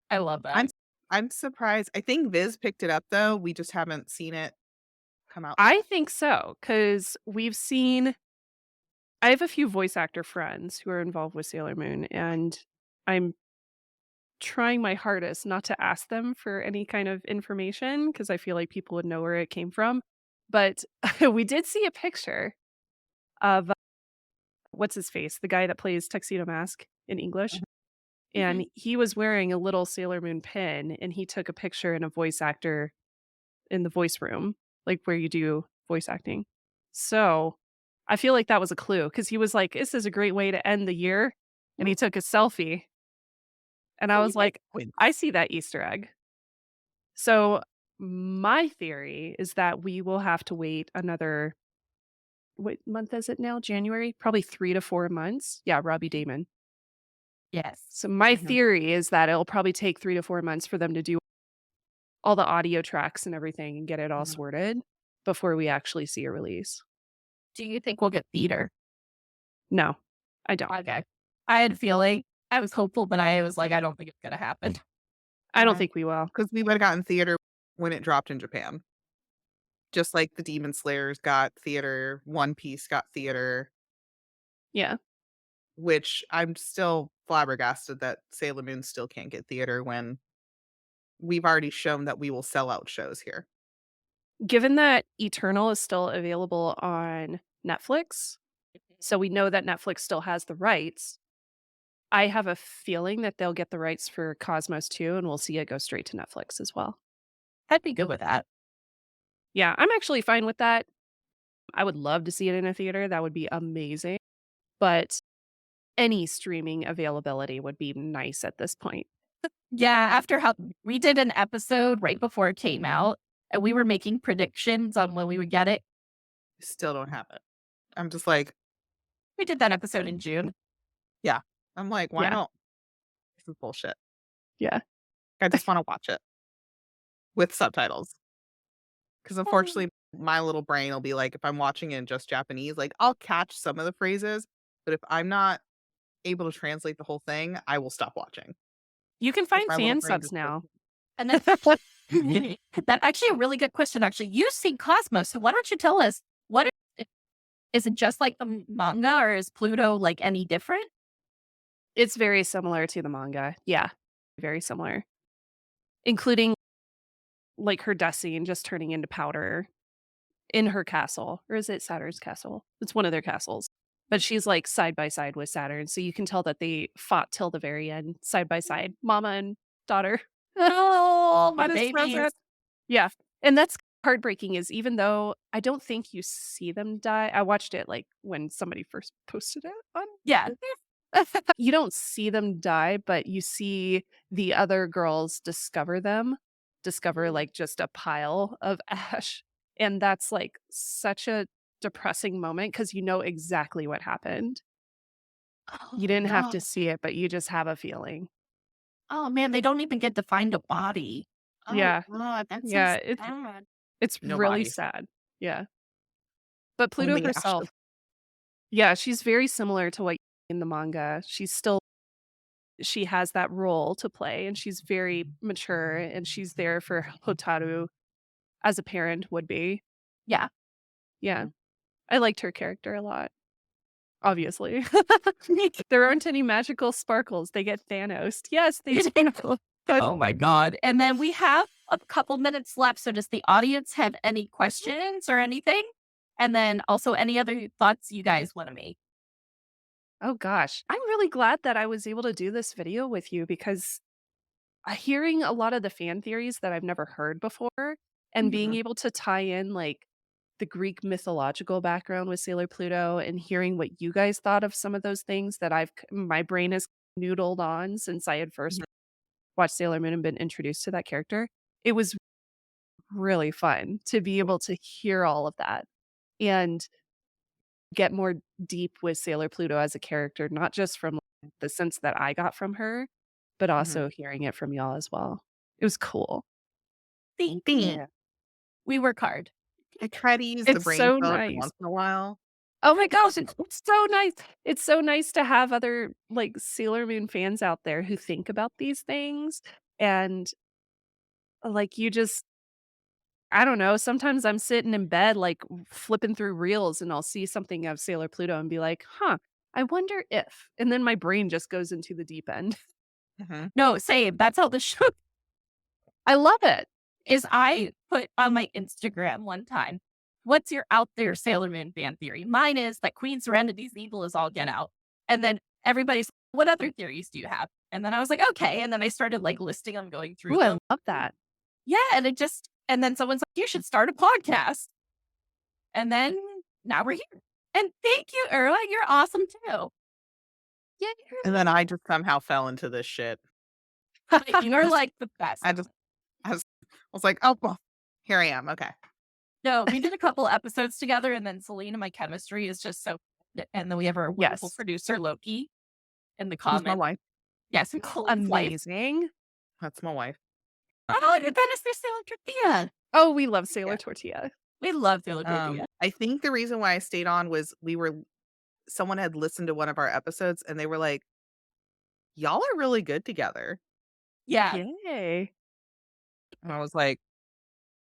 I love that. I'm surprised. I think Viz picked it up though. We just haven't seen it come out. I think so, because I have a few voice actor friends who are involved with Sailor Moon, and I'm trying my hardest not to ask them for any kind of information because I feel like people would know where it came from. But we did see a picture of what's his face, the guy that plays Tuxedo Mask in English. And he was wearing a little Sailor Moon pin, and he took a picture in a voice actor in the voice room, like where you do voice acting. So I feel like that was a clue because he was like, "This is a great way to end the year." And he took a selfie. And I was like, I see that Easter egg. So my theory is that we will have to wait another, what month is it now? January? Probably 3 to 4 months. Yeah, Robbie Damon. Yes. So my Mhm. theory is that it'll probably take 3 to 4 months for them to do all the audio tracks and everything and get it all Mhm. sorted before we actually see a release. Do you think we'll get theater? No, I don't. Okay. I had a feeling. I was hopeful, but I was like, I don't think it's gonna happen. I don't think we will. Because we would have gotten theater when it dropped in Japan. Just like the Demon Slayers got theater, One Piece got theater. Yeah. which I'm still flabbergasted that Sailor Moon still can't get theater when we've already shown that we will sell out shows here. Given that Eternal is still available on Netflix, so we know that Netflix still has the rights, I have a feeling that they'll get the rights for Cosmos too, and we'll see it go straight to Netflix as well. I'd be good with that. Yeah, I'm actually fine with that. I would love to see it in a theater. That would be amazing. But any streaming availability would be nice at this point. Yeah, after how we did an episode right before it came out, and we were making predictions on when we would get it. Still don't have it. I'm just like, We did that episode in June. yeah. I'm like, why Yeah. not? This is bullshit. Yeah. I just want to watch it with subtitles. Because unfortunately, my little brain will be like, if I'm watching it in just Japanese, like I'll catch some of the phrases, but if I'm not able to translate the whole thing, I will stop watching. You can 'Cause find my little fan brain subs just now. And then that actually a really good question. Actually, you've seen Cosmos, so why don't you tell us is it just like the manga, or is Pluto like any different? It's very similar to the manga. Yeah, very similar. Including like her death scene just turning into powder in her castle. Or is it Saturn's castle? It's one of their castles. But she's like side by side with Saturn. So you can tell that they fought till the very end, side by side, mama and daughter. Oh, my It is so baby. sad. Yeah. And that's heartbreaking is even though I don't think you see them die. I watched it like when somebody first posted it on. Yeah. You don't see them die, but you see the other girls discover like just a pile of ash. And that's like such a depressing moment because you know exactly what happened. You didn't have to see it, but you just have a feeling. Oh man, they don't even get to find a body. Oh, Yeah. God, that's Yeah, so it's sad. it's No really body. sad. Yeah. But Pluto Only herself, ashes. yeah, she's very similar to what in the manga. She has that role to play and she's very mature and she's there for Hotaru as a parent would be. Yeah. Yeah. I liked her character a lot. Obviously. There aren't any magical sparkles. They get Thanos. Yes, they do. Oh my God. And then we have a couple minutes left. So does the audience have any questions or anything? And then also any other thoughts you guys want to make? Oh gosh. I'm really glad that I was able to do this video with you because hearing a lot of the fan theories that I've never heard before and being able to tie in like the Greek mythological background with Sailor Pluto and hearing what you guys thought of some of those things that my brain has noodled on since I had first watched Sailor Moon and been introduced to that character. It was really fun to be able to hear all of that and get more deep with Sailor Pluto as a character, not just from the sense that I got from her, but also hearing it from y'all as well. It was cool. Thank you. Yeah. We work hard. I try to use the It's brain so code every nice. once in a while. Oh my gosh, it's so nice. It's so nice to have other like Sailor Moon fans out there who think about these things and like you just I don't know, sometimes I'm sitting in bed like flipping through reels and I'll see something of Sailor Pluto and be like, "Huh, I wonder if." And then my brain just goes into the deep end. No, same. That's how the show I love it. is. I put on my Instagram one time, what's your out there Sailor Moon fan theory? Mine is that Queen Serenity's evil is all get out. And then everybody's, what other theories do you have? And then I was like, okay. And then I started like listing them, going through Ooh, I them. love that. Yeah. And then someone's like, you should start a podcast. And then now we're here. And thank you, Erla. You're awesome too. Yeah. And then I just somehow fell into this shit. You're like the best. I was like, oh, well, here I am. Okay. No, we did a couple episodes together, and then Selene and my chemistry is just so good. And then we have our wonderful Yes. producer, Loki, in the Who's my comments. wife? Yes, and Cole's wife. Amazing. That's my wife. Oh, and then is there Sailor Tortilla. Oh, we love Sailor Tortilla. We love Sailor Tortilla. I think the reason why I stayed on was someone had listened to one of our episodes and they were like, y'all are really good together. Yeah. Yay. And I was like,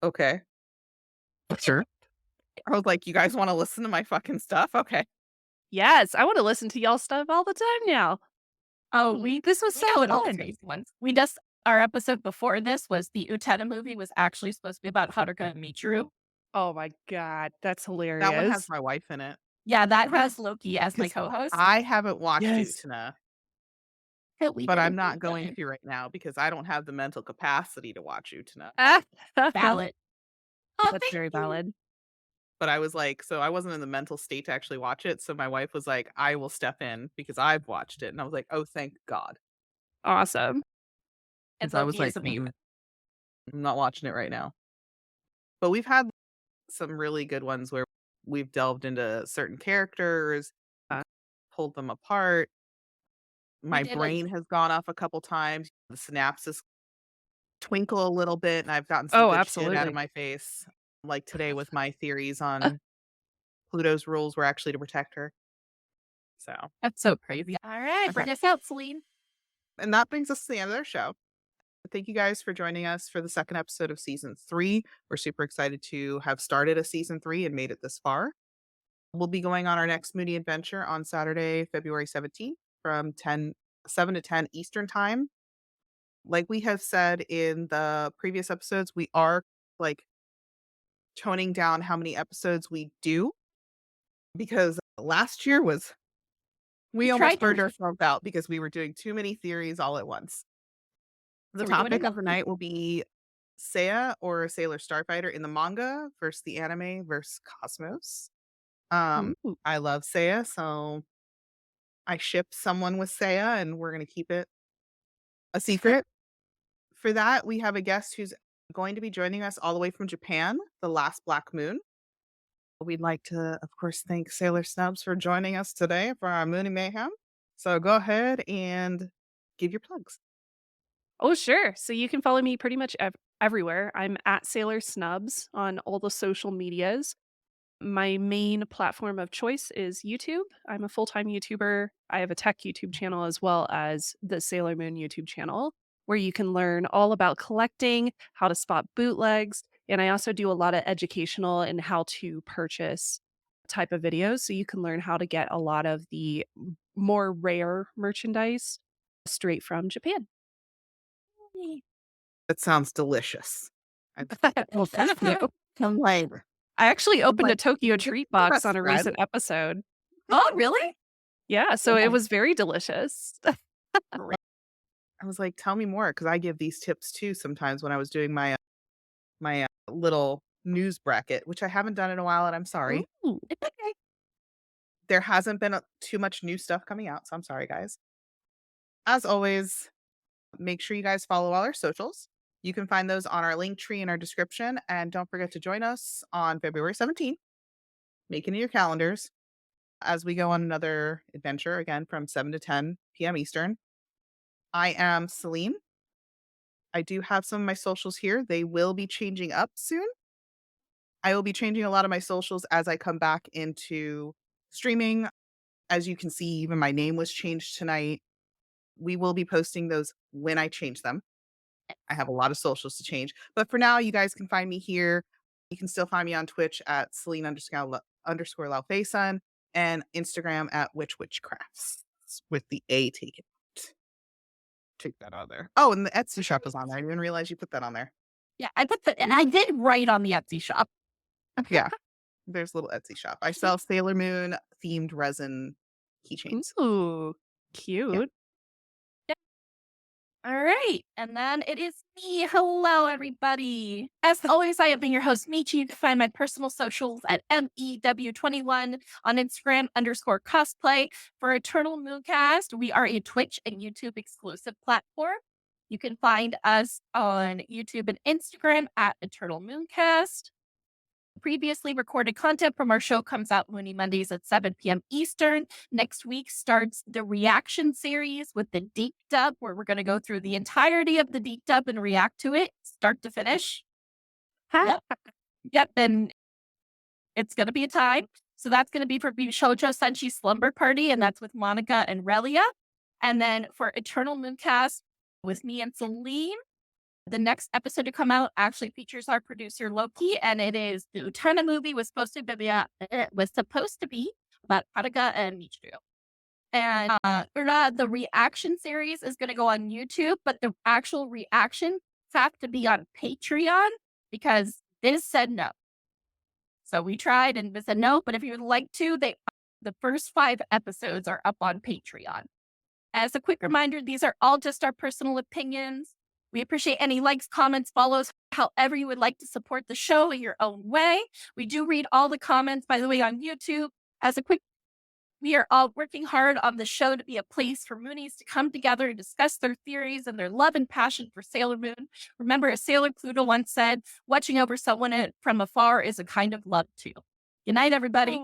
okay. Sure. I was like, you guys want to listen to my fucking stuff? Okay. Yes, I want to listen to y'all stuff all the time now. Oh, This was we so know it all fun. crazy ones. We just our episode before this was the Utena movie was actually supposed to be about Haruka Michiru. Oh my god, that's That one hilarious. has my wife in it. Yeah, that has Loki as my 'Cause co-host. I haven't watched Yes. Utena, We but did I'm a not deep going dive. to right now because I don't have the mental capacity to watch Utena. Valid. Oh, That's thank very you. valid. But I was like, so I wasn't in the mental state to actually watch it. So my wife was like, I will step in because I've watched it. And I was like, oh, thank God. Awesome. And Because I was Loki like, is amazing. I'm not watching it right now. But we've had some really good ones where we've delved into certain characters, Uh, pulled them apart. My did a- brain has gone off a couple times. The synapses twinkle a little bit, and I've gotten some Oh, good shit out of absolutely. my face. Like today with my theories on Pluto's rules were actually to protect her. So, That's so crazy. All right, bring us out, Celine. and that brings us to the end of our show. Thank you guys for joining us for the second episode of season 3. We're super excited to have started a season 3 and made it this far. We'll be going on our next Moody adventure on Saturday, February 17th from 7 to 10 Eastern time. Like we have said in the previous episodes, we are like toning down how many episodes we do because last year was we almost tried to- burned ourselves out because we were doing too many theories all at once. The So we're doing topic it of the night will be Seiya or Sailor Starfighter in the manga versus the anime versus Cosmos. Ooh. I love Seiya, so I ship someone with Seiya, and we're gonna keep it a secret. For that, we have a guest who's going to be joining us all the way from Japan, the last Black Moon. We'd like to, of course, thank Sailor Snubs for joining us today for our Moonie Mayhem. So go ahead and give your plugs. Oh, sure. So you can follow me pretty much everywhere. I'm at Sailor Snubs on all the social medias. My main platform of choice is YouTube. I'm a full-time YouTuber. I have a tech YouTube channel as well as the Sailor Moon YouTube channel where you can learn all about collecting, how to spot bootlegs, and I also do a lot of educational and how to purchase type of videos so you can learn how to get a lot of the more rare merchandise straight from Japan. That sounds delicious. Well, thank you. I'm like, I actually opened a like, Tokyo "Give me treat the box on a spread." recent episode. Oh, really? Yeah, so Yeah. it was very delicious. I was like, tell me more because I give these tips too sometimes when I was doing my little news bracket, which I haven't done in a while, and I'm sorry. Ooh. It's okay. There hasn't been too much new stuff coming out, so I'm sorry, guys. As always, make sure you guys follow all our socials. You can find those on our link tree in our description, and don't forget to join us on February 17th. Make it in your calendars as we go on another adventure again from 7 to 10 p.m. Eastern. I am Selene. I do have some of my socials here. They will be changing up soon. I will be changing a lot of my socials as I come back into streaming. As you can see, even my name was changed tonight. We will be posting those when I change them. I have a lot of socials to change. But for now, you guys can find me here. You can still find me on Twitch at Celine underscore Laufeyson and Instagram at Witchcrafts with the A taken out. Take that out there. Oh, and the Etsy shop is on there. I didn't realize you put that on there. Yeah, and I did write on the Etsy shop. Yeah. There's a little Etsy shop. I sell Sailor Moon themed resin keychains. Ooh, cute. All right. And then it is me. Hello, everybody. As always, I have been your host, Michi. You can find my personal socials at MEW21 on Instagram _cosplay. For Eternal Mooncast, we are a Twitch and YouTube exclusive platform. You can find us on YouTube and Instagram at Eternal Mooncast. Previously recorded content from our show comes out Mooney Mondays at 7 p.m. Eastern. Next week starts the reaction series with the deep dub, where we're going to go through the entirety of the deep dub and react to it, start to finish. Yep, and it's going to be a time. So that's going to be for Shoujo Senshi Slumber Party, and that's with Monica and Relia. And then for Eternal Mooncast with me and Celine, the next episode to come out actually features our producer Loki, and it is the Utena movie was supposed to be about Haruka and Michiru. And the reaction series is going to go on YouTube, but the actual reaction have to be on Patreon because Viz said no. So we tried and Viz said no, but if you would like to, the first 5 episodes are up on Patreon. As a quick reminder, these are all just our personal opinions. We appreciate any likes, comments, follows, however you would like to support the show in your own way. We do read all the comments, by the way, on YouTube. We are all working hard on the show to be a place for Moonies to come together and discuss their theories and their love and passion for Sailor Moon. Remember, as Sailor Pluto once said, watching over someone from afar is a kind of love too. Good night, everybody.